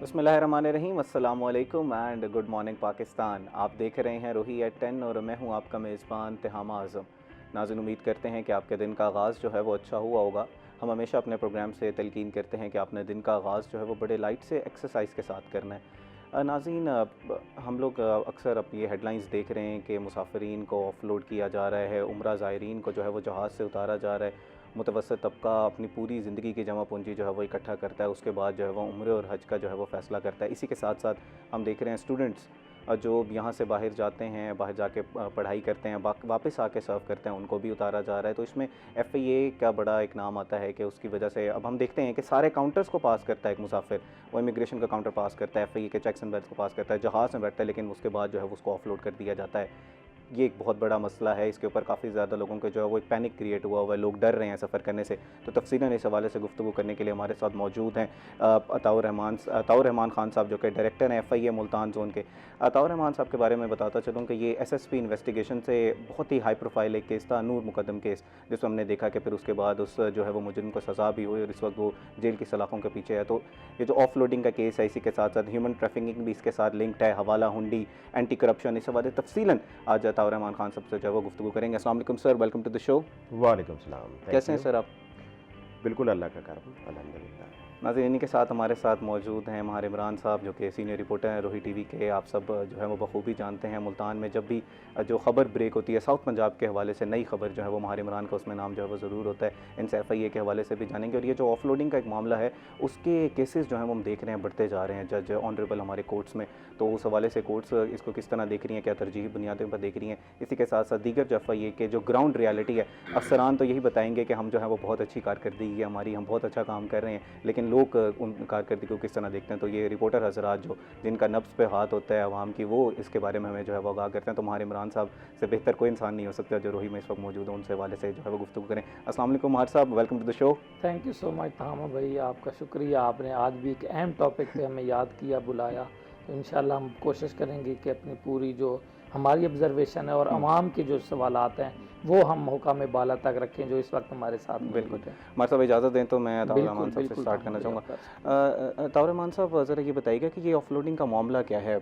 बिस्मिल्लाहिर्रहमानिर्रहीम, अस्सलामुअलैकुम and good morning Pakistan. आप देख रहे हैं रोही एट 10 और मैं हूं आपका मेज़बान तिहामा आज़म। नाज़रीन, उम्मीद करते हैं कि आपके दिन का आगाज़ जो है वो अच्छा हुआ होगा। हम हमेशा अपने प्रोग्राम से तलकीन करते हैं कि आपने दिन का आगाज़ जो है वो बड़े लाइट से एक्सरसाइज के साथ करना है। नाज़रीन, हम लोग अक्सर अब ये हेडलाइंस देख रहे हैं कि मुसाफिरीन को ऑफलोड किया जा रहा है, उम्रा ज़ायरीन को जो है वो जहाज़ से उतारा जा रहा है। मुतवसत तबका अपनी पूरी ज़िंदगी की जमा पूंजी जो है वो इकट्ठा करता है, उसके बाद जो है वो उम्रे और हज का जो है वो फ़ैसला करता है। इसी के साथ साथ हम देख रहे हैं स्टूडेंट्स जो यहाँ से बाहर जाते हैं, बाहर जाके पढ़ाई करते हैं, वापस आके सर्व करते हैं, उनको भी उतारा जा रहा है। तो इसमें एफआईए का बड़ा एक नाम आता है कि उसकी वजह से अब हम देखते हैं कि सारे काउंटर्स को पास करता है एक मुसाफिर। वो इमिग्रेशन का काउंटर पास करता है, एफआईए के चेक्स एंड बैलेंस को पास करता है, जहाज़ में बैठता है, लेकिन उसके बाद जो है उसको ऑफलोड कर दिया जाता है। ये एक बहुत बड़ा मसला है। इसके ऊपर काफ़ी ज़्यादा लोगों के जो है वो एक पैनिक क्रिएट हुआ हुआ है, लोग डर रहे हैं सफ़र करने से। तो तफ़सीलन इस हवाले से गुफ्तगू करने के लिए हमारे साथ मौजूद हैं अताउर रहमान ख़ान साहब, जो कि डायरेक्टर हैं एफआईए मुल्तान ज़ोन के। अताउर रहमान साहब के बारे में बताता चलूँ कि ये एसएसपी इन्वेस्टिगेशन से बहुत ही हाई प्रोफाइल एक केस था, नूर मुकदम केस, जिसमें हमने देखा कि फिर उसके बाद उस जो है वो मुजरिम को सज़ा भी हुई और इस वक्त वो जेल की सलाखों के पीछे है। तो ये जो ऑफ लोडिंग का केस है, इसी के साथ साथ ह्यूमन ट्रैफिकिंग भी इसके साथ लिंक्ड है, हवाला हुंडी, एंटी करप्शन, इस हवाले तफसीलन आज अताउर रहमान खान सबसे जो है वो गुफ्तगू करेंगे। अस्सलाम वालेकुम sir, welcome to the show. वालेकुम सलाम। कैसे हैं सर आप? बिल्कुल अल्लाह का करम, अल्हम्दुलिल्लाह। नाज़रीन, इन्हीं के साथ हमारे साथ मौजूद हैं माहिर इमरान साहब, जो कि सीनियर रिपोर्टर हैं रोही टीवी के। आप सब जो है वो बखूबी जानते हैं, मुल्तान में जब भी जो ख़बर ब्रेक होती है साउथ पंजाब के हवाले से, नई खबर जो है वो माहिर इमरान का उसमें नाम जो है वो ज़रूर होता है। इनसे एफआईए के हवाले से भी जानेंगे। और ये जो ऑफलोडिंग का एक मामला है, उसके केसेस जो हैं वो हम देख रहे हैं बढ़ते जा रहे हैं जज ऑनरेबल हमारे कोर्ट्स में। तो उस हवाले से कोर्ट्स इसको किस तरह देख रही हैं, क्या तरजीही बुनियादों पर देख रही हैं। इसी के साथ साथ दीगर जो एफआईए के जो ग्राउंड रियलिटी है, अफसरान तो यही बताएंगे कि हम जो है वो बहुत अच्छी कारकर्दगी है हमारी, हम बहुत अच्छा काम कर रहे हैं, लेकिन लोग उन कारकर्दगी को किस तरह देखते हैं। तो ये रिपोर्टर हजरात जो जिनका नब्ज़ पे हाथ होता है अवाम की, वो इसके बारे में हमें जो है वो आगाह करते हैं। तो हमारे इमरान साहब से बेहतर कोई इंसान नहीं हो सकता जो रोही में इस वक्त मौजूद है, उनसे हवाले से जो है वो गुफ्तगू करें। अस्सलाम वालेकुम माहिर साहब, welcome to the show. Thank you so much Tama भाई, आपका शुक्रिया। आपने आज भी एक अहम टॉपिक पे हमें याद किया, बुलाया। तो इंशाल्लाह हम कोशिश करेंगे कि अपनी पूरी जो हमारी ऑब्जर्वेशन है और आवाम के जो सवालात हैं वो हम मौका में बाला तक रखें, जो इस वक्त हमारे साथ बिल्कुल। मौजूद है। मार साहब इजाज़त दें तो मैं अताउर रहमान बिल्कुल साहब से बिल्कुल स्टार्ट तामा करना भाई, चाहूँगा। अताउर रहमान साहब, ज़रा ये बताइएगा कि ये ऑफलोडिंग का मामला क्या है।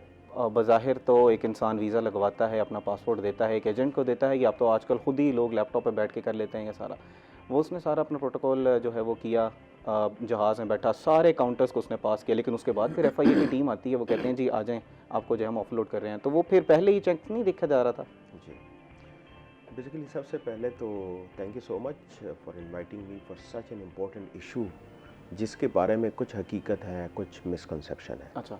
बज़ाहिर तो एक इंसान वीज़ा लगवाता है, अपना पासपोर्ट देता है, एक एजेंट को देता है, या अब तो आजकल खुद ही लोग लैपटॉप पे बैठ के कर लेते हैं ये सारा। वो उसने सारा अपना प्रोटोकॉल जो है वो किया, जहाज़ में बैठा, सारे काउंटर्स को उसने पास किया, लेकिन उसके बाद फिर एफआईए की टीम आती है, वो कहते हैं जी आ जाएँ, आपको जो है हम ऑफलोड कर रहे हैं। तो वो फिर पहले ही चेक नहीं देखा जा रहा था? जी, बेसिकली सबसे पहले तो thank you so much for inviting me for such an important issue, जिसके बारे में कुछ हकीकत है, कुछ मिसकंसेप्शन है। अच्छा।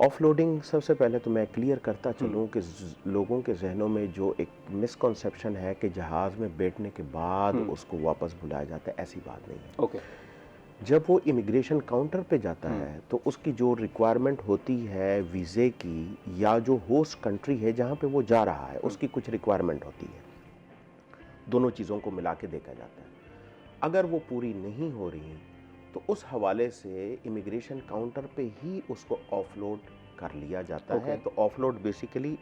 ऑफलोडिंग, सबसे पहले तो मैं क्लियर करता चलूँ कि लोगों के जहनों में जो एक मिसकंसेप्शन है कि जहाज़ में बैठने के बाद उसको वापस बुलाया जाता है, ऐसी बात नहीं है। ओके। जब वो इमिग्रेशन काउंटर पे जाता है तो उसकी जो रिक्वायरमेंट होती है वीज़े की, या जो होस्ट कंट्री है जहाँ पे वो जा रहा है उसकी कुछ रिक्वायरमेंट होती है, दोनों चीज़ों को मिला के देखा जाता है। अगर वो पूरी नहीं हो रही तो उस हवाले से इमिग्रेशन काउंटर पे ही उसको ऑफलोड कर लिया जाता है। तो ऑफलोड बेसिकली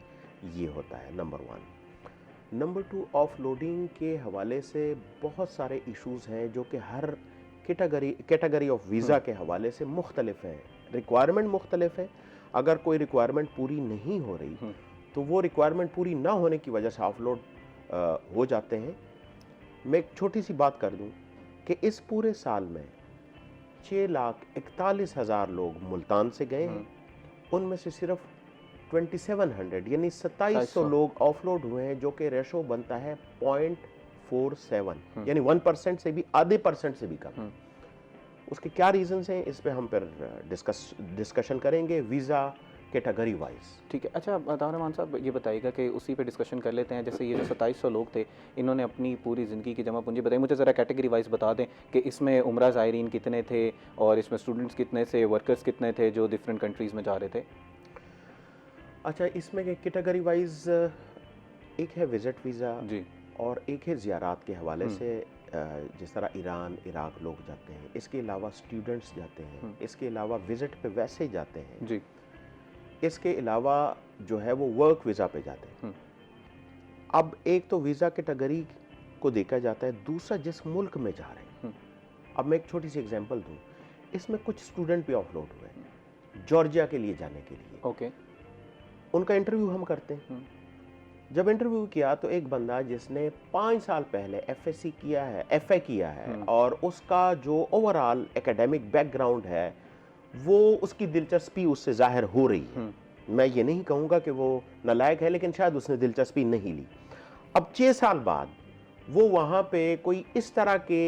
ये होता है, number one. Number two, offloading के हवाले से बहुत सारे इश्यूज़ हैं जो कि हर कैटेगरी ऑफ वीज़ा के हवाले से मुख्तलिफ हैं, रिक्वायरमेंट मुख्तलिफ है। अगर कोई रिक्वायरमेंट पूरी नहीं हो रही तो वो रिक्वायरमेंट पूरी ना होने की वजह से ऑफलोड हो जाते हैं। मैं एक छोटी सी बात कर दूं कि इस पूरे साल में 6,41,000 लोग मुल्तान से गए हैं, उनमें से सिर्फ 2700 यानी 2700 लोग ऑफलोड हुए हैं, जो कि रेशो बनता है 0.47, यानी 1% से भी, आधे परसेंट से भी कम। उसके क्या रीजंस हैं, इस पे हम फिर डिस्कशन करेंगे वीज़ा कैटेगरी वाइज। ठीक है। अच्छा अताउर रहमान साहब, ये बताइएगा कि उसी पे डिस्कशन कर लेते हैं। जैसे ये जो 2700 लोग थे, इन्होंने अपनी पूरी ज़िंदगी की जमा पूंजी बताई, मुझे ज़रा कैटेगरी वाइज बता दें कि इसमें उम्रा ज़ायरीन कितने थे और इसमें स्टूडेंट्स कितने थे, वर्कर्स कितने थे जो डिफरेंट कंट्रीज़ में जा रहे थे। अच्छा, इसमें कैटेगरी वाइज एक है विजिट वीज़ा जी। और एक है ज़ियारात के हवाले से, जिस तरह ईरान, इराक लोग जाते हैं। इसके अलावा स्टूडेंट्स जाते हैं, इसके अलावा विजिट पे वैसे ही जाते हैं जी। इसके अलावा जो है वो वर्क वीज़ा पे जाते हैं। अब एक तो वीज़ा कैटेगरी को देखा जाता है, दूसरा जिस मुल्क में जा रहे हैं। अब मैं एक छोटी सी एग्जांपल दूं, इसमें कुछ स्टूडेंट भी ऑफलोड हुए हैं। जॉर्जिया के लिए जाने के लिए। ओके। उनका इंटरव्यू हम करते हैं। जब इंटरव्यू किया तो एक बंदा जिसने 5 साल पहले एफएससी किया है, एफए किया है, और उसका जो ओवरऑल एकेडमिक बैकग्राउंड है वो उसकी दिलचस्पी उससे जाहिर हो रही है। मैं ये नहीं कहूँगा कि वो नालायक है, लेकिन शायद उसने दिलचस्पी नहीं ली। अब 6 साल बाद वो वहाँ पे कोई इस तरह के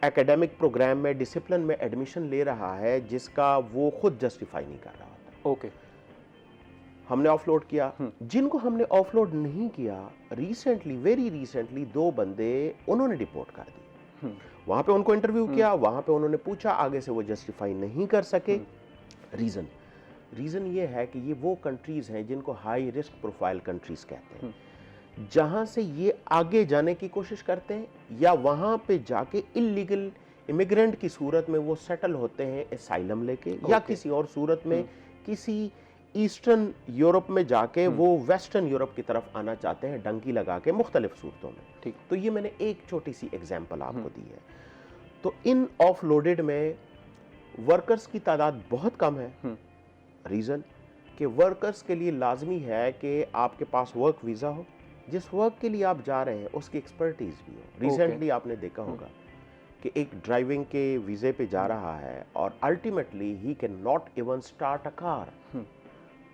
एकेडमिक प्रोग्राम में, डिसिप्लिन में एडमिशन ले रहा है जिसका वो खुद जस्टिफाई नहीं कर रहा होता। ओके। हमने ऑफलोड किया। जिनको हमने ऑफलोड नहीं किया, रिसेंटली, वेरी रिसेंटली 2 बंदे उन्होंने डिपोर्ट कर दी। वहां पे उनको इंटरव्यू किया, वहां पे उन्होंने पूछा, आगे से वो जस्टिफाई नहीं कर सके। रीजन ये है कि ये वो कंट्रीज हैं जिनको हाई रिस्क प्रोफाइल कंट्रीज कहते हैं, जहां से ये आगे जाने की कोशिश करते हैं या वहां पे जाके इलीगल इमिग्रेंट की सूरत में वो सेटल होते हैं एसाइलम लेके, या किसी और सूरत में किसी ईस्टर्न यूरोप में जाके वो वेस्टर्न यूरोप की तरफ आना चाहते हैं डंकी लगा के मुख्तलिफ सूरतों में। ठीक, तो ये मैंने एक छोटी सी एग्जाम्पल आपको दी है। तो इन ऑफलोडेड में वर्कर्स की तादाद बहुत कम है। रीजन कि वर्कर्स के लिए लाजमी है कि आपके पास वर्क वीज़ा हो, जिस वर्क के लिए आप जा रहे हैं उसकी एक्सपर्टीज भी हो। रिसेंटली आपने देखा होगा कि एक ड्राइविंग के वीज़े पे जा रहा है और ultimately he can not even start a car.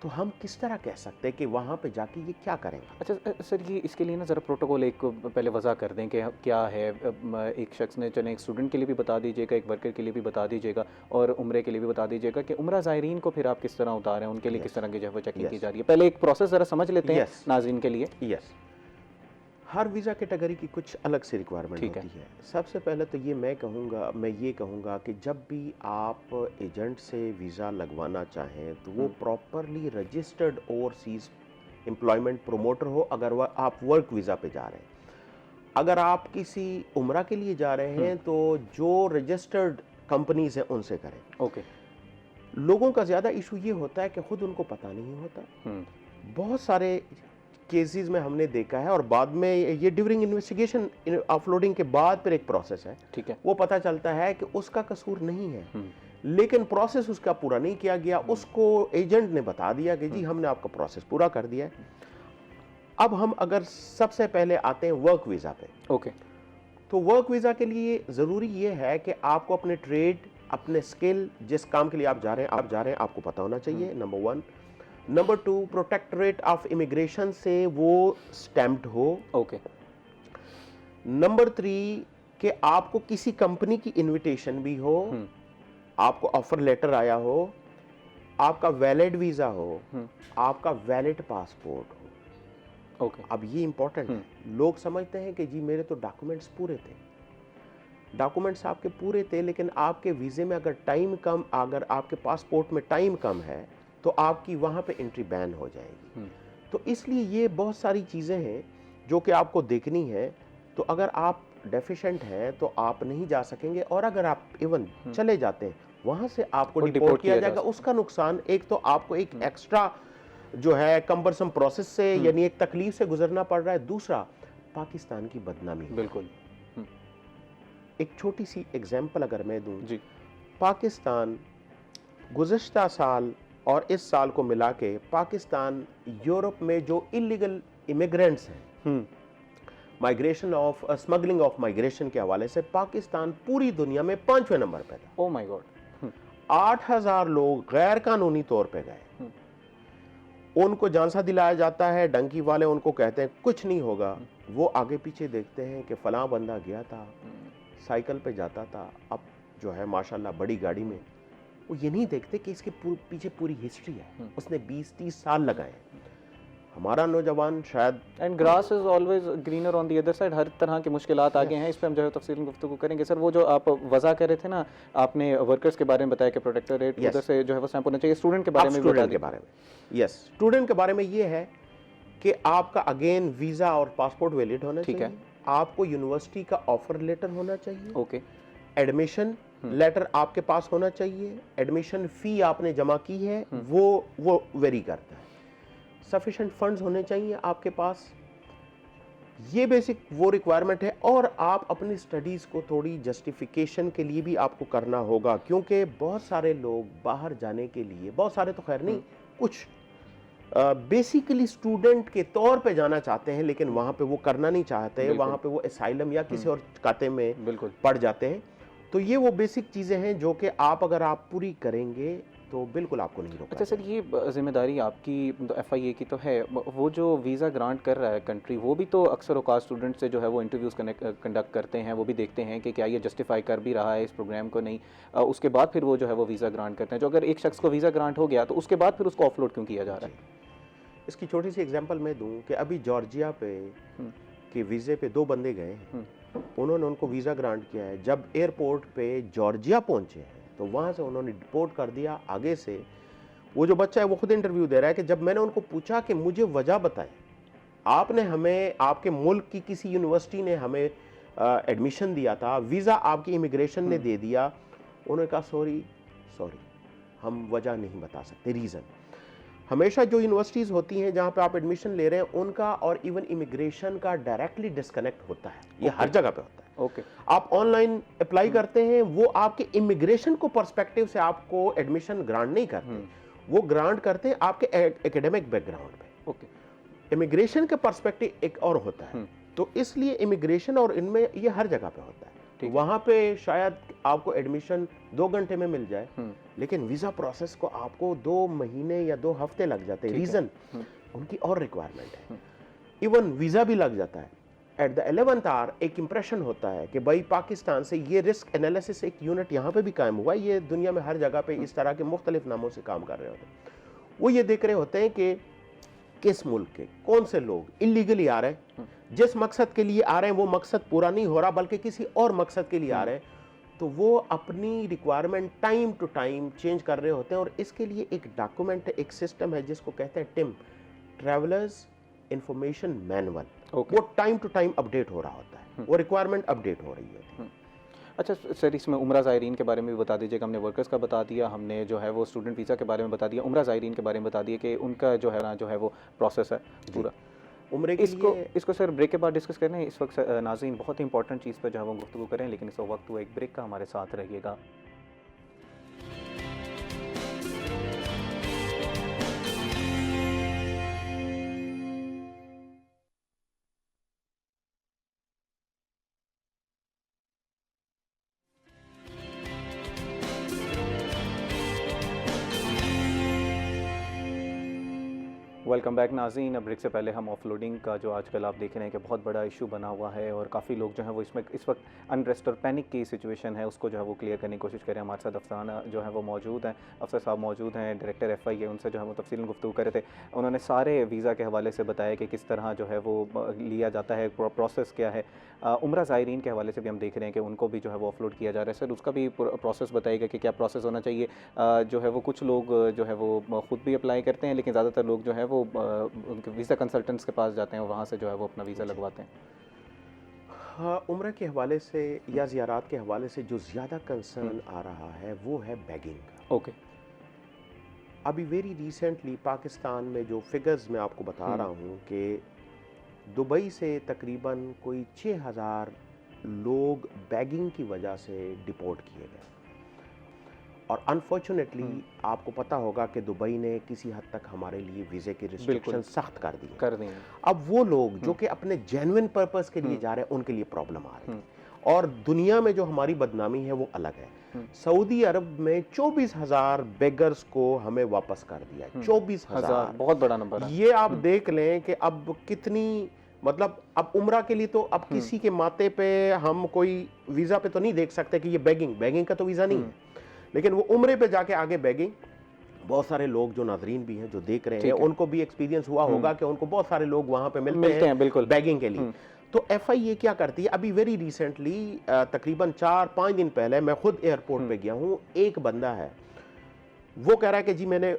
तो हम किस तरह कह सकते हैं कि वहाँ पे जाके ये क्या करेंगे? अच्छा सर, ये इसके लिए ना ज़रा प्रोटोकॉल एक पहले वज़ा कर दें कि क्या है। एक शख्स ने, चले एक स्टूडेंट के लिए भी बता दीजिएगा, एक वर्कर के लिए भी बता दीजिएगा, और उम्रे के लिए भी बता दीजिएगा कि उम्रा ज़ायरीन को फिर आप किस तरह उतार रहे हैं, उनके लिए किस तरह की जो है वो चेकिंग की जा रही है। पहले एक प्रोसेस ज़रा समझ लेते हैं नाज़रीन के लिए। यस, हर वीज़ा कैटेगरी की कुछ अलग से रिक्वायरमेंट होती है। सबसे पहले तो ये मैं कहूँगा कि जब भी आप एजेंट से वीज़ा लगवाना चाहें तो वो properly registered overseas employment promoter हो, अगर वह आप वर्क वीज़ा पे जा रहे हैं। अगर आप किसी उम्रा के लिए जा रहे हैं तो जो रजिस्टर्ड कंपनीज हैं उनसे करें। ओके। लोगों का ज़्यादा इशू ये होता है कि खुद उनको पता नहीं होता। बहुत सारे केसेस में हमने देखा है, और बाद में ये ड्यूरिंग इन्वेस्टिगेशन ऑफलोडिंग के बाद फिर एक प्रोसेस है, ठीक है, वो पता चलता है कि उसका कसूर नहीं है, लेकिन प्रोसेस उसका पूरा नहीं किया गया। उसको एजेंट ने बता दिया कि जी हमने आपका प्रोसेस पूरा कर दिया है। अब हम अगर सबसे पहले आते हैं वर्क वीज़ा पे। ओके। तो वर्क वीज़ा के लिए ज़रूरी ये है कि आपको अपने ट्रेड, अपने स्किल, जिस काम के लिए आप जा रहे हैं आपको पता होना चाहिए, number 1। Number 2, protectorate of immigration से वो स्टैम्प्ड हो। ओके। नंबर 3 कि आपको किसी कंपनी की इनविटेशन भी हो, आपको ऑफर लेटर आया हो, आपका वैलिड वीज़ा हो, आपका वैलिड पासपोर्ट हो। ओके। अब ये इंपॉर्टेंट है। लोग समझते हैं कि जी मेरे तो डॉक्यूमेंट्स पूरे थे। डॉक्यूमेंट्स आपके पूरे थे, लेकिन आपके वीज़े में अगर आपके पासपोर्ट में टाइम कम है तो आपकी वहाँ पे एंट्री बैन हो जाएगी। तो इसलिए ये बहुत सारी चीज़ें हैं जो कि आपको देखनी है। तो अगर आप डेफिशिएंट हैं तो आप नहीं जा सकेंगे, और अगर आप इवन चले जाते हैं वहाँ से आपको डिपोर्ट किया जाएगा। उसका नुकसान, एक तो आपको एक एक्स्ट्रा जो है कम्बरसम प्रोसेस से, यानी एक तकलीफ से गुजरना पड़ रहा है। दूसरा, पाकिस्तान की बदनामी। बिल्कुल। एक छोटी सी एग्जाम्पल अगर मैं दूं, जी, पाकिस्तान गुज़श्ता साल और इस साल को मिला के पाकिस्तान यूरोप में जो इलीगल इमिग्रेंट्स हैं, migration of smuggling of migration के हवाले से पाकिस्तान पूरी दुनिया में 5वें नंबर पे था। Oh my God. 8000 लोग गैर कानूनी तौर पे गए, उनको झांसा दिलाया जाता है, डंकी वाले उनको कहते हैं कुछ नहीं होगा। वो आगे पीछे देखते हैं कि फलां बंदा गया था, साइकिल पे जाता था, अब जो है माशाल्लाह बड़ी गाड़ी में। वो ये नहीं देखते कि इसके पीछे पूरी हिस्ट्री है, उसने 20-30 साल लगाए। हमारा नौजवान शायद, and grass is always greener on the other side, हर तरह की मुश्किलात आगे हैं। इस पर हम जो है तफसील गुफ्तगू करेंगे। सर, वो जो आप वजह कह रहे थे ना, आपने वर्कर्स के बारे में बताया कि प्रोटेक्टरेट उधर से जो है वो स्टैंप होना चाहिए। स्टूडेंट के बारे में, स्टूडेंट के बारे में, यस, स्टूडेंट के बारे में ये है कि आपका अगेन वीज़ा और पासपोर्ट वैलिड होना चाहिए। आपको यूनिवर्सिटी का ऑफर लेटर होना चाहिए। ओके। एडमिशन लेटर आपके पास होना चाहिए। एडमिशन फी आपने जमा की है वो वेरी करता है। सफिशिएंट फंड्स होने चाहिए आपके पास। ये बेसिक वो रिक्वायरमेंट है। और आप अपनी स्टडीज़ को थोड़ी जस्टिफिकेशन के लिए भी आपको करना होगा, क्योंकि बहुत सारे लोग बाहर जाने के लिए, बहुत सारे तो खैर नहीं, कुछ बेसिकली स्टूडेंट के तौर पे जाना चाहते हैं, लेकिन वहाँ पे वो करना नहीं चाहते, वहाँ पे वो असाइलम या किसी और खाते में बिल्कुल पड़ जाते हैं। तो ये वो बेसिक चीज़ें हैं जो कि आप अगर आप पूरी करेंगे तो बिल्कुल आपको नहीं रोका अच्छा सर, ये जिम्मेदारी आपकी तो FIA की तो है, वो जो वीज़ा ग्रांट कर रहा है कंट्री, वो भी तो अक्सर औकात स्टूडेंट से जो है वो इंटरव्यूज़ कंडक्ट करते हैं, वो भी देखते हैं कि क्या ये जस्टिफाई कर भी रहा है इस प्रोग्राम को, नहीं उसके बाद फिर वो जो है वो वीज़ा ग्रांट करते हैं। जो अगर एक शख्स को वीज़ा ग्रांट हो गया तो उसके बाद फिर उसको ऑफलोड क्यों किया जा रहा है? इसकी छोटी सी एग्जांपल मैं दूं कि अभी जॉर्जिया पे के वीज़े पे 2 बंदे गए हैं, उन्होंने उनको वीज़ा ग्रांट किया है। जब एयरपोर्ट पे जॉर्जिया पहुंचे हैं तो वहाँ से उन्होंने डिपोर्ट कर दिया आगे से। वो जो बच्चा है वो खुद इंटरव्यू दे रहा है कि जब मैंने उनको पूछा कि मुझे वजह बताएं, आपने हमें, आपके मुल्क की किसी यूनिवर्सिटी ने हमें एडमिशन दिया था, वीज़ा आपकी इमिग्रेशन ने दे दिया, उन्होंने कहा सॉरी हम वजह नहीं बता सकते, रीज़न। हमेशा जो यूनिवर्सिटीज़ होती हैं जहाँ पे आप एडमिशन ले रहे हैं, उनका और इवन इमिग्रेशन का डायरेक्टली डिस्कनेक्ट होता है, ये हर जगह पे होता है। ओके, आप ऑनलाइन अप्लाई करते हैं, वो आपके इमिग्रेशन को पर्सपेक्टिव से आपको एडमिशन ग्रांट नहीं करते, वो ग्रांट करते हैं आपके एकेडमिक बैकग्राउंड पे। ओके, इमिग्रेशन का पर्सपेक्टिव एक और होता है, तो इसलिए इमिग्रेशन और इनमें ये हर जगह पे होता है। तो वहाँ पे शायद आपको एडमिशन 2 घंटे में मिल जाए, लेकिन वीज़ा प्रोसेस को आपको 2 महीने या 2 हफ्ते लग जाते हैं। रीज़न उनकी और रिक्वायरमेंट है, इवन वीज़ा भी लग जाता है। एट द 11th आवर एक इंप्रेशन होता है कि भाई पाकिस्तान से ये रिस्क एनालिसिस एक यूनिट यहाँ पे भी कायम हुआ है, ये दुनिया में हर जगह पे इस तरह के मुख्तलिफ नामों से काम कर रहे होते हैं। वो ये देख रहे होते हैं कि किस मुल्क के कौन से लोग इलीगली आ रहे हैं, जिस मकसद के लिए आ रहे हैं वो मकसद पूरा नहीं हो रहा बल्कि किसी और मकसद के लिए आ रहे हैं, तो वो अपनी requirement time to time change कर रहे होते हैं। और इसके लिए एक डॉक्यूमेंट है, एक सिस्टम है जिसको कहते हैं टिम, ट्रैवलर्स इंफॉर्मेशन मैनुअल। वो टाइम टू टाइम अपडेट हो रहा होता है, वो रिक्वायरमेंट अपडेट हो रही होती है। अच्छा सर, इसमें उम्रा ज़ायरीन के बारे में भी बता दीजिएगा। हमने वर्कर्स का बता दिया, हमने जो है वो स्टूडेंट वीज़ा के बारे में बता दिया, उम्रा ज़ायरीन के बारे में बता दिया कि उनका जो है वो प्रोसेस है पूरा। उम्रे के इसको सर ब्रेक के बाद डिस्कस करें। इस वक्त नाज़रीन बहुत ही इंपॉर्टेंट चीज़ पर जो है वो गुफ्तगू करें, लेकिन इस वक्त वो एक ब्रेक का हमारे साथ रहिएगा। वेलकम बैक नाज़रीन। ब्रेक से पहले हम ऑफलोडिंग का जो आजकल आप देख रहे हैं कि बहुत बड़ा इशू बना हुआ है और काफ़ी लोग जो है वो इसमें इस वक्त अनरेस्ट और पैनिक की सिचुएशन है, उसको जो है वो क्लियर करने की कोशिश करें। हमारे साथ अफसाना जो है वो मौजूद हैं, अफसर साहब मौजूद हैं, डायरेक्टर FIA, उनसे जो है वो तफसीलन गुफ्तगू कर रहे थे। उन्होंने सारे वीज़ा के हवाले से बताया कि किस तरह जो है वो लिया जाता है, प्रोसेस क्या है। उम्रा ज़ायरीन के हवाले से भी हम देख रहे हैं कि उनको भी जो है वो ऑफलोड किया जा रहा है। सर उसका भी प्रोसेस बताइएगा कि क्या प्रोसेस होना चाहिए। जो है वो कुछ लोग जो है वो ख़ुद भी अप्लाई करते हैं, लेकिन ज़्यादातर लोग जो है वो उनके वीज़ा कंसल्टेंट्स के पास जाते हैं और वहाँ से जो है वो अपना वीज़ा लगवाते हैं। हाँ, उम्र के हवाले से या ज़ियारात के हवाले से जो ज़्यादा कंसर्न आ रहा है वो है बैगिंग का। ओके, अभी वेरी रिसेंटली पाकिस्तान में जो फिगर्स मैं आपको बता रहा हूँ कि दुबई से तकरीबन कोई 6000 लोग बैगिंग की वजह से डिपोर्ट किए गए। और अनफॉर्चुनेटली आपको पता होगा कि दुबई ने किसी हद तक हमारे लिए वीज़े की रिस्ट्रिक्शन सख्त कर दी। अब वो लोग जो कि अपने जेन्युइन पर्पस के लिए जा रहे हैं उनके लिए प्रॉब्लम आ रही है। और दुनिया में जो हमारी बदनामी है वो अलग है। सऊदी अरब में 24,000 बेगर्स को हमें वापस कर दिया। 24,000 बहुत बड़ा नंबर है। ये आप देख लें कि अब कितनी, मतलब अब उम्रा के लिए तो अब किसी के माथे पे हम कोई वीज़ा पे तो नहीं देख सकते कि ये बैगिंग का तो वीज़ा नहीं है, लेकिन वो उम्रे पे जाके आगे बैगिंग, बहुत सारे लोग जो नाजरीन भी हैं जो देख रहे हैं उनको भी एक्सपीरियंस हुआ होगा कि उनको बहुत सारे लोग वहाँ पे मिलते हैं बिल्कुल बैगिंग के लिए। तो FIA क्या करती है, अभी वेरी रिसेंटली तकरीबन 4-5 दिन पहले मैं खुद एयरपोर्ट पे गया हूँ, एक बंदा है वो कह रहा है कि जी मैंने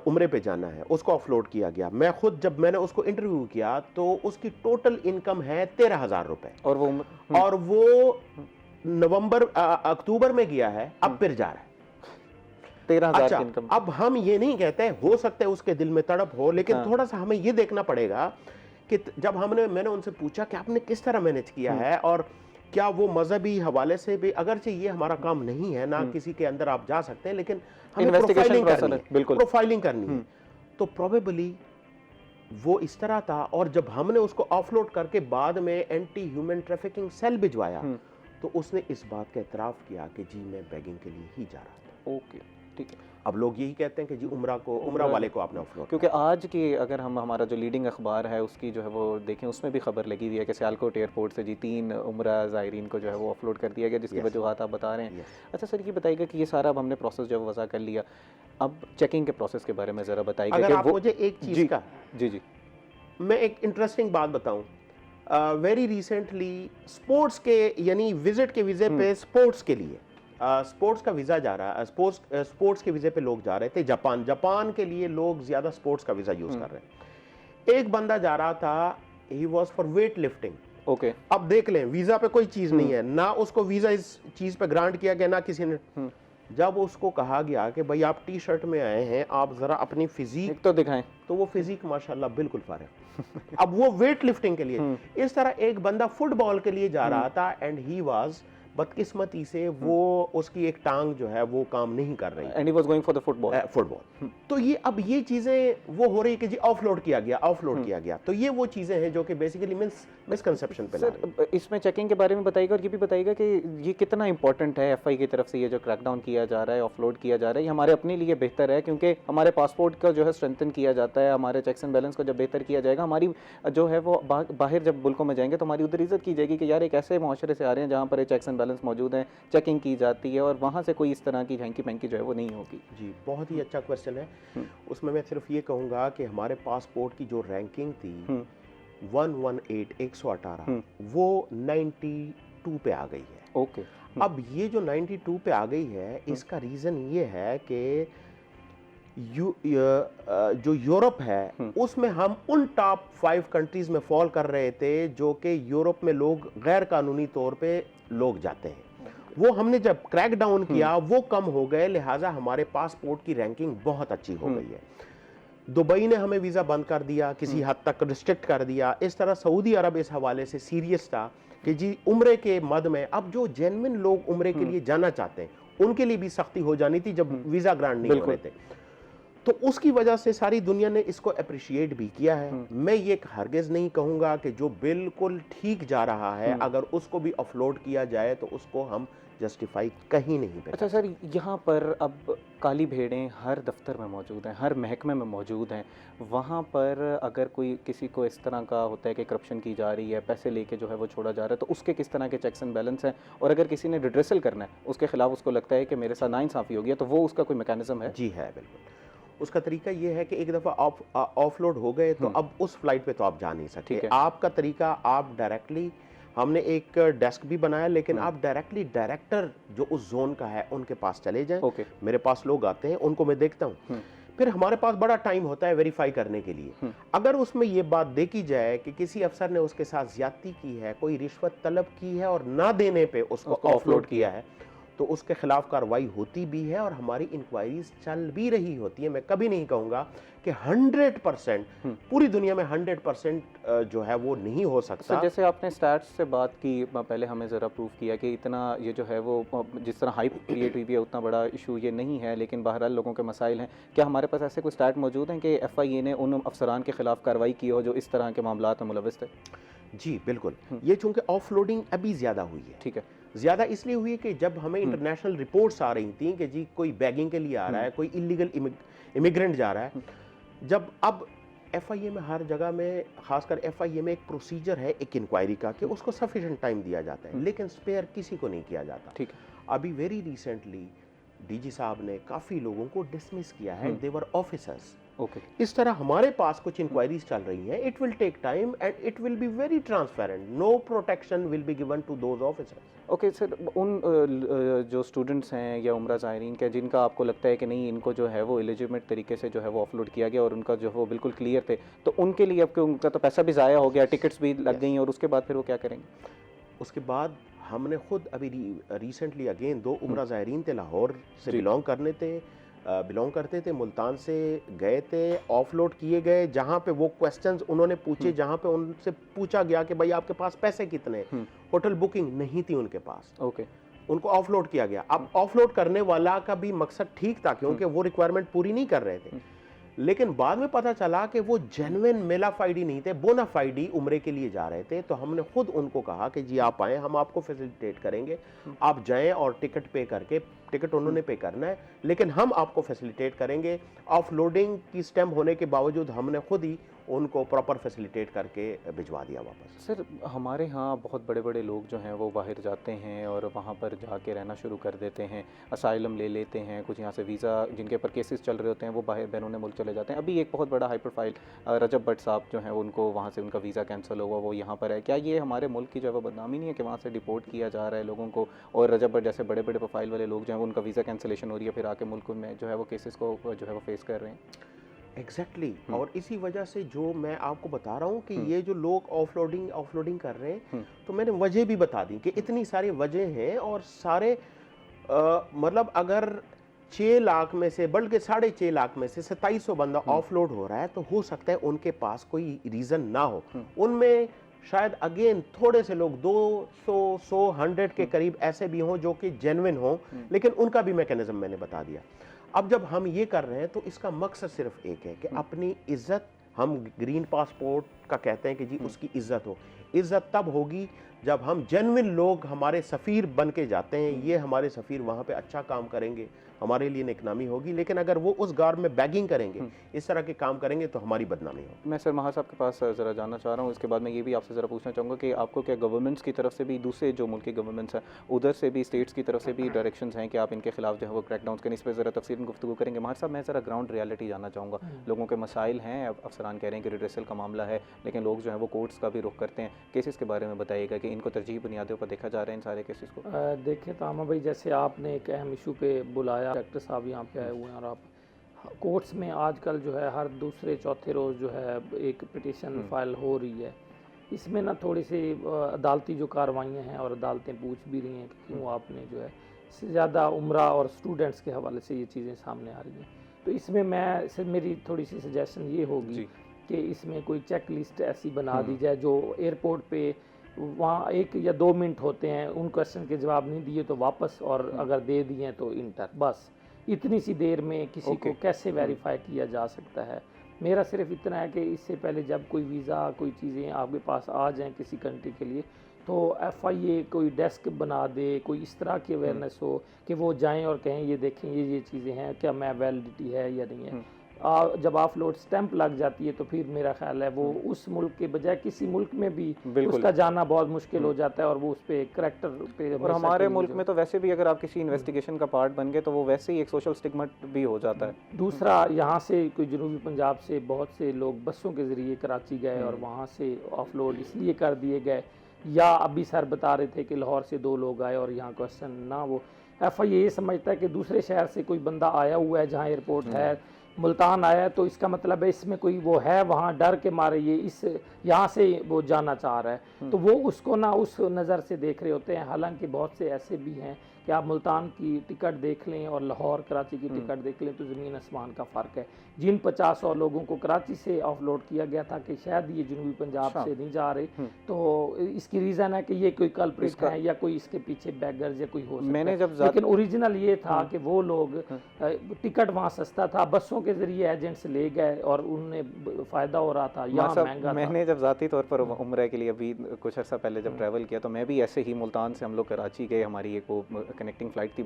उम्रे पे जाना है, उसको ऑफलोड किया गया। मैं खुद जब मैंने उसको इंटरव्यू किया तो उसकी टोटल इनकम है 13,000 रुपए और वो अक्टूबर में गया है, अब फिर जा रहा है 13,000 की इनकम। अब हम ये नहीं कहते, हो सकता है उसके दिल में तड़प हो, लेकिन थोड़ा सा हमें ये देखना पड़ेगा कि जब मैंने उनसे पूछा कि आपने किस तरह मैनेज किया है और क्या वो मजहबी हवाले से भी, अगरचे ये हमारा काम नहीं है ना, किसी के अंदर आप जा सकते हैं, लेकिन हमें प्रोफाइलिंग करनी है, बिल्कुल प्रोफाइलिंग करनी है, तो प्रोबेबली वो इस तरह था। और जब हमने उसको ऑफलोड करके बाद में एंटी ह्यूमन ट्रैफिकिंग सेल भिजवाया तो उसने इस बात का एतराफ़ किया कि जी मैं बैगिंग के लिए ही जा रहा था। ओके, ठीक है। अब लोग यही कहते हैं कि जी उम्रा वाले को आपने ऑफलोड, क्योंकि आज की अगर हम हमारा जो लीडिंग अखबार है उसकी जो है वो देखें, उसमें भी खबर लगी हुई है कि सियालकोट एयरपोर्ट से जी 3 उम्रा ज़ायरीन को जो है वो ऑफलोड कर दिया गया, जिसकी वजूहत आप बता रहे हैं। अच्छा सर, ये बताइएगा कि ये सारा अब हमने प्रोसेस जो वज़ा कर लिया, अब चेकिंग के प्रोसेस के बारे में ज़रा बताइएगा। अगर आप मुझे एक चीज़ का, जी मैं एक इंटरेस्टिंग बात बताऊं, वेरी रिसेंटली स्पोर्ट्स के यानी विजिट के वीज़े पे स्पोर्ट्स के लिए स्पोर्ट्स का वीज़ा जा रहा है, स्पोर्ट्स के वीज़े पे लोग जा रहे थे जापान के लिए लोग ज़्यादा स्पोर्ट्स का वीज़ा यूज़ कर रहे हैं। एक बंदा जा रहा था, he was for weight lifting. Okay, अब देख लें, वीज़ा पे कोई चीज़ नहीं है, ना उसको वीज़ा इस चीज़ पे ग्रांट किया गया, ना किसी ने। जब उसको कहा गया कि भाई आप टी शर्ट में आए हैं, आप ज़रा अपनी फिजिक तो दिखाएं, तो वो फिजिक माशाल्लाह बिल्कुल फारिग। अब वो वेट लिफ्टिंग के लिए, इस तरह एक बंदा फुटबॉल के लिए जा रहा था एंड ही वाज, बदकिस्मती से वो उसकी एक टांग जो है वो काम नहीं कर रही, and he was going for the football. तो ये अब ये चीजें वो हो रही है कि जी ऑफलोड किया गया, तो ये वो चीजें हैं जो कि बेसिकली मिसकंसेप्शन पे ला रही सर, इसमें चेकिंग के बारे में बताइएगा और ये भी बताइएगा कि ये कितना इंपॉर्टेंट है एफआई की तरफ से, ये जो क्रैकडाउन किया जा रहा है, ऑफलोड किया जा रहा है, ये हमारे अपने लिए बेहतर है क्योंकि हमारे पासपोर्ट का जो है स्ट्रेंथन किया जाता है, हमारे चेक्स एंड बैलेंस को जब बेहतर किया जाएगा, हमारी जो है वो बाहर जब मुल्कों में जाएंगे तो हमारी उधर इज्जत की जाएगी कि यार एक ऐसे माशरे से आ रहे हैं जहाँ पर चेक्स एंड बैलेंस मौजूद हैं, चेकिंग की जाती है और वहाँ से कोई इस तरह की हैंकी पैंकी जो है वो नहीं होगी। जी, बहुत ही अच्छा क्वेश्चन है। उसमें मैं सिर्फ ये कहूँगा कि हमारे पासपोर्ट की जो रैंकिंग थी 118 वो 92 पे आ गई है। ओके, अब ये जो 92 पे आ गई है, इसका रीज़न ये है कि जो यूरोप है उसमें हम उन टॉप 5 कंट्रीज़ में फॉल कर रहे थे जो कि यूरोप में लोग गैर कानूनी तौर पे लोग जाते हैं। वो हमने जब क्रैक डाउन किया वो कम हो गए, लिहाजा हमारे पासपोर्ट की रैंकिंग बहुत अच्छी हो गई है। दुबई ने हमें वीज़ा बंद कर दिया, किसी हद तक रिस्ट्रिक्ट कर दिया। इस तरह सऊदी अरब इस हवाले से सीरियस था कि जी उम्रे के मद में अब जो जेन्युइन लोग उम्रे के लिए जाना चाहते हैं उनके लिए भी सख्ती हो जानी थी जब वीज़ा ग्रांट नहीं हो रहे थे। तो उसकी वजह से सारी दुनिया ने इसको अप्रिशिएट भी किया है। मैं ये हरगिज़ नहीं कहूँगा कि जो बिल्कुल ठीक जा रहा है अगर उसको भी ऑफलोड किया जाए तो उसको हम जस्टिफाई कहीं नहीं पे। अच्छा सर, यहाँ पर अब काली भेड़ें हर दफ्तर में मौजूद हैं, हर महकमे में मौजूद हैं, वहाँ पर अगर कोई किसी को इस तरह का होता है कि करप्शन की जा रही है, पैसे लेके जो है वो छोड़ा जा रहा है, तो उसके किस तरह के चेक्स एंड बैलेंस हैं? और अगर किसी ने रिड्रेसल करना है, उसके खिलाफ उसको लगता है कि मेरे साथ नाइंसाफ़ी हो गया, तो वो उसका कोई मैकेनिज्म है? जी है, बिल्कुल। उसका तरीका ये है कि एक दफ़ा ऑफलोड हो गए तो अब उस फ्लाइट पे तो आप जा नहीं सकते। आपका तरीका, आप डायरेक्टली, हमने एक डेस्क भी बनाया, लेकिन आप डायरेक्टली डायरेक्टर जो उस जोन का है उनके पास चले जाएं। मेरे पास लोग आते हैं, उनको मैं देखता हूँ, फिर हमारे पास बड़ा टाइम होता है वेरीफाई करने के लिए। अगर उसमें ये बात देखी जाए कि किसी अफसर ने उसके साथ ज्यादती की है, कोई रिश्वत तलब की है और ना देने पे उसको ऑफलोड किया है, तो उसके खिलाफ कार्रवाई होती भी है और हमारी इंक्वायरीज चल भी रही होती है। मैं कभी नहीं कहूँगा कि 100% पूरी दुनिया में 100% जो है वो नहीं हो सकता। तो जैसे आपने स्टैट्स से बात की, पहले हमें ज़रा प्रूफ किया कि इतना ये जो है वो जिस तरह हाइप क्रिएट हुई है उतना बड़ा इशू ये नहीं है, लेकिन बहरहाल लोगों के मसाइल हैं। क्या हमारे पास ऐसे कोई स्टैट मौजूद हैं कि FIA ने उन अफसरान के खिलाफ कार्रवाई की हो जो इस तरह के मामलात में मुलविस थे? जी बिल्कुल। ये चूँकि ऑफलोडिंग अभी ज़्यादा हुई है। ठीक है। ज़्यादा इसलिए हुई है कि जब हमें इंटरनेशनल रिपोर्ट्स आ रही थी कि जी कोई बैगिंग के लिए आ रहा है, कोई इलीगल इमिग्रेंट जा रहा है, जब अब FIA में हर जगह में, खासकर FIA में एक प्रोसीजर है एक इंक्वायरी का कि उसको सफिशिएंट टाइम दिया जाता है, लेकिन स्पेयर किसी को नहीं किया जाता। ठीक है। अभी वेरी रिसेंटली DG साहब ने काफ़ी लोगों को डिसमिस किया है, देवर ऑफिसर्स। ओके। इस तरह हमारे पास कुछ इंक्वायरीज चल रही हैं। It will take time and it will be very transparent. No protection will be given to those officers. Okay sir, उन जो स्टूडेंट्स हैं या उम्रा ज़ायरीन के जिनका आपको लगता है कि नहीं इनको जो है वो इलिजिमेट तरीके से जो है वो ऑफलोड किया गया और उनका जो है वो बिल्कुल क्लियर थे, तो उनके लिए अब उनका तो पैसा भी ज़ाया हो गया, टिकट्स भी लग गई और उसके बाद फिर वो क्या करेंगे? उसके बाद हमने खुद अभी रिसेंटली अगेन 2 उम्रा ज़ायरीन थे, लाहौर से बिलोंग करने थे, बिलोंग करते थे, मुल्तान से गए थे, ऑफलोड किए गए, जहाँ पे वो क्वेश्चंस उन्होंने पूछे, जहाँ पे उनसे पूछा गया कि भाई आपके पास पैसे कितने, होटल बुकिंग नहीं थी उनके पास, ओके, उनको ऑफलोड किया गया। अब ऑफलोड करने वाला का भी मकसद ठीक था, क्योंकि वो रिक्वायरमेंट पूरी नहीं कर रहे थे, लेकिन बाद में पता चला कि वो जेन्युइन मेलाफाइडी नहीं थे, बोनाफाइडी उम्रे के लिए जा रहे थे। तो हमने खुद उनको कहा कि जी आप आए, हम आपको फैसिलिटेट करेंगे, आप जाएं और टिकट पे करके, टिकट उन्होंने पे करना है, लेकिन हम आपको फैसिलिटेट करेंगे। ऑफलोडिंग की स्टैम्प होने के बावजूद हमने खुद ही उनको प्रॉपर फैसिलिटेट करके भिजवा दिया वापस। सर हमारे यहाँ बहुत बड़े बड़े लोग जो हैं वो बाहर जाते हैं और वहाँ पर जाके रहना शुरू कर देते हैं, असाइलम ले लेते हैं, कुछ यहाँ से वीज़ा जिनके ऊपर केसेस चल रहे होते हैं वो बाहर बैरून मुल्क चले जाते हैं। अभी एक बहुत बड़ा हाई प्रोफाइल रजब भट्ट साहब जो हैं उनको वहाँ से उनका वीज़ा कैंसिल हुआ, वो यहाँ पर है। क्या ये हमारे मुल्क की जो है वो बदनामी नहीं है कि वहाँ से डिपोर्ट किया जा रहा है लोगों को, और रजब भट्ट जैसे बड़े बड़े प्रोफाइल वाले लोग जो हैं उनका वीज़ा कैंसिलेशन हो रही है, फिर आके मुल्क में जो है वो केसेस को जो है वो फेस कर रहे हैं? एग्जैक्टली और इसी वजह से जो मैं आपको बता रहा हूँ कि ये जो लोग ऑफलोडिंग कर रहे हैं, तो मैंने वजह भी बता दी कि इतनी सारी वजह हैं, और सारे मतलब अगर 6 लाख में से, बल्कि 6.5 लाख में से 2700 बंदा ऑफलोड हो रहा है, तो हो सकता है उनके पास कोई रीज़न ना हो। उनमें शायद अगेन थोड़े से लोग 200-100 के करीब ऐसे भी हों जो कि जेन्युइन हों, लेकिन उनका भी मैकेनिज्म मैंने बता दिया। अब जब हम ये कर रहे हैं तो इसका मकसद सिर्फ एक है कि अपनी इज्जत, हम ग्रीन पासपोर्ट का कहते हैं कि जी उसकी इज्जत हो। इज्जत तब होगी जब हम जेन्युइन लोग हमारे सफ़ीर बन के जाते हैं, ये हमारे सफ़ीर वहाँ पे अच्छा काम करेंगे, हमारे लिए नेकनामी होगी। लेकिन अगर वो उस गार में बैगिंग करेंगे, इस तरह के काम करेंगे, तो हमारी बदनामी होगी। मैं सर महाज साहब के पास ज़रा जानना चाह रहा हूँ, इसके बाद मैं ये भी आपसे ज़रा पूछना चाहूँगा कि आपको क्या गवर्नमेंट्स की तरफ से भी, दूसरे जो मुल्की गवर्नमेंट्स हैं उधर से भी, स्टेट्स की तरफ से भी डायरेक्शंस हैं कि आप इनके खिलाफ जो है वो क्रैकडाउन करें? इस पर ज़रा तफसील गुफ्तगू करेंगे। महाज साहब मैं ज़रा ग्राउंड रियलिटी जानना चाहूँगा। लोगों के मसाइल हैं, अफसरान कह रहे हैं कि रिड्रेसल का मामला है, लेकिन लोग जो है वो कोर्ट्स का भी रुख करते हैं। केसेस के बारे में बताइएगा कि इनको तरजीह बुनियादों पर देखा जा रहा है इन सारे केसेस को? देखिए तामा भाई, जैसे आपने एक अहम इशू पे बुलाया, डॉक्टर साहब यहाँ पे आए हुए हैं, और आप कोर्ट्स में आजकल जो है हर दूसरे चौथे रोज़ जो है एक पिटीशन फाइल हो रही है। इसमें ना थोड़ी सी अदालती जो कार्रवाइयाँ हैं, और अदालतें पूछ भी रही हैं कि क्यों आपने जो है ज़्यादा उम्रा और स्टूडेंट्स के हवाले से ये चीज़ें सामने आ रही हैं। तो इसमें मेरी थोड़ी सी सजेशन ये होगी कि इसमें कोई चेक लिस्ट ऐसी बना दी जाए जो एयरपोर्ट पे वहाँ 1 या 2 मिनट होते हैं, उन क्वेश्चन के जवाब नहीं दिए तो वापस, और अगर दे दिए तो इंटर, बस इतनी सी देर में किसी को कैसे वेरीफाई किया जा सकता है। मेरा सिर्फ इतना है कि इससे पहले जब कोई वीज़ा, कोई चीज़ें आपके पास आ जाएं किसी कंट्री के लिए, तो FIA कोई डेस्क बना दे, कोई इस तरह की अवेयरनेस हो कि वो जाएं और कहें ये देखें ये चीज़ें हैं, क्या मैं वैलिडिटी है या नहीं है। जब ऑफलोड स्टैंप लग जाती है तो फिर मेरा ख्याल है वो उस मुल्क के बजाय किसी मुल्क में भी उसका जाना बहुत मुश्किल हो जाता है, और वो उस पे करैक्टर पे। और हमारे मुल्क में तो वैसे भी अगर आप किसी इन्वेस्टिगेशन का पार्ट बन गए तो वो वैसे ही एक सोशल स्टिग्मा भी हो जाता है। दूसरा, यहाँ से कोई जनूबी पंजाब से बहुत से लोग बसों के ज़रिए कराची गए और वहाँ से ऑफलोड इसलिए कर दिए गए, या अभी सर बता रहे थे कि लाहौर से 2 लोग आए और यहाँ क्वेश्चन ना, वो FIA ये समझता है कि दूसरे शहर से कोई बंदा आया हुआ है जहाँ एयरपोर्ट है, मुल्तान आया है, तो इसका मतलब है इसमें कोई वो है, वहाँ डर के मारे ये इस यहाँ से वो जाना चाह रहा है, तो वो उसको ना उस नज़र से देख रहे होते हैं। हालांकि बहुत से ऐसे भी हैं कि आप मुल्तान की टिकट देख लें और लाहौर कराची की टिकट देख लें तो ज़मीन आसमान का फ़र्क है। जिन 50 और लोगों को कराची से ऑफलोड किया गया था कि शायद ये जनूबी पंजाब से नहीं जा रहे, तो इसकी रीज़न है कि ये कोई कल्प्रिट है या कोई इसके पीछे बैगर्स या कोई हो सकता है। लेकिन ओरिजिनल ये था कि वो लोग टिकट वहाँ सस्ता था, बसों के जरिए एजेंट्स ले गए और उन्हें फ़ायदा हो रहा था, यहाँ महंगा था। मैंने जब ज़ाती तौर पर उम्रा के लिए अभी कुछ अर्सा पहले जब ट्रैवल किया तो मैं भी ऐसे ही मुल्तान से हम लोग कराची गए, हमारी एक वो कनेक्टिंग फ़्लाइट थी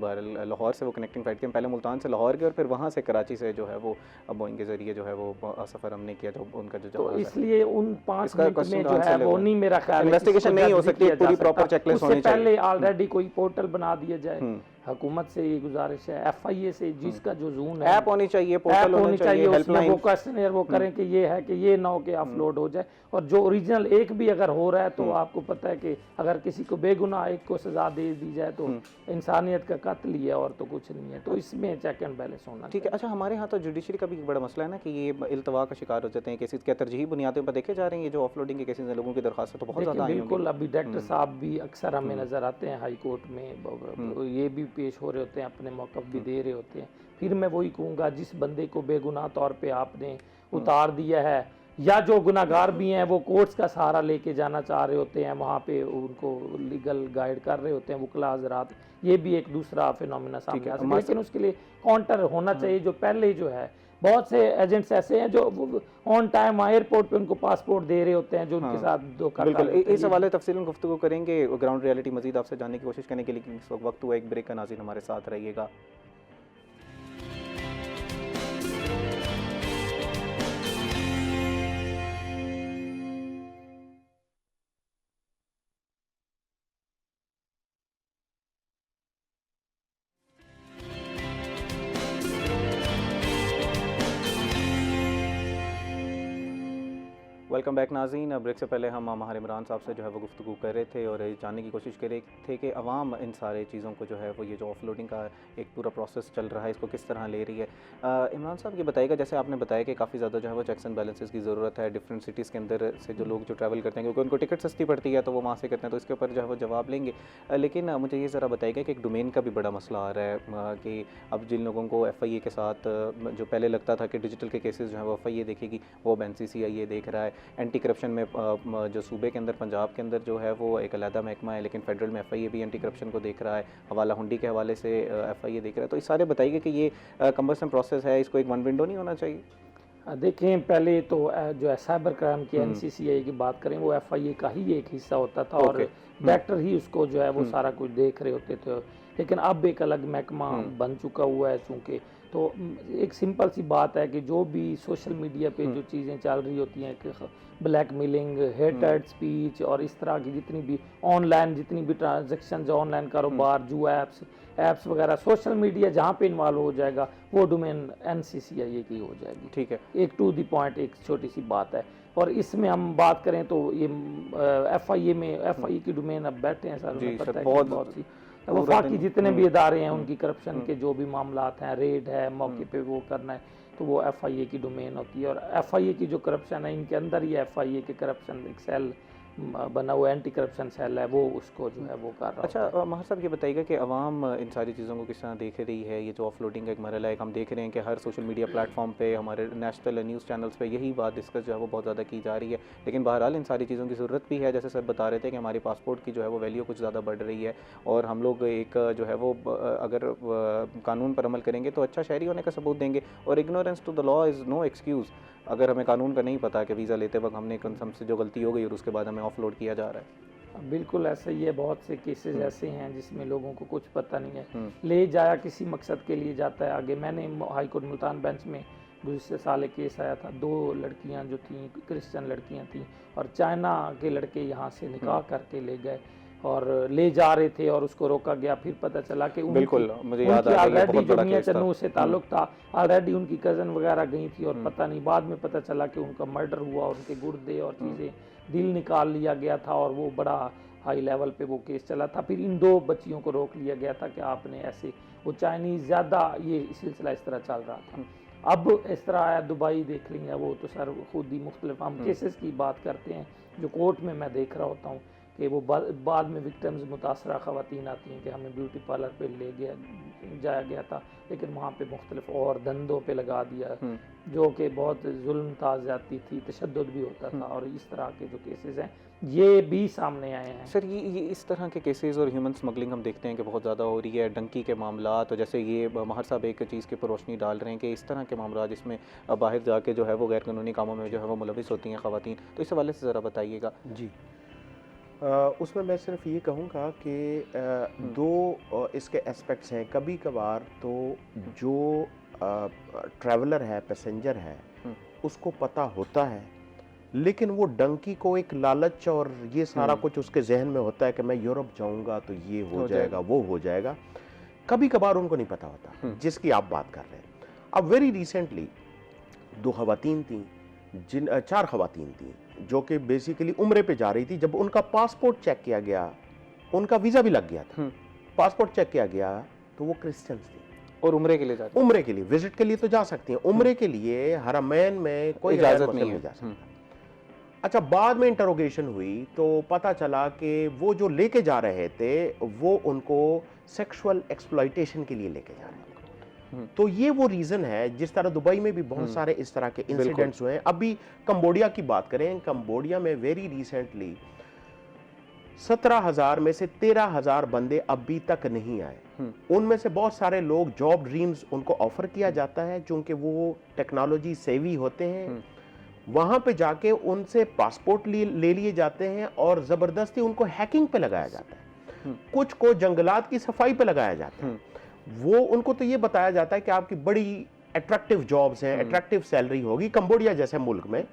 लाहौर से, वो कनेक्टिंग फ़्लाइट थी, पहले मुल्तान से लाहौर गए और फिर वहाँ से कराची से जो है वो बोइंग के ज़रिए जो है वो सफ़र हमने किया, जो उनका जो तो इसलिए उन 5 मिनट में जो है वो नहीं, मेरा ख्याल इन्वेस्टिगेशन नहीं हो सकती, पूरी प्रॉपर चेकलिस्ट होनी चाहिए। पहले ऑलरेडी कोई पोर्टल बना दिया जाए, हुकूमत से ये गुजारिश है, FIA से जिसका जो जून है, ऐप होनी चाहिए, पोर्टल होनी चाहिए, उसमें वो क्वेश्चनर वो करें कि ये है कि ये ना हो के अपलोड हो जाए। और जो ओरिजिनल एक भी अगर हो रहा है तो आपको पता है कि अगर किसी को बेगुनाह एक को सजा दे दी जाए तो इंसानियत का कत्ल ही है और तो कुछ नहीं है, तो इसमें चेक एंड बैलेंस होना ठीक है। अच्छा, हमारे यहाँ तो जुडिशरी का भी बड़ा मसला है ना कि ये इल्तवा का शिकार हो जाते हैं केसेस, क्या तरजीही बुनियादों पर देखे जा रहे हैं ये जो ऑफलोडिंग के केसेस हैं, लोगों की दरखास्त तो बहुत ज़्यादा आई होंगी। बिल्कुल, अभी डॉक्टर साहब भी अक्सर हमें नज़र आते हैं हाई कोर्ट में, ये भी पेश हो रहे होते हैं, अपने मौक़िफ़ भी दे रहे होते हैं, फिर मैं वही कहूँगा जिस बंदे को बेगुनाह तौर पे आपने उतार दिया है, या जो गुनाहगार भी हैं वो कोर्ट्स का सहारा लेके जाना चाह रहे होते हैं, वहाँ पे उनको लीगल गाइड कर रहे होते हैं वकला हज़रात, ये भी एक दूसरा फिनोमेना सामने आ सकता है। लेकिन उसके लिए काउंटर होना चाहिए। जो पहले जो है बहुत से एजेंट्स ऐसे हैं जो ऑन टाइम एयरपोर्ट पे उनको पासपोर्ट दे रहे होते हैं, जो उनके साथ धोखा बिल्कुल कर रहे होते हैं। इस हवाले तफसीलन गुफ्तगू करेंगे, ग्राउंड रियलिटी मजीद आपसे जानने की कोशिश करने के लिए इस वक्त हुआ एक ब्रेक का। नाज़रीन हमारे साथ रहिएगा। वेलकम बैक नाज़रीन। ब्रेक से पहले हम माहिर इमरान साहब से जो है वो गुफ्तगू कर रहे थे और जानने की कोशिश कर रहे थे कि अवाम इन सारे चीज़ों को जो है वो ये जो ऑफलोडिंग का एक पूरा प्रोसेस चल रहा है इसको किस तरह ले रही है। इमरान साहब ये बताइएगा, जैसे आपने बताया कि काफ़ी ज़्यादा जो है वो चेक्स एंड बैलेंसेस की ज़रूरत है डिफरेंट सिटीज़ के अंदर से जो लोग जो ट्रैवल करते हैं, क्योंकि उनको टिकट सस्ती पड़ती है तो वो वहाँ से करते हैं, तो इसके ऊपर जो है वो जवाब लेंगे। लेकिन मुझे ये ज़रा बताइएगा कि एक डोमेन का भी बड़ा मसला आ रहा है कि अब जिन लोगों को FIA के साथ जो पहले लगता था कि डिजिटल के केसेस जो है वो FIA देखेगी, वो अब NCCIA देख रहा है। एंटी करप्शन में जो सूबे के अंदर पंजाब के अंदर जो है वो एक अलहदा महकमा है, लेकिन फेडरल में FIA भी एंटी करप्शन को देख रहा है, हवाला हुंडी के हवाले से FIA देख रहा है। तो इस सारे बताइए कि ये कम्बरसम प्रोसेस है, इसको एक वन विंडो नहीं होना चाहिए? देखें, पहले तो जो है साइबर क्राइम की NCCI की बात करें, वो FIA का ही एक हिस्सा होता था और डायरेक्टर ही उसको जो है वो सारा कुछ देख रहे होते थे। लेकिन अब एक अलग महकमा बन चुका हुआ है चूँकि, तो एक सिंपल सी बात है कि जो भी सोशल मीडिया पे जो चीज़ें चल रही होती हैं कि ब्लैकमेलिंग, हेटेड स्पीच और इस तरह की जितनी भी ऑनलाइन जितनी भी ट्रांजैक्शन, ऑनलाइन कारोबार, जुआ ऐप्स वगैरह, सोशल मीडिया जहाँ पे इन्वॉल्व हो जाएगा वो डोमेन NCCIA की हो जाएगी। ठीक है, एक टू द पॉइंट एक छोटी सी बात है। और इसमें हम बात करें तो ये FIA में FIA की डोमेन अब बैठे हैं सर, उन्हें पता है कि बहुत सी वफाकी जितने भी इदारे हैं उनकी करप्शन के जो भी मामलात हैं, रेड है, मौके पे वो करना है, तो वो FIA की डोमेन होती है। और FIA की जो करप्शन है, इनके अंदर ही FIA के करप्शन एक सेल बना हुआ एंटी करप्शन सेल है, वो उसको जो है वो कर रहा है। अच्छा माहिर साहब ये बताइएगा कि अवाम इन सारी चीज़ों को किस तरह देख रही है? ये जो ऑफलोडिंग का एक मरहला है, हम देख रहे हैं कि हर सोशल मीडिया प्लेटफॉर्म पे, हमारे नेशनल न्यूज़ चैनल्स पे यही बात डिस्कस जो है वो बहुत ज़्यादा की जा रही है। लेकिन बहरहाल इन सारी चीज़ों की ज़रूरत भी है। जैसे सर बता रहे थे कि हमारी पासपोर्ट की जो है वो वैल्यू कुछ ज़्यादा बढ़ रही है और हम लोग एक जो है वो अगर कानून पर अमल करेंगे तो अच्छा शहरी होने का सबूत देंगे। और ignorance to the law is no excuse. अगर हमें कानून का नहीं पता कि वीज़ा लेते वक्त हमसे जो गलती हो गई और उसके बाद हमें ऑफलोड किया जा रहा है। बिल्कुल ऐसा ही है। बहुत से केसेस ऐसे हैं जिसमें लोगों को कुछ पता नहीं है, ले जाया किसी मकसद के लिए जाता है आगे। मैंने हाई कोर्ट मुल्तान बेंच में गुज़श्ते साल एक केस आया था, 2 लड़कियां जो थीं क्रिश्चियन लड़कियां थीं और चाइना के लड़के यहाँ से निकाह करके ले गए और ले जा रहे थे और उसको रोका गया। फिर पता चला कि बिल्कुल मुझे याद आ गया, ऑलरेडी जो मियां चन्नू से ताल्लुक था, ऑलरेडी उनकी कज़न वगैरह गई थी और पता नहीं, बाद में पता चला कि उनका मर्डर हुआ और उनके गुर्दे और चीज़ें, दिल निकाल लिया गया था और वो बड़ा हाई लेवल पे वो केस चला था। फिर इन 2 बच्चियों को रोक लिया गया था कि आपने ऐसे, वो चाइनीज़ ज़्यादा ये सिलसिला इस तरह चल रहा था। अब इस तरह आया, दुबई देख लेंगे, वो तो सर खुद ही मुख्तलिफ हम केसेस की बात करते हैं जो कोर्ट में मैं देख रहा होता हूँ कि वो बाद में विक्टिम्स मुतासरा ख़वातीन आती हैं कि हमें ब्यूटी पार्लर पे जाया गया था, लेकिन वहाँ पे मुख्तलिफ और धंधों पे लगा दिया, जो कि बहुत जुल्म था, ज़्यादती थी, तशद्दुद भी होता था। और इस तरह के जो केसेस हैं ये भी सामने आए हैं। सर ये इस तरह के केसेस और ह्यूमन स्मगलिंग हम देखते हैं कि बहुत ज़्यादा हो रही है, डंकी के मामला, तो जैसे ये माहिर साहब एक चीज़ के पर रोशनी डाल रहे हैं कि इस तरह के मामला जिसमें बाहर जाके जो है वो गैर कानूनी कामों में जो है वो मुलविस होती हैं ख़वातीन, तो इस हवाले से ज़रा बताइएगा। जी, उसमें मैं सिर्फ ये कहूँगा कि 2 इसके एस्पेक्ट्स हैं। कभी कभार तो जो ट्रैवलर है, पैसेंजर है, उसको पता होता है, लेकिन वो डंकी को एक लालच और ये सारा कुछ उसके जहन में होता है कि मैं यूरोप जाऊँगा तो ये हो जाएगा, वो हो जाएगा। कभी कभार उनको नहीं पता होता जिसकी आप बात कर रहे हैं। अब वेरी रिसेंटली 2 ख़वातीन थी, 4 ख़वातीन थी जो कि बेसिकली उम्रे पे जा रही थी। जब उनका पासपोर्ट चेक किया गया, उनका वीज़ा भी लग गया था, पासपोर्ट चेक किया गया तो वो क्रिश्चियंस थी और उम्रे के लिए जाती, उम्रे के लिए, विजिट के लिए तो जा सकती हैं, उम्रे के लिए हरमैन में कोई इजाज़त नहीं है। जा सकता। अच्छा, बाद में इंटरोगेशन हुई तो पता चला कि वो जो लेके जा रहे थे वो उनको सेक्सुअल एक्सप्लॉयटेशन के लिए लेके जा रहे थे। तो ये वो रीजन है, जिस तरह दुबई में भी बहुत सारे इस तरह के इंसिडेंट्स हुए हैं। अभी कंबोडिया की बात करें, कंबोडिया में वेरी रिसेंटली 17,000 में से 13,000 बंदे अभी तक नहीं आए। उनमें से बहुत सारे लोग जॉब ड्रीम्स उनको ऑफर किया जाता है, चूंकि वो टेक्नोलॉजी सेवी होते हैं। वहां पे जाके उनसे पासपोर्ट ले लिए जाते हैं और जबरदस्ती उनको हैकिंग पे लगाया जाता है। कुछ को जंगलात की सफाई पे लगाया जाता है। वो उनको तो ये बताया जाता है कि आपकी बड़ी अट्रैक्टिव जॉब्स हैं, अट्रैक्टिव सैलरी होगी कंबोडिया जैसे मुल्क में,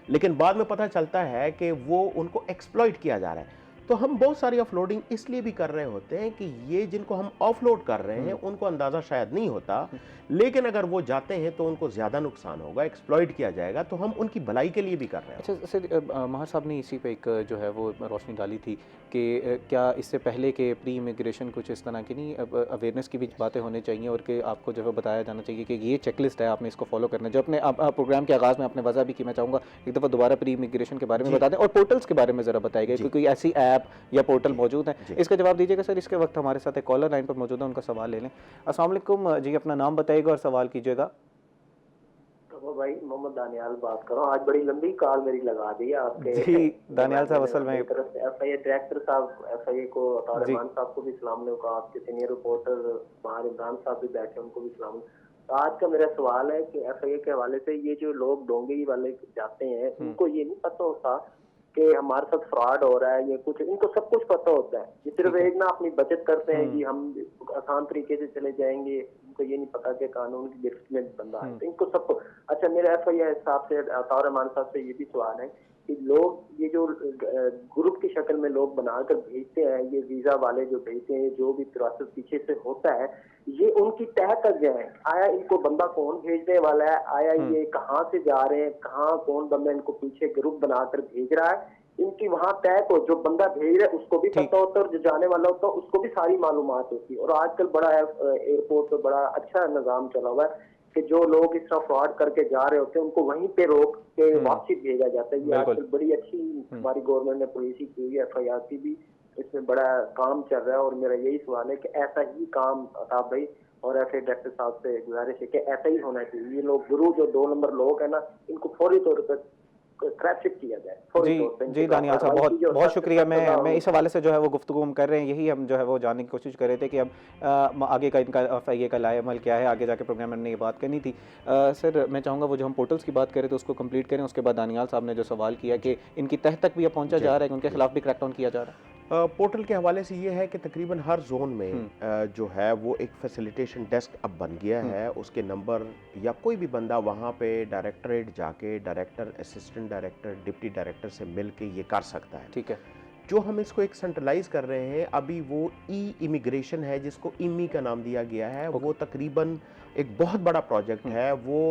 लेकिन बाद में पता चलता है कि वो उनको एक्सप्लॉइट किया जा रहा है। तो हम बहुत सारी ऑफलोडिंग इसलिए भी कर रहे होते हैं कि ये जिनको हम ऑफलोड कर रहे हैं उनको अंदाजा शायद नहीं होता, लेकिन अगर वो जाते हैं तो उनको ज्यादा नुकसान होगा, एक्सप्लॉइट किया जाएगा। तो हम उनकी भलाई के लिए भी कर रहे हैं। अच्छा सर, महार साहब ने इसी पे एक जो है वो रोशनी डाली थी कि क्या इससे पहले के प्री इमिग्रेशन कुछ इस तरह की नहीं अवेयरनेस की भी बातें होनी चाहिए और कि आपको जो है बताया जाना चाहिए कि ये चेकलिस्ट है, आपने इसको फॉलो करना है। जो अपने प्रोग्राम के आगाज़ में आपने वजह भी की, मैं चाहूँगा एक दफ़ा दोबारा प्री इमिग्रेशन के बारे में बता दें और पोर्टल्स के बारे में ज़रा बताइएगा कि कोई ऐसी ऐप या पोर्टल मौजूद है। इसका जवाब दीजिएगा सर। इसके वक्त हमारे साथ एक कॉलर लाइन पर मौजूद है, उनका सवाल ले लें। अस्सलाम वालेकुम जी, अपना नाम बताइएगा और सवाल कीजिएगा। तो भाई मोहम्मद दानियाल बात करो। आज बड़ी लंबी कॉल मेरी लगा दी है आपके जी दानियाल साहब, असल में एफआईए डायरेक्टर साहब एफआईए को अतार रहमान साहब को भी सलाम ने कहा, आपके सीनियर रिपोर्टर बाहर इमरान साहब भी बैठे उनको भी सलाम। तो आज का मेरा सवाल है कि एफआईए के हवाले से ये जो लोग डोंगी वाले जाते हैं उनको ये नहीं पता होता कि हमारे साथ फ्रॉड हो रहा है, ये कुछ इनको सब कुछ पता होता है। ये सिर्फ एक ना अपनी बचत करते हैं कि हम आसान तरीके से चले जाएंगे, इनको ये नहीं पता कि कानून की गिरफ्त में बंदा है, तो इनको सबको। अच्छा, मेरा एफआईआर साहब से अतार रहमान साहब से ये भी सवाल है कि लोग ये जो ग्रुप की शक्ल में लोग बनाकर भेजते हैं, ये वीजा वाले जो भेजते हैं, जो भी प्रोसेस पीछे से होता है, ये उनकी तह तक जाए। आया इनको बंदा कौन भेजने वाला है, आया ये कहाँ से जा रहे हैं, कहाँ कौन बंदा इनको पीछे ग्रुप बनाकर भेज रहा है, इनकी वहां तय को जो बंदा भेज रहा है उसको भी पता होता है और जो जाने वाला होता है उसको भी सारी मालूमात होती है। और आजकल बड़ा एयरपोर्ट पर बड़ा अच्छा निजाम चला हुआ है कि जो लोग इस तरह फ्रॉड करके जा रहे होते हैं उनको वहीं पे रोक के वापसी भेजा जाता है। ये आजकल बड़ी अच्छी हमारी गवर्नमेंट ने पॉलिसी की हुई है, एफआईआर की भी इसमें बड़ा काम चल रहा है। और मेरा यही सवाल है कि ऐसा ही काम अताब भाई और एफआईआर डायरेक्टर साहब से गुजारिश है कि ऐसा ही होना चाहिए। ये लोग गुरु जो 2 नंबर लोग है ना, इनको फौरी तौर पर क्रैपशिप किया जाए। जी दानियाल साहब, बहुत बहुत शुक्रिया। मैं इस हवाले से जो है वो गुफ्तगू हम कर रहे हैं, यही हम जो है वो जानने की कोशिश कर रहे थे कि अब आगे का इनका एफआईए का लाएअमल क्या है, आगे जाके प्रोग्राम में ये बात करनी थी। सर मैं चाहूँगा वो जो हम पोर्टल्स की बात करें तो उसको कंप्लीट करें, उसके बाद दानियाल साहब ने जो सवाल किया कि इनकी तह तक भी अब पहुँचा जा रहा है कि उनके खिलाफ भी क्रैकडाउन किया जा रहा है। पोर्टल के हवाले से ये है कि तकरीबन हर जोन में जो है वो एक फैसिलिटेशन डेस्क अब बन गया है। उसके नंबर या कोई भी बंदा वहाँ पे डायरेक्टरेट जाके director, assistant director, deputy director से मिल के ये कर सकता है। ठीक है। जो हम इसको एक सेंट्रलाइज कर रहे हैं अभी वो ई इमिग्रेशन है, जिसको इमी का नाम दिया गया है। वो तकरीबन एक बहुत बड़ा प्रोजेक्ट है। वो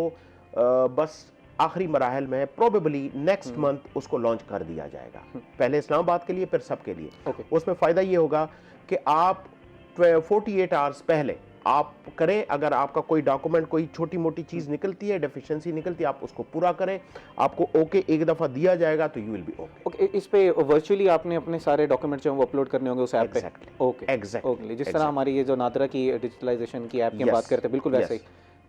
बस आखिरी मराहल में, प्रोबेबली नेक्स्ट मंथ उसको लॉन्च कर दिया जाएगा। पहले इस्लामाबाद के लिए, फिर सबके लिए। उसमें फ़ायदा ये होगा कि आप 48 आवर्स पहले आप करें, अगर आपका कोई डॉक्यूमेंट, कोई छोटी मोटी चीज़ निकलती है, डेफिशिएंसी निकलती है, आप उसको पूरा करें, आपको ओके एक दफ़ा दिया जाएगा तो यू विल बी ओके। इस पे वर्चुअली आपने अपने सारे डॉक्यूमेंट जो वो अपलोड करने होंगे उस ऐप पे। ओके एग्जैक्टली, जिस तरह हमारी ये जो नादरा की डिजिटलाइजेशन की ऐप की बात करते हैं, बिल्कुल वैसे ही।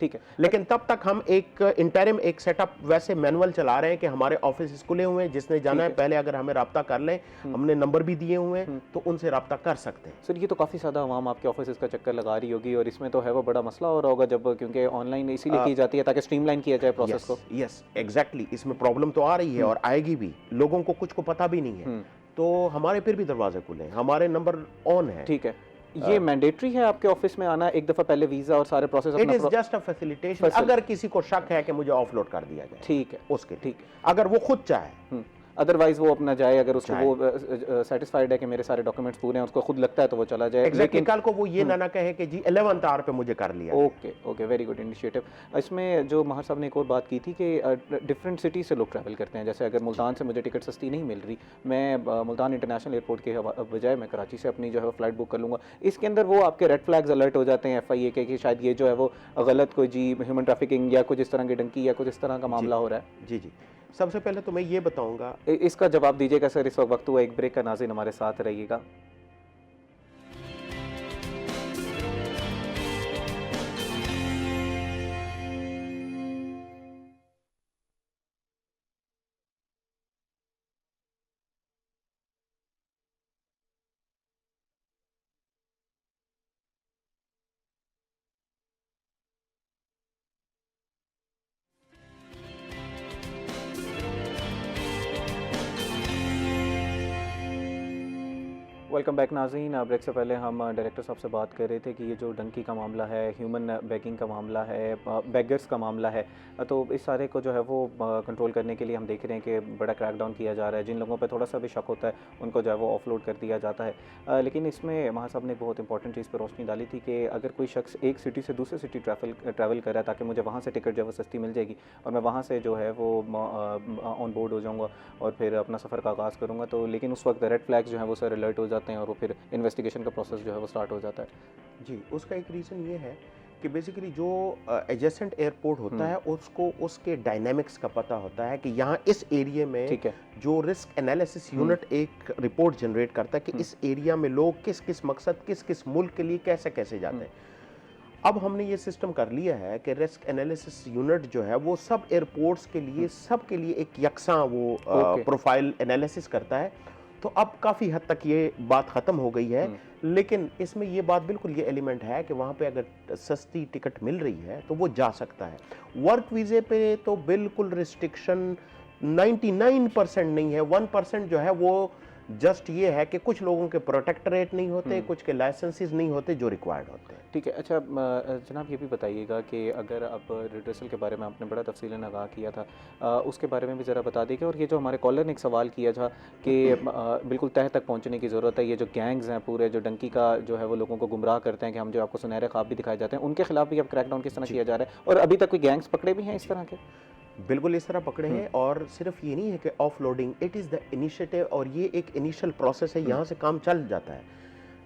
ठीक है। लेकिन तब तक हम एक इंटरिम एक सेटअप वैसे मैनुअल चला रहे हैं कि हमारे ऑफिस खुले हुए हैं, जिसने जाना है पहले अगर हमें रब्ता कर लें, हमने नंबर भी दिए हुए हैं तो उनसे रब्ता कर सकते हैं। सर ये तो काफ़ी ज़्यादा आवाम आपके ऑफिस का चक्कर लगा रही होगी और इसमें तो है वो बड़ा मसला हो रहा होगा, जब क्योंकि ऑनलाइन इसीलिए की जाती है ताकि स्ट्रीमलाइन किया जाए प्रोसेस को। यस एग्जैक्टली, इसमें प्रॉब्लम तो आ रही है और आएगी भी, लोगों को कुछ को पता भी नहीं है, तो हमारे फिर भी दरवाजे खुले हैं, हमारे नंबर ऑन है। ठीक है। ये मैंडेटरी है आपके ऑफिस में आना एक दफ़ा पहले वीज़ा और सारे process? It is just a facilitation. अगर किसी को शक है कि मुझे ऑफलोड कर दिया जाए, ठीक है, उसके ठीक, अगर वो खुद चाहे, अदरवाइज वो अपना जाए, अगर उसको वो सेटिस्फाइड है कि मेरे सारे डॉक्यूमेंट्स पूरे हैं, उसको खुद लगता है तो वो चला जाए। लेकिन कल को वो ये ना कहे कि जी 11th आवर पे मुझे कर लिया। Okay okay, very good initiative. इसमें जो महार साहब ने एक और बात की थी कि डिफरेंट सिटी से लोग ट्रैवल करते हैं, जैसे अगर मुल्तान से मुझे टिकट सस्ती नहीं मिल रही, मैं मुल्तान इंटरनेशनल एयरपोर्ट के बजाय मैं कराची से अपनी जो है फ़्लाइट बुक कर लूँगा। इसके अंदर वो आपके रेड फ्लैग्स अलर्ट हो जाते हैं एफआईए के कि शायद ये जो है वो गलत कोई जी ह्यूमन ट्रैफिकिंग या कुछ इस तरह की डंकी या कुछ इस तरह का मामला हो रहा है। जी जी, सबसे पहले तो मैं ये बताऊंगा, इसका जवाब दीजिएगा सर। इस वक्त हुआ एक ब्रेक का, नाज़रीन हमारे साथ रहिएगा। वेलकम बैक नाज़रीन। ब्रेक से पहले हम डायरेक्टर साहब से बात कर रहे थे कि ये जो डंकी का मामला है, ह्यूमन बैगिंग का मामला है, बैगर्स का मामला है, तो इस सारे को जो है वो कंट्रोल करने के लिए हम देख रहे हैं कि बड़ा क्रैकडाउन किया जा रहा है। जिन लोगों पे थोड़ा सा भी शक होता है उनको जो है वो ऑफलोड कर दिया जाता है। लेकिन इसमें महा साहब ने बहुत इंपॉर्टेंट चीज़ पर रोशनी डाली थी कि अगर कोई शख्स एक सिटी से दूसरे सिटी ट्रैवल कर रहा है ताकि मुझे वहाँ से टिकट जो है वो सस्ती मिल जाएगी और मैं वहाँ से जो है वो ऑन बोर्ड हो जाऊँगा और फिर अपना सफ़र का आगाज़ करूँगा, तो लेकिन उस वक्त रेड फ्लैग्स जो है वो सर अलर्ट हो जाते हैं और वो फिर इन्वेस्टिगेशन का प्रोसेस जो है वो स्टार्ट हो जाता है। जी, उसका एक रीज़न ये है कि बेसिकली जो एडजेसेंट एयरपोर्ट होता है उसको उसके डायनामिक्स का पता होता है कि यहाँ इस एरिया में ठीक है। जो रिस्क एनालिसिस यूनिट एक रिपोर्ट जनरेट करता है कि इस एरिया में लोग किस किस मकसद, किस किस मुल्क के लिए कैसे कैसे जाते हैं। अब हमने ये सिस्टम कर लिया है कि रिस्क एनालिसिस यूनिट जो है वो सब एयरपोर्ट्स के लिए, सब के लिए एक यकसा वो प्रोफाइल एनालिसिस करता है। तो अब काफ़ी हद तक ये बात ख़त्म हो गई है, लेकिन इसमें ये बात बिल्कुल ये एलिमेंट है कि वहाँ पे अगर सस्ती टिकट मिल रही है तो वो जा सकता है। वर्क वीज़े पे तो बिल्कुल रिस्ट्रिक्शन 99% नहीं है। 1% जो है वो जस्ट ये है कि कुछ लोगों के प्रोटेक्टरेट नहीं होते, कुछ के लाइसेंसेस नहीं होते जो रिक्वायर्ड होते हैं। ठीक है। अच्छा जनाब ये भी बताइएगा कि अगर अब रिड्रेसल के बारे में आपने बड़ा तफसीलन आगाह किया था, उसके बारे में भी ज़रा बता दीजिए। और ये जो हमारे कॉलर ने एक सवाल किया था कि बिल्कुल तह तक पहुंचने की ज़रूरत है, ये जो गैंग्स हैं पूरे जो डंकी का जो है वो लोगों को गुमराह करते हैं कि हम जो आपको सुनहरे ख्वाब भी दिखाए जाते हैं, उनके खिलाफ भी अब क्रैकडाउन किस तरह किया जा रहा है और अभी तक कोई गैंग्स पकड़े भी हैं इस तरह के? बिल्कुल इस तरह पकड़े हैं, और सिर्फ ये नहीं है कि offloading, it is the initiative, और ये एक इनिशियल प्रोसेस है, यहाँ से काम चल जाता है।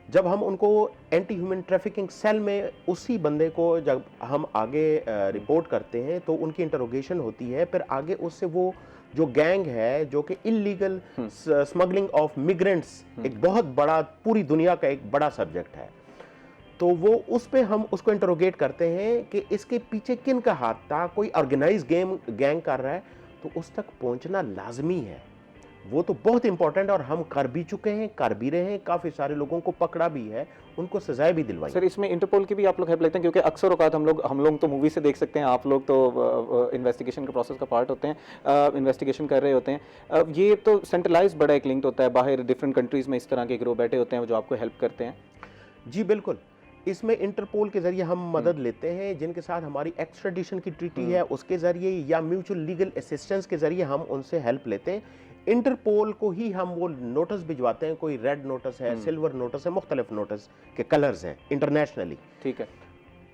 जब हम उनको एंटी ह्यूमन ट्रैफिकिंग सेल में उसी बंदे को जब हम आगे रिपोर्ट करते हैं तो उनकी इंटरोगेशन होती है, फिर आगे उससे वो जो गैंग है जो कि इलीगल स्मगलिंग ऑफ मिग्रेंट्स एक बहुत बड़ा, पूरी दुनिया का एक बड़ा सब्जेक्ट है, तो वो उस पे हम उसको इंटरोगेट करते हैं कि इसके पीछे किन का हाथ था, कोई ऑर्गेनाइज गैंग कर रहा है, तो उस तक पहुंचना लाजमी है। वो तो बहुत इंपॉर्टेंट है और हम कर भी चुके हैं, कर भी रहे हैं, काफ़ी सारे लोगों को पकड़ा भी है, उनको सजाएं भी दिलवाई। सर इसमें इंटरपोल की भी आप लोग हेल्प लेते हैं? क्योंकि अक्सर औकात हम लोग तो मूवी से देख सकते हैं, आप लोग तो इन्वेस्टिगेशन के प्रोसेस का पार्ट होते हैं, इन्वेस्टिगेशन कर रहे होते हैं। ये तो सेंट्रलाइज बड़ा एक लिंक होता है, बाहर डिफरेंट कंट्रीज़ में इस तरह के ग्रोह बैठे होते हैं जो आपको हेल्प करते हैं। जी बिल्कुल, इसमें इंटरपोल के जरिए हम मदद लेते हैं, जिनके साथ हमारी एक्स्ट्राडिशन की ट्रीटी है उसके जरिए या म्यूचुअल लीगल असिस्टेंस के जरिए हम उनसे हेल्प लेते हैं। इंटरपोल को ही हम वो नोटिस भिजवाते हैं, कोई रेड नोटिस है, सिल्वर नोटिस है, मुख्तलिफ नोटिस के कलर्स हैं इंटरनेशनली। ठीक है,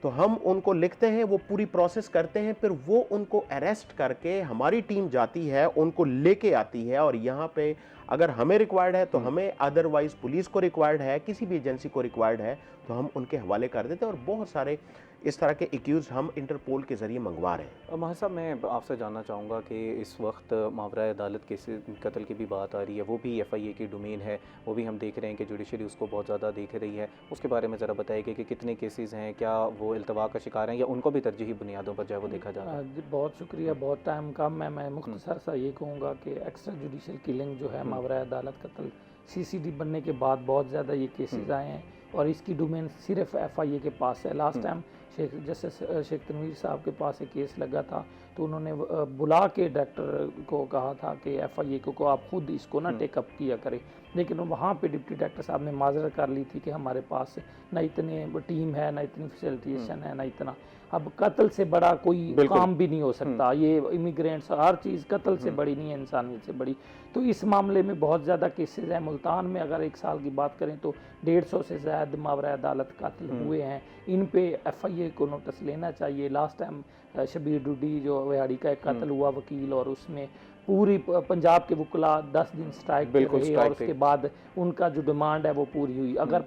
तो हम उनको लिखते हैं, वो पूरी प्रोसेस करते हैं, फिर वो उनको अरेस्ट करके हमारी टीम जाती है, उनको लेके आती है, और यहाँ पे अगर हमें रिक्वायर्ड है तो हमें, अदरवाइज पुलिस को रिक्वायर्ड है, किसी भी एजेंसी को रिक्वायर्ड है तो हम उनके हवाले कर देते हैं। और बहुत सारे इस तरह के एक्यूज हम इंटरपोल के जरिए मंगवा रहे हैं। महा साहब मैं आपसे जानना चाहूँगा कि इस वक्त मावरा अदालत के कत्ल की भी बात आ रही है, वो भी FIA की डोमेन है, वो भी हम देख रहे हैं कि जुडिशरी उसको बहुत ज़्यादा देख रही है। उसके बारे में ज़रा बताइए कि कितने केसेस हैं, क्या वो इल्तवा का शिकार हैं या उनको भी तरजीही बुनियादों पर जो है वो देखा जा रहा है? जी बहुत शुक्रिया, बहुत टाइम कम है। मैं मुख्तसर सा ये कहूँगा कि एक्स्ट्रा जुडिशल किलिंग जो है मावरा अदालत कत्ल CCD बनने के बाद बहुत ज़्यादा ये केसेस आए हैं और इसकी डोमेन सिर्फ FIA के पास है। लास्ट टाइम शेख तनवीर साहब के पास एक केस लगा था तो उन्होंने बुला के डायरेक्टर को कहा था कि FIA को आप खुद इसको ना टेकअप किया करें, लेकिन वहाँ पे डिप्टी डायरेक्टर साहब ने माजरत कर ली थी कि हमारे पास ना इतने टीम है, ना इतनी फैसिलिटेशन है, ना इतना। अब कत्ल से बड़ा कोई काम भी नहीं हो सकता, ये इमिग्रेंट्स हर चीज़ कत्ल से बड़ी नहीं है, इंसानियत से बड़ी। तो इस मामले में बहुत ज़्यादा केसेस हैं। मुल्तान में अगर एक साल की बात करें तो 150 से ज़्यादा मावरा अदालत कातिल हुए हैं। इन पे FIA को नोटिस लेना चाहिए। लास्ट टाइम शबीर डुडी जो विहाड़ी का एक कत्ल हुआ वकील, और उसमें पूरी पंजाब के वकला 10 दिन स्ट्राइक पे बिल्कुल, रहे और स्ट्राइक उसके पे। बाद उनका जो डिमांड है वो पूरी हुई। अगर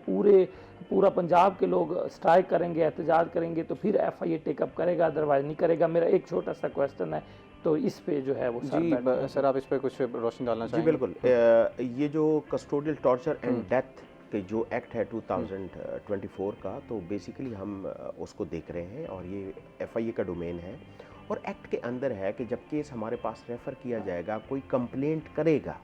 पूरा पंजाब के लोग स्ट्राइक करेंगे, एहतजाज करेंगे, तो फिर FIA टेकअप करेगा, अदरवाइज नहीं करेगा। मेरा एक छोटा सा क्वेश्चन है, तो इस पे जो है वो सर जी बैठते हैं। सर, आप इस पे कुछ रोशनी डालना जी चाहेंगे? बिल्कुल। ये जो कस्टोडियल टॉर्चर एंड डेथ के जो एक्ट है 2024 का, तो बेसिकली हम उसको देख रहे हैं और ये FIA का डोमेन है। और एक्ट के अंदर है कि जब केस हमारे पास रेफ़र किया जाएगा, कोई कंप्लेंट करेगा,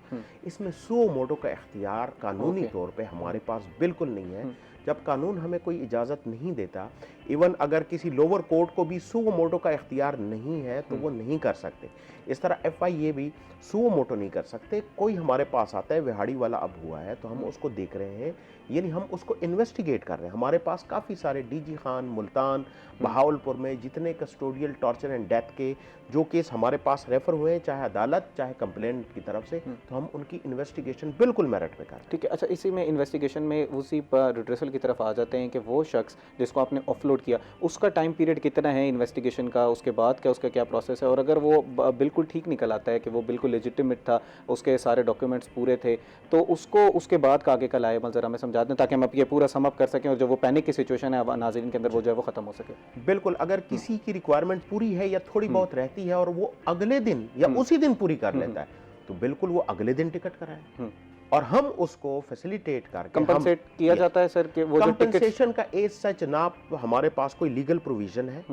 इसमें सो मोटो का इख्तियार कानूनी ओके। तौर पे हमारे पास बिल्कुल नहीं है। जब कानून हमें कोई इजाज़त नहीं देता, इवन अगर किसी लोअर कोर्ट को भी सो मोटो का इख्तियार नहीं है तो वो नहीं कर सकते। इस तरह FIA भी सो मोटो नहीं कर सकते। कोई हमारे पास आता है, विहाड़ी वाला अब हुआ है तो हम उसको देख रहे हैं, यानी हम उसको इन्वेस्टिगेट कर रहे हैं। हमारे पास काफ़ी सारे DG खान, मुल्तान, बहावलपुर में जितने कस्टोडियल टॉर्चर एंड डेथ के जो केस हमारे पास रेफ़र हुए हैं, चाहे अदालत चाहे कंप्लेंट की तरफ से, तो हम उनकी इन्वेस्टिगेशन बिल्कुल मेरिट पे कर रहे हैं। ठीक है। अच्छा, इसी में इन्वेस्टिगेशन में उसी पर रिड्रेसल की तरफ आ जाते हैं कि वो शख्स जिसको आपने ऑफलोड किया, उसका टाइम पीरियड कितना है इन्वेस्टिगेशन का, उसके बाद क्या उसका क्या प्रोसेस है, और अगर वो बिल्कुल ठीक निकल आता है कि वो बिल्कुल लेजिटिमेट था, उसके सारे डॉक्यूमेंट्स पूरे थे, तो उसको उसके बाद का आगे का लाएबल ज़रा हमें समझा दें ताकि हम अब ये पूरा सम अप कर सकें और जो वो पैनिक की सिचुएशन है नाज़रीन के अंदर वो जो है वो ख़त्म हो सके। बिल्कुल, अगर किसी की रिक्वायरमेंट पूरी है या थोड़ी बहुत रहती है और वो अगले दिन या उसी दिन पूरी कर लेता है, तो बिल्कुल वो अगले दिन टिकट कराए और हम उसको फैसिलिटेट करके कंपनसेट किया जाता है सर कि वो जो टिकट। कंपनसेशन का एज सच ना हमारे पास कोई लीगल प्रोविजन है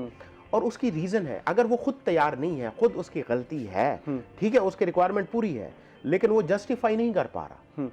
और उसकी रीजन है। अगर वो खुद तैयार नहीं है, खुद उसकी गलती है, ठीक है, उसकी रिक्वायरमेंट पूरी है लेकिन वो जस्टिफाई नहीं कर पा रहा,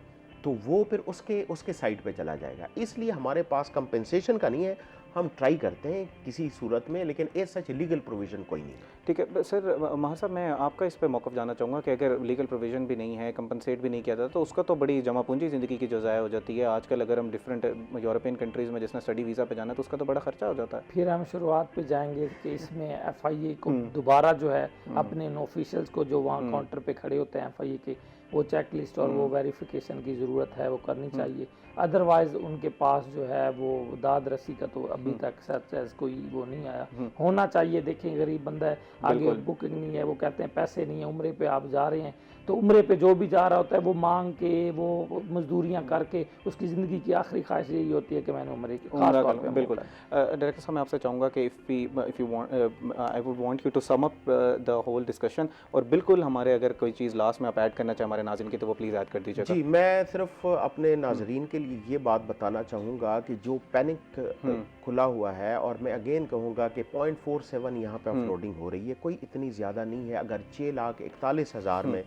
तो वो फिर उसके साइड पे चला जाएगा। इसलिए हमारे पास कंपनसेशन का नहीं है, हम ट्राई करते हैं किसी सूरत में, लेकिन एज सच लीगल प्रोविजन कोई नहीं है। ठीक है सर, माहिर साहब मैं आपका इस पे मौक़िफ़ जानना चाहूँगा कि अगर लीगल प्रोविज़न भी नहीं है, कंपनसेट भी नहीं किया जाता, तो उसका तो बड़ी जमा पूंजी ज़िंदगी की जो ज़ाया हो जाती है। आजकल अगर हम डिफरेंट यूरोपियन कंट्रीज़ में जिसने स्टडी वीज़ा पे जाना है तो उसका तो बड़ा खर्चा हो जाता है। फिर हम शुरुआत पे जाएंगे कि इसमें FIA को दोबारा जो है अपने इन ऑफिशियल्स को जो वहाँ काउंटर पे खड़े होते हैं FIA के, वो चेक लिस्ट और वो वेरिफिकेशन की ज़रूरत है, वो करनी चाहिए। अदरवाइज़ उनके पास जो है वो दाद रसी का तो अभी तक सच कोई वो नहीं आया। होना चाहिए। देखें, गरीब बंदा है, आगे बुकिंग नहीं है, वो कहते हैं पैसे नहीं है, उम्रे पे आप जा रहे हैं, तो उम्रे पे जो भी जा रहा होता है वो मांग के, वो मजदूरियां करके, उसकी ज़िंदगी की आखिरी ख्वाहिश यही होती है कि मैंने उम्रे की खास तौर पे। बिल्कुल। डायरेक्टर साहब मैं आपसे चाहूँगा कि if you want I would want you to sum up the whole discussion, और बिल्कुल हमारे अगर कोई चीज़ लास्ट में आप ऐड करना चाहें हमारे नाज़रीन की तो वो प्लीज़ ऐड कर दीजिएगा। जी, मैं सिर्फ अपने नाजरीन के लिए ये बात बताना चाहूँगा कि जो पैनिक खुला हुआ है, और मैं अगेन कहूँगा कि 0.47 यहाँ पे अपलोडिंग हो रही है, कोई इतनी ज़्यादा नहीं है। अगर 6,41,000 में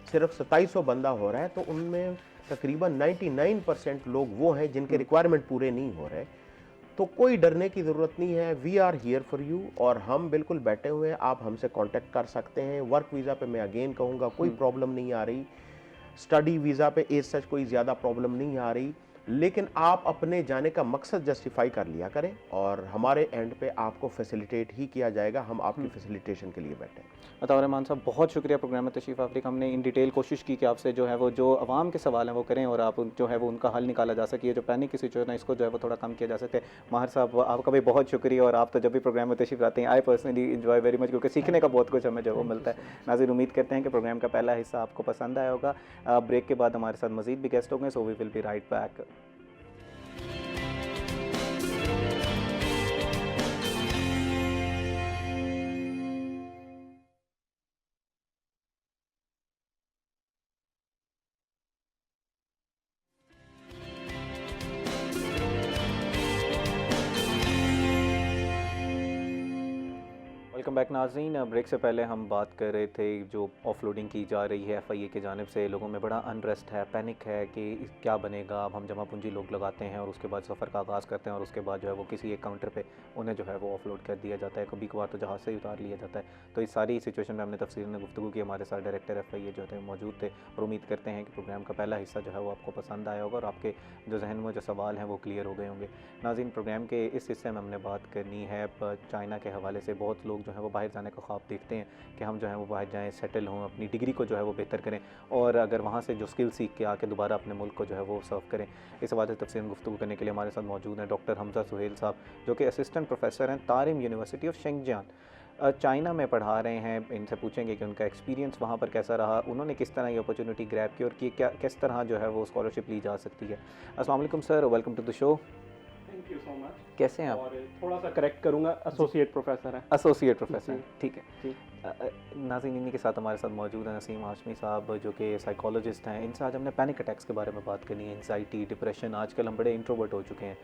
सिर्फ 2700 बंदा हो रहा है तो उनमें तकरीबन 99% लोग वो हैं जिनके रिक्वायरमेंट पूरे नहीं हो रहे। तो कोई डरने की ज़रूरत नहीं है। We are here for you, और हम बिल्कुल बैठे हुए हैं, आप हमसे कांटेक्ट कर सकते हैं। वर्क वीज़ा पे मैं अगेन कहूँगा कोई प्रॉब्लम नहीं आ रही। स्टडी वीज़ा पे एज सच कोई ज़्यादा प्रॉब्लम नहीं आ रही, लेकिन आप अपने जाने का मकसद जस्टिफाई कर लिया करें और हमारे एंड पे आपको फैसिलिटेट ही किया जाएगा। हम आपकी फैसिलिटेशन के लिए बैठे हैं। अताउर रहमान साहब, बहुत शुक्रिया प्रोग्राम में तशरीफ़ आफरीक। हमने इन डिटेल कोशिश की कि आपसे जो है वो जो आवाम के सवाल हैं वो करें और आप जो है वो उनका हल निकाला जा सके। जो पैनिक की सिचुएशन है इसको जो है वो थोड़ा कम किया जा सके। माहिर साहब, आपका भी बहुत शुक्रिया, और आप तो जब भी प्रोग्राम में तशरीफ़ आते हैं I personally enjoy very much, क्योंकि सीखने का बहुत कुछ हमें जो वो मिलता है। नाज़रीन, उम्मीद करते हैं कि प्रोग्राम का पहला हिस्सा आपको पसंद आया होगा। ब्रेक के बाद हमारे साथ मज़ीद भी गेस्ट होंगे, so we will be right back. Welcome back नाज़रीन। ब्रेक से पहले हम बात कर रहे थे जो ऑफलोडिंग की जा रही है FIA की जानिब से। लोगों में बड़ा अनरेस्ट है, पैनिक है कि क्या बनेगा। अब हम जमा पूंजी लोग लगाते हैं और उसके बाद सफ़र का आगाज़ करते हैं और उसके बाद जो है वो किसी एक काउंटर पे उन्हें जो है वो ऑफलोड कर दिया जाता है, कभी कभार तो जहाज़ से ही उतार लिया जाता है। तो इस सारी सिचुएशन में हमने तफसील में गुफ्तगू की। हमारे साथ डायरेक्टर FIA जो थे मौजूद थे, और उम्मीद करते हैं कि प्रोग्राम का पहला हिस्सा जो है वो आपको पसंद आया होगा और आपके जो जहन में जो सवाल हैं वो क्लियर हो गए होंगे। नाज़रीन, प्रोग्राम के इस हिस्से में हमने बात करनी है चाइना के हवाले से। बहुत लोग जो है वो बाहर जाने का ख्वाब देखते हैं कि हम जो है वो बाहर जाएँ, सेटल हों, अपनी डिग्री को जो है वो बेहतर करें और अगर वहाँ से जो स्किल सीख के आके दोबारा अपने मुल्क को जो है वो सर्व करें। इस हवाले से तफसील गुफ्तगू करने के लिए हमारे साथ मौजूद हैं डॉक्टर हमजा सुहेल साहब, जो कि असिस्टेंट प्रोफेसर हैं तारिम यूनिवर्सिटी ऑफ शेंगजियान, चाइना में पढ़ा रहे हैं। इनसे पूछेंगे कि उनका एक्सपीरियंस वहाँ पर कैसा रहा, उन्होंने किस तरह ये अपॉर्चुनिटी ग्रैब की और कि क्या किस तरह जो है वो स्कॉलरशिप ली जा सकती है। अस्सलाम वालेकुम sir, welcome to the show. Thank you so much. कैसे हैं आप? और थोड़ा सा करेक्ट करूंगा, एसोसिएट प्रोफेसर है। एसोसिएट प्रोफेसर, ठीक है। जी। नाज़रीन, इन्हीं के साथ हमारे साथ मौजूद हैं नसीम हाशमी साहब, जो कि साइकोलॉजिस्ट हैं। इनसे आज हमने पैनिक अटैक्स के बारे में बात करनी है, एंजाइटी, डिप्रेशन। आजकल हम बड़े इंट्रोवर्ट हो चुके हैं,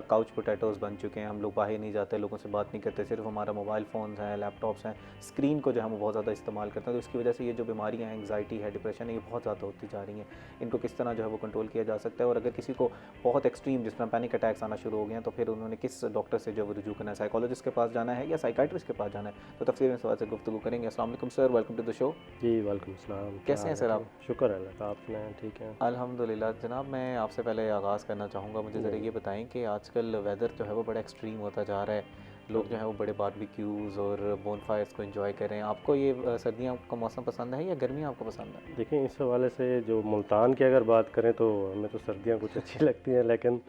काउच पोटैटोज़ बन चुके हैं, हम लोग बाहर नहीं जाते, लोगों से बात नहीं करते, सिर्फ हमारा मोबाइल फ़ोन्स हैं, लैपटॉप्स हैं, स्क्रीन को जो हम बहुत ज़्यादा इस्तेमाल करते हैं। तो इसकी वजह से ये जो बीमारियाँ हैं, एंजाइटी है, डिप्रेशन है, ये बहुत ज़्यादा होती जा रही हैं। इनको किस तरह जो है वो कंट्रोल किया जा सकता है, और अगर किसी को बहुत एक्सट्रीम जिस तरह पैनिक अटैक्स आना शुरू हो गए हैं, तो फिर उन्होंने किस डॉक्टर से जो है वो रुजू करना है, साइकोलॉजिस्ट के पास जाना है या साइकाइट्रिस्ट के पास जाना है? तो तफसील में सवाल से गुफ्तगू करेंगे। अस्सलाम वालेकुम sir, welcome to the show. जी वालेकुम सलाम। कैसे हैं सर आप? शुक्र है अल्लाह का, आप सुनाएं? ठीक है अल्हम्दुलिल्लाह। जनाब, मैं आपसे पहले आगाज़ करना चाहूँगा, मुझे ज़रा ये बताएं कि आजकल वेदर जो है वो बड़ा एक्सट्रीम होता जा रहा है, लोग जो है वो बड़े बारबेक्यूज़ और बोनफायर्स को एंजॉय कर रहे हैं। आपको ये सर्दियाँ का मौसम पसंद है या गर्मियाँ आपको पसंद है? देखिए, इस हवाले से जो मुल्तान की अगर बात करें तो हमें तो सर्दियाँ कुछ अच्छी लगती हैं, लेकिन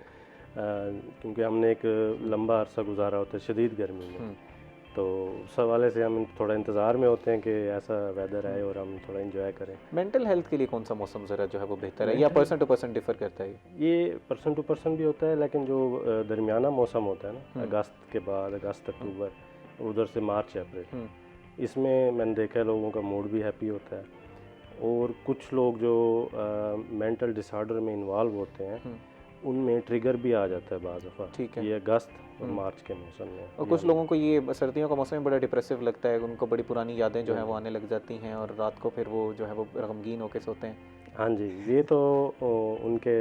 क्योंकि हमने एक लंबा अरसा गुजारा होता है शदीद गर्मी में, तो उस हवाले से हम थोड़ा इंतज़ार में होते हैं कि ऐसा वेदर आए और हम थोड़ा एंजॉय करें। मेंटल हेल्थ के लिए कौन सा मौसम ज़रा जो है वो बेहतर है, या पर्सन टू पर्सन डिफ़र करता है? ये पर्सन टू पर्सन भी होता है, लेकिन जो दरमियाना मौसम होता है ना, अगस्त के बाद, अगस्त अक्टूबर, उधर से मार्च अप्रैल, इसमें मैंने देखा है लोगों का मूड भी हैप्पी होता है। और कुछ लोग जो मेंटल डिसऑर्डर में इन्वॉल्व होते हैं, उनमें ट्रिगर भी आ जाता है बाज़ दफ़ा। ठीक है। ये अगस्त और मार्च के मौसम में। और कुछ लोगों को ये सर्दियों का मौसम बड़ा डिप्रेसिव लगता है, उनको बड़ी पुरानी यादें जो है वो आने लग जाती हैं और रात को फिर वो जो है वो गमगीन होकर सोते हैं। हाँ जी, ये तो उनके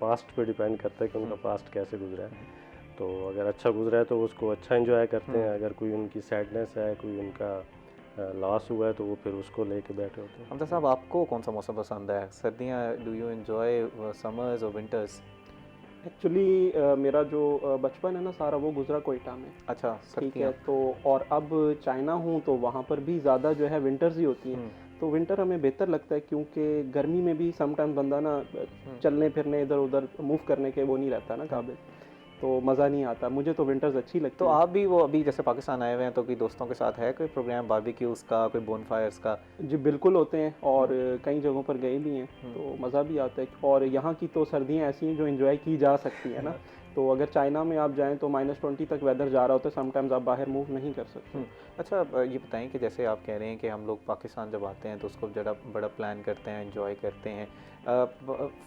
पास्ट पे डिपेंड करता है कि उनका पास्ट कैसे गुजरा है। तो अगर अच्छा गुजरा है तो उसको अच्छा एंजॉय करते हैं, अगर कोई उनकी सैडनेस है, कोई उनका लॉस हुआ है, तो वो फिर उसको लेके बैठे होते हैं। हमजा साहब, आपको कौन सा मौसम पसंद है? सर्दियाँ, डू यू एंजॉय समर्स और विंटर्स? एक्चुअली मेरा जो बचपन है ना सारा वो गुजरा कोयटा में। अच्छा, ठीक है। तो और अब चाइना हूँ तो वहाँ पर भी ज़्यादा जो है विंटर्स ही होती हैं। तो विंटर हमें बेहतर लगता है, क्योंकि गर्मी में भी समटाइम बंदा ना चलने फिरने इधर उधर मूव करने के वो नहीं रहता ना काबिल, तो मज़ा नहीं आता। मुझे तो विंटर्स अच्छी लगती तो है। आप भी वो अभी जैसे पाकिस्तान आए हुए हैं, तो कोई दोस्तों के साथ है कोई प्रोग्राम बारबेक्यूज़ का, कोई बोनफायर्स का? जी बिल्कुल होते हैं, और कई जगहों पर गए भी हैं, तो मज़ा भी आता है। और यहाँ की तो सर्दियाँ ऐसी हैं जो एंजॉय की जा सकती है ना। तो अगर चाइना में आप जाएं तो -20 तक वेदर जा रहा होता है, समटाइम्स आप बाहर मूव नहीं कर सकते। अच्छा, ये बताएं कि जैसे आप कह रहे हैं कि हम लोग पाकिस्तान जब आते हैं तो उसको ज़रा बड़ा प्लान करते हैं, एंजॉय करते हैं,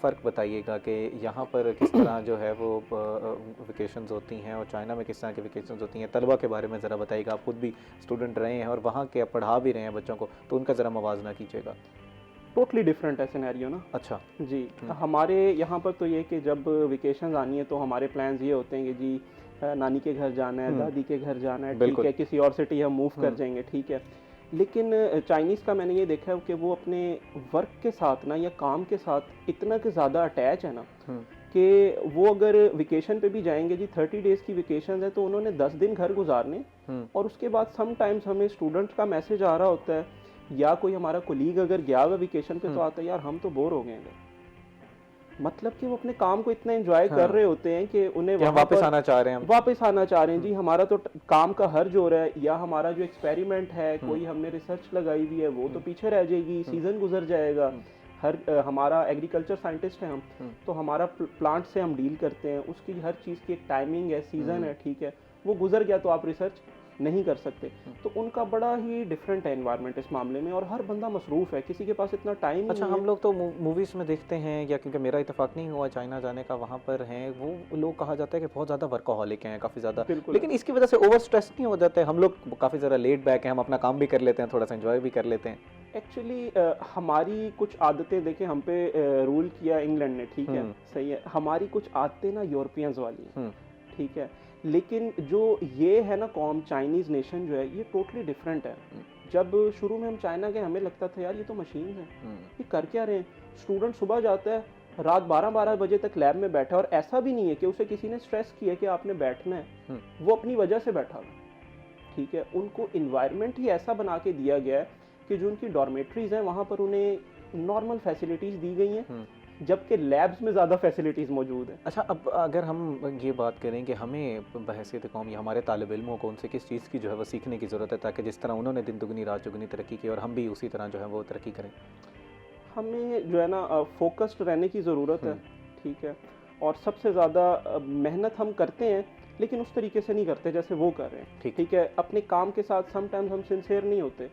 फ़र्क बताइएगा कि यहाँ पर किस तरह जो है वो वेकेशंस होती हैं और चाइना में किस तरह की वेकेशंस होती हैं? तलबा के बारे में ज़रा बताइएगा, आप खुद भी स्टूडेंट रहे हैं और वहाँ के पढ़ा भी रहे हैं बच्चों को, तो उनका ज़रा मवाजना कीजिएगा। टोटली डिफरेंट है सिनेरियो ना। अच्छा जी, हमारे यहाँ पर तो ये कि जब वेकेशन आनी है तो हमारे प्लान्स ये होते हैं कि जी नानी के घर जाना है, दादी के घर जाना है, ठीक है, किसी और सिटी हम मूव कर जाएंगे, ठीक है। लेकिन चाइनीज़ का मैंने ये देखा है कि वो अपने वर्क के साथ ना या काम के साथ इतना कि ज़्यादा अटैच है ना कि वो अगर वेकेशन पे भी जाएंगे, जी 30 डेज़ की वेकेशन है तो उन्होंने 10 दिन घर गुजारने, और उसके बाद समटाइम्स हमें स्टूडेंट्स का मैसेज आ रहा होता है या कोई हमारा कोलीग अगर गया हुआ वेकेशन पे तो आता है, यार हम तो बोर हो गए हैं। मतलब कि वो अपने काम को इतना एंजॉय कर रहे होते हैं कि उन्हें वापस आना चाह रहे हैं, वापस आना चाह रहे हैं। जी हमारा तो काम का हर्ज हो रहा है, या हमारा जो एक्सपेरिमेंट है, कोई हमने रिसर्च लगाई हुई है वो तो पीछे रह जाएगी, सीजन गुजर जाएगा। हमारा एग्रीकल्चर साइंटिस्ट है हम, तो हमारा प्लांट से हम डील करते हैं, उसकी हर चीज़ की एक टाइमिंग है, सीजन है, ठीक है। वो गुजर गया तो आप रिसर्च नहीं कर सकते। तो उनका बड़ा ही डिफरेंट है एनवायरनमेंट इस मामले में, और हर बंदा मसरूफ है, किसी के पास इतना टाइम अच्छा, हम लोग तो मूवीज़ में देखते हैं, या क्योंकि मेरा इत्तेफाक नहीं हुआ चाइना जाने का, वहाँ पर हैं वो लोग, कहा जाता है कि बहुत ज़्यादा वर्कहॉलिक हैं, काफ़ी ज़्यादा, लेकिन इसकी वजह से ओवर स्ट्रेस नहीं हो जाता है? हम लोग काफ़ी ज़्यादा लेट बैक हैं, हम अपना काम भी कर लेते हैं, थोड़ा सा एंजॉय भी कर लेते हैं। एक्चुअली हमारी कुछ आदतें देखें, हम पे रूल किया इंग्लैंड ने, ठीक है, सही है। हमारी कुछ आदतें ना यूरोपियंस वाली हैं, ठीक है, लेकिन जो ये है ना कौम, चाइनीज़ नेशन जो है, ये टोटली डिफरेंट है। जब शुरू में हम चाइना गए हमें लगता था यार ये तो मशीन है, ये कर क्या रहे हैं। स्टूडेंट सुबह जाता है, रात 12-12 बजे तक लैब में बैठा है, और ऐसा भी नहीं है कि उसे किसी ने स्ट्रेस किया कि आपने बैठना है, वो अपनी वजह से बैठा हुआ। ठीक है, उनको इन्वायरमेंट ही ऐसा बना के दिया गया है कि जो उनकी डॉर्मेट्रीज हैं वहाँ पर उन्हें नॉर्मल फैसिलिटीज़ दी गई हैं, जबकि लैब्स में ज़्यादा फैसिलिटीज़ मौजूद हैं। अच्छा, अब अगर हम ये बात करें कि हमें बहैसियत कौम या हमारे तालिब इल्मों को उनसे किस चीज़ की जो है वो सीखने की ज़रूरत है, ताकि जिस तरह उन्होंने दिन दुगनी रात चौगुनी तरक्की की और हम भी उसी तरह जो है वो तरक्की करें? हमें जो है ना फोकस्ड रहने की ज़रूरत है, ठीक है, और सबसे ज़्यादा मेहनत हम करते हैं लेकिन उस तरीके से नहीं करते जैसे वो कर रहे हैं, ठीक है, अपने काम के साथ समटाइम्स हम सिंसियर नहीं होते,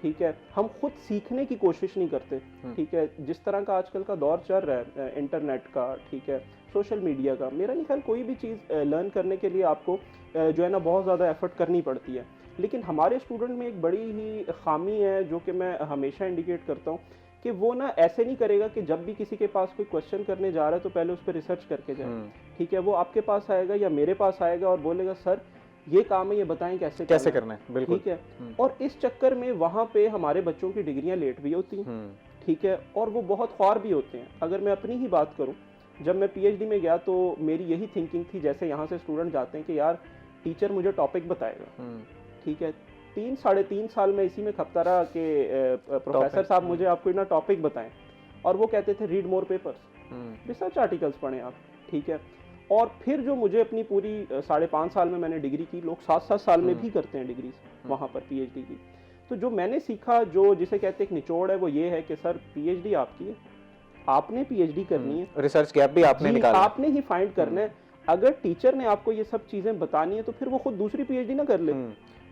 ठीक है, हम खुद सीखने की कोशिश नहीं करते, ठीक है, जिस तरह का आजकल का दौर चल रहा है इंटरनेट का, ठीक है, सोशल मीडिया का, मेरा नहीं ख्याल कोई भी चीज़ लर्न करने के लिए आपको जो है ना बहुत ज़्यादा एफर्ट करनी पड़ती है, लेकिन हमारे स्टूडेंट में एक बड़ी ही खामी है जो कि मैं हमेशा इंडिकेट करता हूँ कि वो ना ऐसे नहीं करेगा कि जब भी किसी के पास कोई क्वेश्चन करने जा रहा है तो पहले उस पर रिसर्च करके जाए, ठीक है, वो आपके पास आएगा या मेरे पास आएगा और बोलेगा सर ये काम है, ये बताएं कैसे करना है, बिल्कुल, ठीक है, और इस चक्कर में वहाँ पे हमारे बच्चों की डिग्रियां लेट भी होती हैं, ठीक है, और वो बहुत ख्वार भी होते हैं। अगर मैं अपनी ही बात करूँ, जब मैं PhD में गया तो मेरी यही थिंकिंग थी, जैसे यहाँ से स्टूडेंट जाते हैं कि यार टीचर मुझे टॉपिक बताएगा, ठीक है, 3-3.5 साल में इसी में खपता रहा कि प्रोफेसर साहब मुझे आपको इतना टॉपिक बताएं, और वो कहते थे read more papers, research articles पढ़ें आप, ठीक है, और फिर जो मुझे अपनी पूरी 5.5 साल में मैंने डिग्री की, लोग 7-7 साल में भी करते हैं डिग्रीज वहाँ पर PhD की, तो जो मैंने सीखा, जो जिसे कहते हैं एक निचोड़ है, वो ये है कि सर PhD आपकी है, आपने PhD करनी है, रिसर्च गैप भी आपने निकालना है, आपने ही फाइंड करना है। अगर टीचर ने आपको ये सब चीज़ें बतानी है तो फिर वो खुद दूसरी PhD ना कर ले,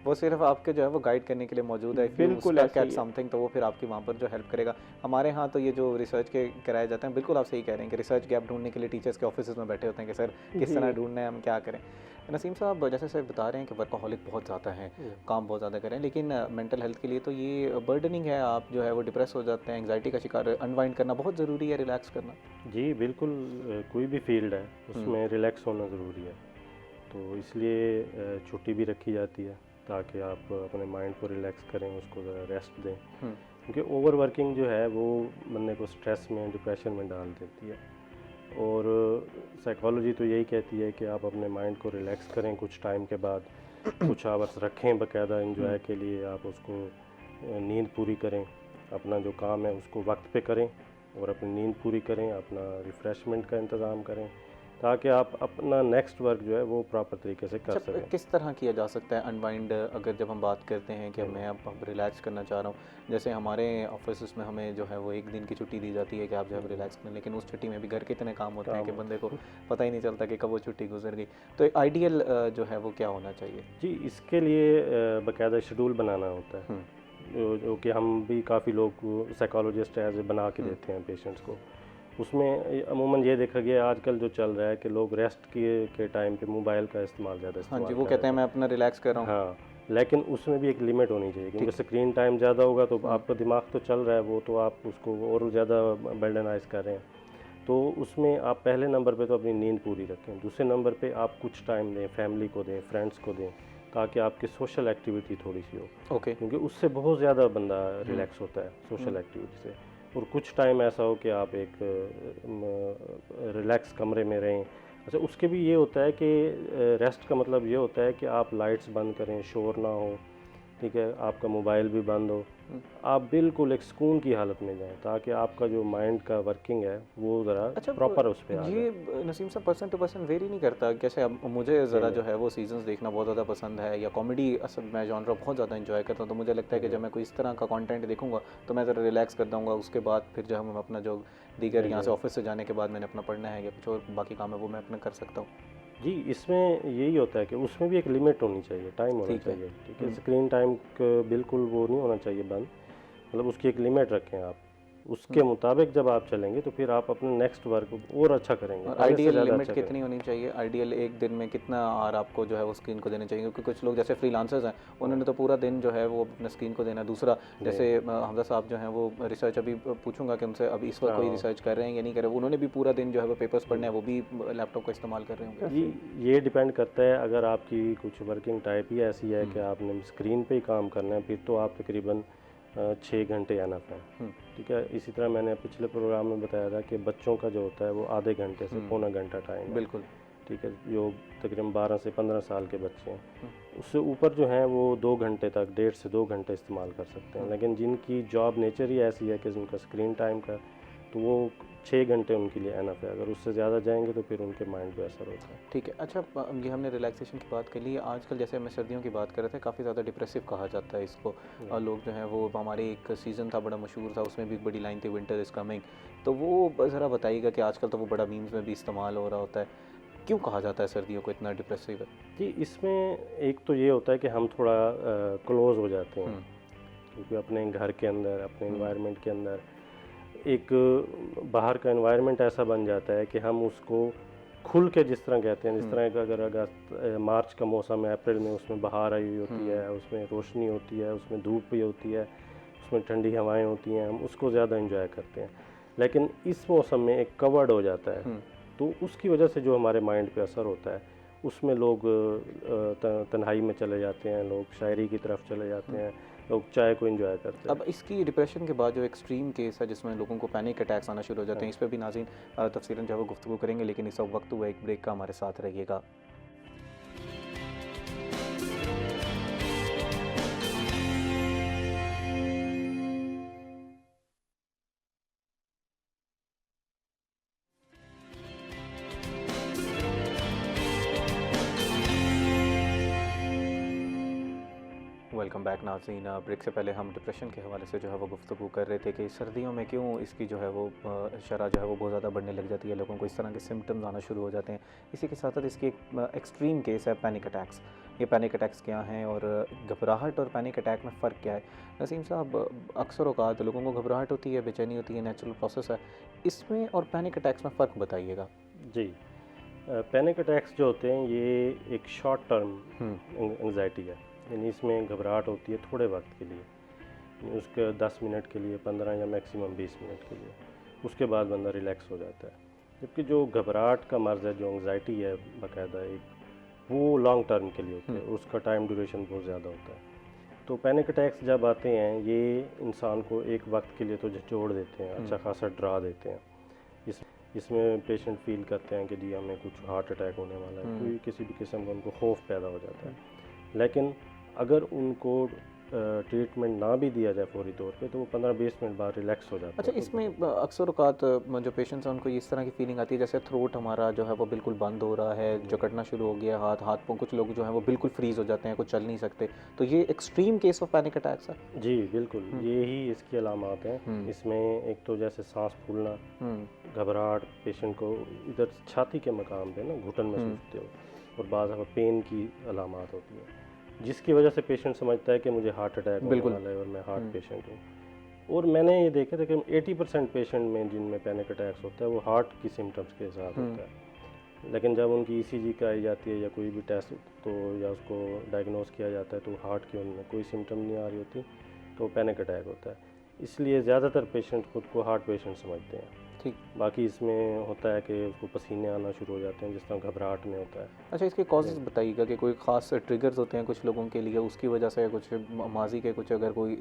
वो सिर्फ आपके जो है वो गाइड करने के लिए मौजूद है, बिल्कुल ऐसा ही समथिंग, तो वो फिर आपकी वहाँ पर जो हेल्प करेगा। हमारे यहाँ तो ये जो रिसर्च के कराए जाते हैं, बिल्कुल आप सही कह रहे हैं कि रिसर्च गैप ढूंढने के लिए टीचर्स के ऑफिस में बैठे होते हैं कि सर किस तरह ढूंढना है, हम क्या करें। नसीम साहब, जैसे सर बता रहे हैं कि वर्कहॉलिक बहुत ज़्यादा है, काम बहुत ज़्यादा करें, लेकिन मेंटल हेल्थ के लिए तो ये बर्डनिंग है, आप जो है वो डिप्रेस हो जाते हैं, एंग्जाइटी का शिकार, अनवाइंड करना बहुत ज़रूरी है, रिलैक्स करना। जी बिल्कुल, कोई भी फील्ड है उसमें रिलैक्स होना ज़रूरी है, तो इसलिए छुट्टी भी रखी जाती है ताकि आप अपने माइंड को रिलैक्स करें, उसको रेस्ट दें, क्योंकि ओवर वर्किंग जो है वो बंदे को स्ट्रेस में, डिप्रेशन में डाल देती है। और साइकोलॉजी तो यही कहती है कि आप अपने माइंड को रिलैक्स करें, कुछ टाइम के बाद कुछ आवर्स रखें बाकायदा एंजॉय के लिए, आप उसको नींद पूरी करें, अपना जो काम है उसको वक्त पे करें और अपनी नींद पूरी करें, अपना रिफ़्रेशमेंट का इंतज़ाम करें, ताकि आप अपना नेक्स्ट वर्क जो है वो प्रॉपर तरीके से कर सकें। किस तरह किया जा सकता है अनवाइंड, अगर जब हम बात करते हैं कि मैं अब रिलैक्स करना चाह रहा हूँ, जैसे हमारे ऑफिस में हमें जो है वो 1 दिन की छुट्टी दी जाती है कि आप जो है रिलैक्स करें, लेकिन उस छुट्टी में भी घर के इतने काम होते हैं कि बंदे को पता ही नहीं चलता कि कब वो छुट्टी गुजर गई, तो आइडियल जो है वो क्या होना चाहिए? जी, इसके लिए बाकायदा शेड्यूल बनाना होता है, जो कि हम भी काफ़ी लोग साइकोलॉजिस्ट एज बना के देते हैं पेशेंट्स को। उसमें अमूमन ये देखा गया आजकल जो चल रहा है कि लोग रेस्ट के टाइम पे मोबाइल का इस्तेमाल ज़्यादा हाँ जी, वो कहते हैं मैं अपना रिलैक्स कर रहा हूँ। हाँ, लेकिन उसमें भी एक लिमिट होनी चाहिए, क्योंकि स्क्रीन टाइम ज़्यादा होगा तो आपका दिमाग तो चल रहा है, वो तो आप उसको और ज़्यादा बर्डनाइज कर रहे हैं, तो उसमें आप पहले नंबर पे तो अपनी नींद पूरी रखें, दूसरे नंबर पे आप कुछ टाइम दें, फैमिली को दें, फ्रेंड्स को दें, ताकि आपकी सोशल एक्टिविटी थोड़ी सी हो। ओके, क्योंकि उससे बहुत ज़्यादा बंदा रिलैक्स होता है सोशल एक्टिविटी से। और कुछ टाइम ऐसा हो कि आप एक रिलैक्स कमरे में रहें। अच्छा, उसके भी ये होता है कि रेस्ट का मतलब ये होता है कि आप लाइट्स बंद करें, शोर ना हो, ठीक है, आपका मोबाइल भी बंद हो, आप बिल्कुल एक सुकून की हालत में जाएं, ताकि आपका जो माइंड का वर्किंग है वो ज़रा प्रॉपर उस पर आ जाए। ये नसीम साहब पर्सन टू पर्सन वेरी नहीं करता, कैसे अब मुझे ज़रा जो है वो सीजन्स देखना बहुत ज़्यादा पसंद है, या कॉमेडी असल मैं जॉनर बहुत ज़्यादा एंजॉय करता हूँ, तो मुझे लगता है कि जब मैं कोई इस तरह का कंटेंट देखूंगा तो मैं ज़रा रिलैक्स कर दूँगा, उसके बाद फिर जो हम अपना जो दीगर यहाँ से ऑफिस से जाने के बाद मैंने अपना पढ़ना है या कुछ और बाकी काम है वो मैं अपना कर सकता हूँ। जी, इसमें यही होता है कि उसमें भी एक लिमिट होनी चाहिए, टाइम होना चाहिए, ठीक है, स्क्रीन टाइम बिल्कुल वो नहीं होना चाहिए बंद, मतलब उसकी एक लिमिट रखें आप, उसके मुताबिक जब आप चलेंगे तो फिर आप अपने नेक्स्ट वर्क और अच्छा करेंगे। आइडियल लिमिट कितनी होनी चाहिए? आइडियल एक दिन में कितना आवर आपको जो है वो स्क्रीन को देना चाहिए? क्योंकि कुछ लोग जैसे फ्रीलांसर्स हैं उन्होंने तो पूरा दिन जो है वो अपने स्क्रीन को देना। दूसरा जैसे हमजा साहब जो हैं वो रिसर्च अभी पूछूंगा कि उनसे अभी इस वक्त कोई रिसर्च कर रहे हैं या नहीं कर रहे, उन्होंने भी पूरा दिन जो है वो पेपर्स पढ़ने हैं, वो भी लैपटॉप का इस्तेमाल कर रहे होंगे। ये डिपेंड करता है, अगर आपकी कुछ वर्किंग टाइप ही ऐसी है कि आपने स्क्रीन पे ही काम करना है, फिर तो आप तकरीबन 6 घंटे एनफ है, ठीक है। इसी तरह मैंने पिछले प्रोग्राम में बताया था कि बच्चों का जो होता है वो आधे घंटे से पौना घंटा टाइम है, बिल्कुल, ठीक है, जो तकरीबन 12 से 15 साल के बच्चे हैं, उससे ऊपर जो हैं वो 2 घंटे तक, 1.5 से 2 घंटे इस्तेमाल कर सकते हैं। लेकिन जिनकी जॉब नेचर ही ऐसी है कि जिनका स्क्रीन टाइम का, तो वो 6 घंटे उनके लिए एनफ है। अगर उससे ज़्यादा जाएंगे तो फिर उनके माइंड पे असर होता है। ठीक है। अच्छा, ये हमने रिलैक्सेशन की बात कर ली। आजकल जैसे मैं सर्दियों की बात कर रहे थे, काफ़ी ज़्यादा डिप्रेसिव कहा जाता है इसको। लोग जो हैं वो, हमारे एक सीज़न था बड़ा मशहूर था, उसमें भी एक बड़ी लाइन थी, विंटर इज़ कमिंग। तो वो ज़रा बताइएगा कि आजकल तो वो बड़ा मीम्स में भी इस्तेमाल हो रहा होता है, क्यों कहा जाता है सर्दियों को इतना डिप्रेसिव है? जी, इसमें एक तो ये होता है कि हम थोड़ा क्लोज हो जाते हैं, क्योंकि अपने घर के अंदर, अपने इन्वायरमेंट के अंदर एक बाहर का इन्वायरमेंट ऐसा बन जाता है कि हम उसको खुल के, जिस तरह कहते हैं, जिस तरह का अगर अगस्त मार्च का मौसम है, अप्रैल में उसमें बहार आई हुई होती है, उसमें रोशनी होती है, उसमें धूप भी होती है, उसमें ठंडी हवाएं होती हैं, हम उसको ज़्यादा एंजॉय करते हैं। लेकिन इस मौसम में एक कवर्ड हो जाता है, तो उसकी वजह से जो हमारे माइंड पे असर होता है, उसमें लोग तन्हाई में चले जाते हैं, लोग शायरी की तरफ चले जाते हैं, लोग चाय को एंजॉय करते हैं। अब इसकी डिप्रेशन के बाद जो एक्सट्रीम केस है जिसमें लोगों को पैनिक अटैक्स आना शुरू हो जाते हैं, इस पर भी नाज़रीन तफसीलन जो है वो गुफ्तगू करेंगे, लेकिन इस वक्त हुआ एक ब्रेक का, हमारे साथ रहिएगा। वेलकम बैक नाज़रीन। ब्रेक से पहले हम डिप्रेशन के हवाले से जो है वो गुफ्तगू कर रहे थे कि सर्दियों में क्यों इसकी जो है वो शरह जो है वो बहुत ज़्यादा बढ़ने लग जाती है, लोगों को इस तरह के सिम्टम्स आना शुरू हो जाते हैं। इसी के साथ साथ इसकी एक एक्सट्रीम केस है पैनिक अटैक्स। ये पैनिक अटैक्स क्या हैं और घबराहट और पैनिक अटैक में फ़र्क क्या है? नसीम साहब, अक्सर औक़ात लोगों को घबराहट होती है, बेचैनी होती है, नेचुरल प्रोसेस है, इसमें और पैनिक अटैक्स में फ़र्क बताइएगा। जी, पैनिक अटैक्स जो होते हैं ये एक शॉर्ट टर्म एंग्जाइटी है, यानी इसमें घबराहट होती है थोड़े वक्त के लिए, उसके 10 मिनट के लिए, 15 या मैक्सिमम 20 मिनट के लिए, उसके बाद बंदा रिलैक्स हो जाता है। जबकि जो घबराहट का मर्ज़ है, जो एंग्जाइटी है बाकायदा एक, वो लॉन्ग टर्म के लिए होता है, उसका टाइम ड्यूरेशन बहुत ज़्यादा होता है। तो पैनिक अटैक्स जब आते हैं, ये इंसान को एक वक्त के लिए तो झंझोड़ देते हैं, अच्छा खासा डरा देते हैं। इसमें पेशेंट फील करते हैं कि जी हमें कुछ हार्ट अटैक होने वाला है, कोई किसी भी किस्म का उनको खौफ पैदा हो जाता है। लेकिन अगर उनको ट्रीटमेंट ना भी दिया जाए फौरी तौर पे, तो वो 15-20 मिनट बाद रिलैक्स हो जाता है। अच्छा, इसमें अक्सर औक़ात जो पेशेंट्स हैं उनको इस तरह की फीलिंग आती है जैसे थ्रोट हमारा जो है वो बिल्कुल बंद हो रहा है, जकड़ना शुरू हो गया हाथ पाँव, कुछ लोग जो हैं वो बिल्कुल फ्रीज़ हो जाते हैं, कुछ चल नहीं सकते। तो ये extreme case of panic attacks है? जी बिल्कुल, यही इसकी अलामात हैं। इसमें एक तो जैसे सांस फूलना, घबराहट, पेशेंट को इधर छाती के मकाम पे ना घुटन महसूस होते हो, और बाज़ दफ़ा पेन की अलामात होती है, जिसकी वजह से पेशेंट समझता है कि मुझे हार्ट अटैक होने वाला है और मैं हार्ट पेशेंट हूँ। और मैंने ये देखा था कि 80% पेशेंट में जिनमें पैनिक अटैक्स होता है वो हार्ट की सिम्टम्स के साथ होता है। लेकिन जब उनकी ECG कराई जाती है या कोई भी टेस्ट तो, या उसको डायग्नोस किया जाता है, तो हार्ट की उनमें कोई सिम्टम नहीं आ रही होती, तो पैनिक अटैक होता है। इसलिए ज़्यादातर पेशेंट खुद को हार्ट पेशेंट समझते हैं। ठीक। बाकी इसमें होता है कि उसको पसीने आना शुरू हो जाते हैं, जिस तरह घबराहट में होता है। अच्छा, इसके कॉजेज़ बताइएगा कि कोई ख़ास ट्रिगर्स होते हैं कुछ लोगों के लिए, उसकी वजह से कुछ माजी के कुछ, अगर कोई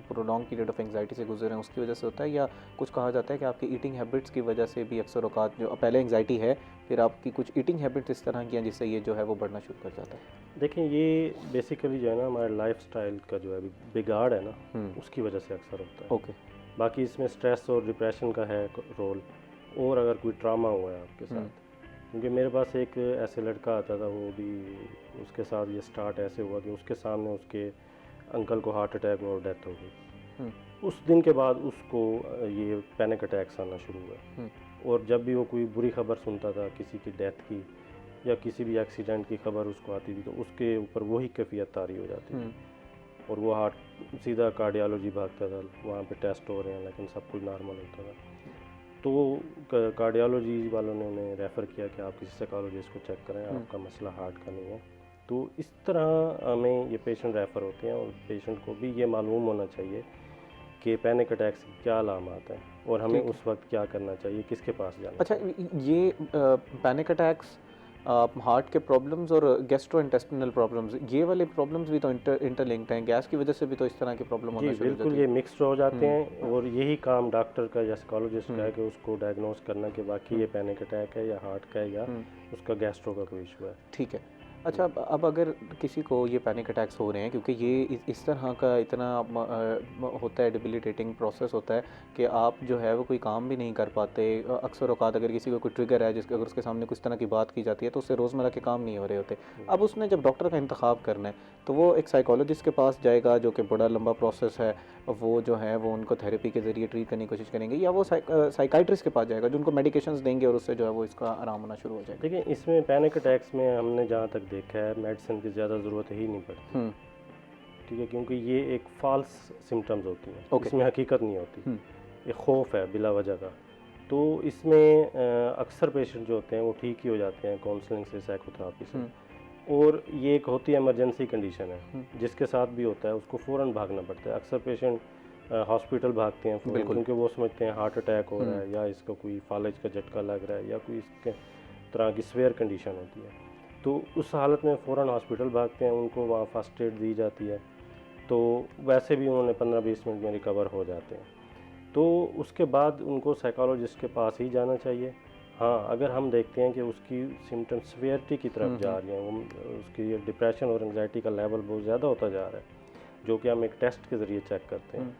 प्रोलॉन्ग पीरियड ऑफ एंग्जाइटी से गुजर रहे हैं उसकी वजह से होता है, या कुछ कहा जाता है कि आपकी ईटिंग हैबिट्स की वजह से भी अक्सर औक़ात, जो पहले एंग्जाइटी है फिर आपकी कुछ ईटिंग हैबिट्स इस तरह की हैं जिससे ये जो है वो बढ़ना शुरू कर जाता है? देखें, ये बेसिकली जो है ना हमारे लाइफस्टाइल का जो है बिगाड़ है ना, उसकी वजह से अक्सर होता है। ओके। बाकी इसमें स्ट्रेस और डिप्रेशन का है रोल, और अगर कोई ट्रामा हुआ है आपके साथ, क्योंकि मेरे पास एक ऐसे लड़का आता था, वो भी उसके साथ ये स्टार्ट ऐसे हुआ कि उसके सामने उसके अंकल को हार्ट अटैक हुआ और डेथ हो गई। उस दिन के बाद उसको ये पैनिक अटैक्स आना शुरू हुआ, और जब भी वो कोई बुरी खबर सुनता था किसी की डेथ की या किसी भी एक्सीडेंट की खबर उसको आती थी, तो उसके ऊपर वही कैफियत तारी हो जाती थी, और वो हार्ट सीधा कार्डियोलॉजी भागता था, वहाँ पे टेस्ट हो रहे हैं लेकिन सब कुछ नॉर्मल होता था। तो कार्डियोलॉजी वालों ने उन्हें रेफ़र किया कि आप किसी साइकोलॉजिस्ट को चेक करें, आपका मसला हार्ट का नहीं है। तो इस तरह हमें ये पेशेंट रेफ़र होते हैं, और पेशेंट को भी ये मालूम होना चाहिए कि पैनिक अटैक्स की क्या अलामात हैं और हमें उस वक्त क्या करना चाहिए, किसके पास जाना। अच्छा, ये पैनिक अटैक्स हार्ट के प्रॉब्लम्स और गैस्ट्रो इंटेस्टिनल प्रॉब्लम्स, ये वाले प्रॉब्लम्स भी तो इंटरलिंक्ड हैं, गैस की वजह से भी तो इस तरह के प्रॉब्लम होना जी शुरू हो बिल्कुल, जाती ये है। मिक्सड हो जाते हैं और यही काम डॉक्टर का या साइकोलॉजिस्ट का है कि उसको डायग्नोस करना कि बाकी ये पैनिक अटैक है या हार्ट का है या उसका गैस्ट्रो का कोई इशू है। ठीक है। अच्छा, अब अगर किसी को ये पैनिक अटैक्स हो रहे हैं, क्योंकि ये इस तरह का इतना होता है, डिबिलिटेटिंग प्रोसेस होता है कि आप जो है वो कोई काम भी नहीं कर पाते। अक्सर औकात अगर किसी को कोई ट्रिगर है जिसके, अगर उसके सामने कुछ तरह की बात की जाती है तो उससे रोज़मर्रा के काम नहीं हो रहे होते। अब उसने जब डॉक्टर का इंतखाब करना है तो वो एक साइकोलॉजिस्ट के पास जाएगा, जो कि बड़ा लंबा प्रोसेस है। वो जो है वो उनको थेरेपी के ज़रिए ट्रीट करने की कोशिश करेंगे, या वो साइकाइट्रिस्ट के पास जाएगा जो उनको मेडिकेशंस देंगे और उससे जो है वो इसका आराम होना शुरू हो जाएगा। देखिए, इसमें पैनिक अटैक्स में हमने जहाँ तक देखा है मेडिसिन की ज़्यादा ज़रूरत ही नहीं पड़ती, ठीक है, क्योंकि ये एक फॉल्स सिम्टम्स होती हैं, इसमें हकीकत नहीं होती, ये खौफ है बिला वजह का। तो इसमें अक्सर पेशेंट जो होते हैं वो ठीक ही हो जाते हैं काउंसलिंग से, साइकोथेरेपी से। और ये एक होती है इमरजेंसी कंडीशन है, जिसके साथ भी होता है उसको फ़ौरन भागना पड़ता है। अक्सर पेशेंट हॉस्पिटल भागते हैं फ़ौरन, क्योंकि वो समझते हैं हार्ट अटैक हो रहा है या इसका कोई फालज का झटका लग रहा है या कोई इसके तरह की स्वेयर कंडीशन होती है। तो उस हालत में फ़ौरन हॉस्पिटल भागते हैं, उनको वहाँ फर्स्ट एड दी जाती है, तो वैसे भी उन्होंने 15-20 मिनट में रिकवर हो जाते हैं। तो उसके बाद उनको साइकोलॉजिस्ट के पास ही जाना चाहिए। हाँ, अगर हम देखते हैं कि उसकी सिम्टम सीवियरिटी की तरफ जा रही हैं, वो उसकी डिप्रेशन और एंग्जाइटी का लेवल बहुत ज़्यादा होता जा रहा है, जो कि हम एक टेस्ट के ज़रिए चेक करते हैं,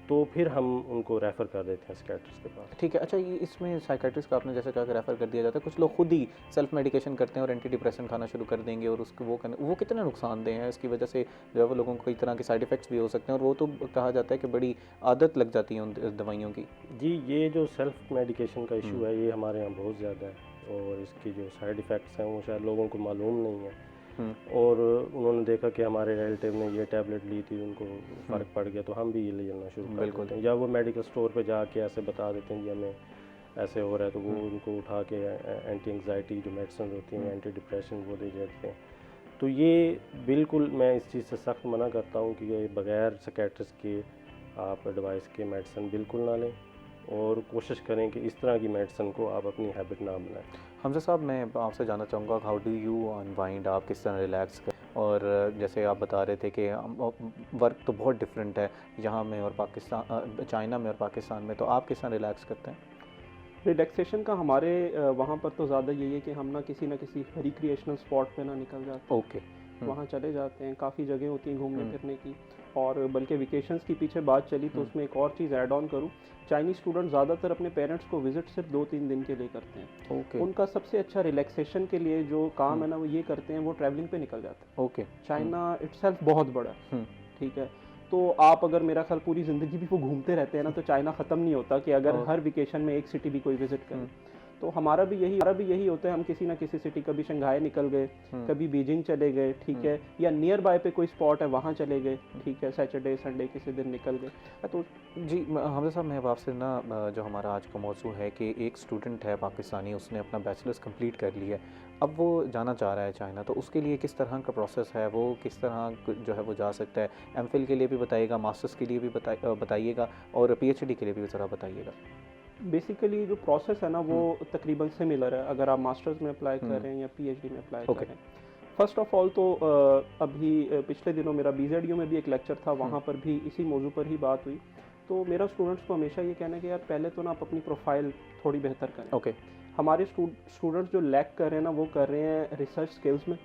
तो फिर हम उनको रेफ़र कर देते हैं साइकियाट्रिस्ट के पास। ठीक है। अच्छा, ये इसमें साइकियाट्रिस्ट का आपने जैसे कहा कि रेफ़र कर दिया जाता है, कुछ लोग खुद ही सेल्फ मेडिकेशन करते हैं और एंटी डिप्रेशन खाना शुरू कर देंगे, और उसको वो कितने नुकसानदेह हैं, इसकी वजह से जो है वो लोगों को कई तरह के साइड इफ़ेक्ट्स भी हो सकते हैं, और वो तो कहा जाता है कि बड़ी आदत लग जाती है उन दवाइयों की। जी, ये जो सेल्फ मेडिकेशन का इशू है ये हमारे यहाँ बहुत ज़्यादा है, और इसकी जो साइड इफ़ेक्ट्स हैं वो शायद लोगों को मालूम नहीं है। और उन्होंने देखा कि हमारे रिलेटिव ने ये टैबलेट ली थी, उनको फ़र्क पड़ गया, तो हम भी ये लेना शुरू कर देते हैं। या वो मेडिकल स्टोर पे जाके ऐसे बता देते हैं कि हमें ऐसे हो रहा है, तो वो उनको उठा के एंटी एंग्जाइटी जो मेडिसिन होती हैं, एंटी डिप्रेशन, वो दे देते हैं। तो ये बिल्कुल मैं इस चीज़ से सख्त मना करता हूँ कि ये बग़ैर साइकियाट्रिस्ट के आप एडवाइस के मेडिसिन बिल्कुल ना लें, और कोशिश करें कि इस तरह की मेडिसिन को आप अपनी हैबिट ना बनाएं। हमजा साहब, मैं आपसे जानना चाहूँगा, हाउ डू यू अनवाइंड, आप किस तरह रिलैक्स कर, और जैसे आप बता रहे थे कि वर्क तो बहुत डिफरेंट है यहाँ में और पाकिस्तान, चाइना में और पाकिस्तान में, तो आप किस तरह रिलैक्स करते हैं? रिलैक्सेशन का हमारे वहाँ पर तो ज़्यादा यही है कि हम ना किसी रिक्रिएशनल स्पॉट पे ना निकल जाते, ओके, वहाँ चले जाते हैं। काफ़ी जगह होती हैं घूमने फिरने की, और बल्कि वेकेशंस की पीछे बात चली तो उसमें एक और चीज़ ऐड ऑन करूँ, चाइनीज़ स्टूडेंट ज़्यादातर अपने पेरेंट्स को विज़िट सिर्फ 2-3 दिन के लिए करते हैं। ओके, उनका सबसे अच्छा रिलैक्सेशन के लिए जो काम है ना वो ये करते हैं, वो ट्रैवलिंग पे निकल जाते हैं। ओके, चाइना इटसेल्फ बहुत बड़ा है, ठीक है, तो आप अगर मेरा ख्याल पूरी ज़िंदगी भी वो घूमते रहते हैं ना, तो चाइना ख़त्म नहीं होता कि अगर हर वेकेशन में एक सिटी भी कोई विज़िट करें। तो हमारा भी यही होता है, हम किसी ना किसी सिटी, कभी शंघाई निकल गए, कभी बीजिंग चले गए, ठीक है, या नियर बाय पे कोई स्पॉट है वहाँ चले गए, ठीक है, सैटरडे संडे किसी दिन निकल गए। तो जी हमजा साहब, मैं अब आपसे ना, जो हमारा आज का मौजू है कि एक स्टूडेंट है पाकिस्तानी, उसने अपना बैचलर्स कंप्लीट कर लिया है, अब वो जाना चाह रहा है चाइना, तो उसके लिए किस तरह का प्रोसेस है, वो किस तरह जो है वो जा सकता है? एमफिल के लिए भी बताइएगा, मास्टर्स के लिए भी बताइएगा, और पीएचडी के लिए भी ज़रा बताइएगा। बेसिकली जो प्रोसेस है ना वो तकरीबन सिमिलर है, अगर आप मास्टर्स में अप्लाई कर रहे हैं या पीएचडी में अप्लाई कर रहे हैं। फर्स्ट ऑफ ऑल तो अभी पिछले दिनों मेरा बीजेडयू में भी एक लेक्चर था, वहाँ पर भी इसी मौजू पर ही बात हुई। तो मेरा स्टूडेंट्स को हमेशा ये कहना है कि यार पहले तो ना आप अपनी प्रोफाइल थोड़ी बेहतर करें। ओके, हमारे स्टूडेंट्स जो लैक कर रहे हैं ना, वो कर रहे हैं रिसर्च स्किल्स में,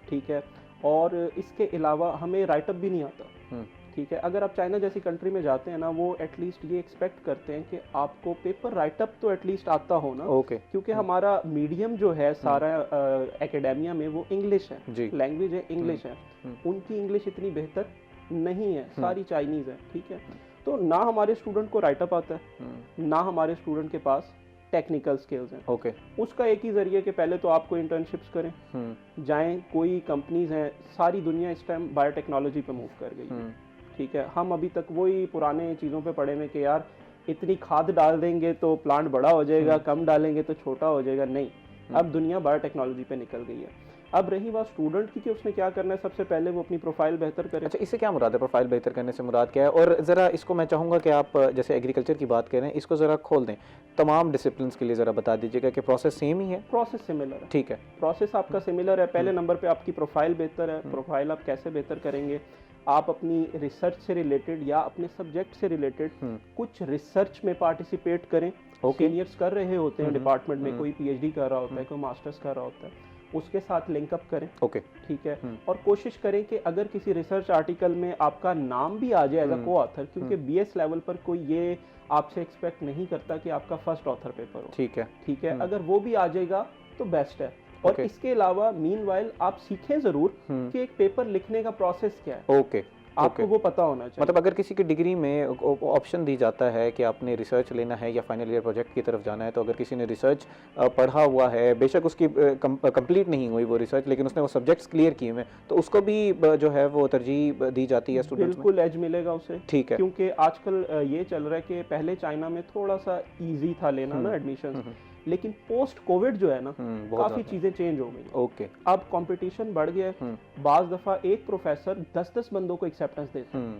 ठीक है, और इसके अलावा हमें राइटअप भी नहीं आता, ठीक है। अगर आप चाइना जैसी कंट्री में जाते हैं ना, वो एटलीस्ट ये एक्सपेक्ट करते हैं कि आपको पेपर राइटअप तो एटलीस्ट आता हो ना, ओके, क्योंकि हमारा मीडियम जो है सारा एकेडेमिया में वो इंग्लिश है, लैंग्वेज है, इंग्लिश है। उनकी इंग्लिश इतनी बेहतर नहीं है, सारी चाइनीज़ है, ठीक है। तो ना हमारे स्टूडेंट को राइटअप आता है, ना हमारे स्टूडेंट के पास टेक्निकल स्किल्स हैं। ओके, उसका एक ही जरिए कि पहले तो आपको इंटर्नशिप्स करें, जाएं, कोई कंपनीज हैं, सारी दुनिया इस टाइम बायोटेक्नोलॉजी पे मूव कर गई है, ठीक है। हम अभी तक वही पुराने चीज़ों पे पड़े हैं कि यार इतनी खाद डाल देंगे तो प्लांट बड़ा हो जाएगा, कम डालेंगे तो छोटा हो जाएगा। नहीं, अब दुनिया बायोटेक्नोलॉजी पे निकल गई है। अब रही बात स्टूडेंट की कि उसने क्या करना है, सबसे पहले वो अपनी प्रोफाइल बेहतर करे। अच्छा, इससे क्या मुराद है, प्रोफाइल बेहतर करने से मुराद क्या है? और ज़रा इसको मैं चाहूँगा कि आप जैसे एग्रीकल्चर की बात करें, इसको ज़रा खोल दें, तमाम डिसिप्लिन के लिए ज़रा बता दीजिएगा कि प्रोसेस सेम ही है? प्रोसेस सिमिलर है। ठीक है, प्रोसेस आपका सिमिलर है। पहले नंबर पे आपकी प्रोफाइल बेहतर है। प्रोफाइल आप कैसे बेहतर करेंगे, आप अपनी रिसर्च से रिलेटेड या अपने सब्जेक्ट से रिलेटेड कुछ रिसर्च में पार्टिसिपेट करें। सीनियर्स कर रहे होते हैं डिपार्टमेंट में, कोई पीएचडी कर रहा होता है, कोई मास्टर्स कर रहा होता है, उसके साथ लिंकअप करें। ओके, ठीक है। और कोशिश करें कि अगर किसी रिसर्च आर्टिकल में आपका नाम भी आ जाए एज अ को ऑथर, क्योंकि बीएस लेवल पर कोई ये आपसे एक्सपेक्ट नहीं करता कि आपका फर्स्ट ऑथर पेपर हो। ठीक है, ठीक है। अगर वो भी आ जाएगा तो बेस्ट है। और इसके अलावा मीनवाइल आप सीखें जरूर कि एक पेपर लिखने का प्रोसेस क्या है। ओके, आपको वो पता होना चाहिए। मतलब अगर किसी की डिग्री में ऑप्शन दी जाता है कि आपने रिसर्च लेना है या फाइनल ईयर प्रोजेक्ट की तरफ जाना है, तो अगर किसी ने रिसर्च पढ़ा हुआ है, बेशक उसकी कंप्लीट नहीं हुई वो रिसर्च, लेकिन उसने वो सब्जेक्ट्स क्लियर किए हुए, तो उसको भी जो है वो तरजीह दी जाती है स्टूडेंट्स में? बिल्कुल एज मिलेगा उसे। ठीक है, क्योंकि आजकल ये चल रहा है कि पहले चाइना में थोड़ा सा ईजी था लेना ना एडमिशन, लेकिन पोस्ट कोविड जो है ना काफी चीजें चेंज हो गई। ओके, अब कंपटीशन बढ़ गया है। बाज दफा एक प्रोफेसर 10-10 बंदों को एक्सेप्टेंस देता है।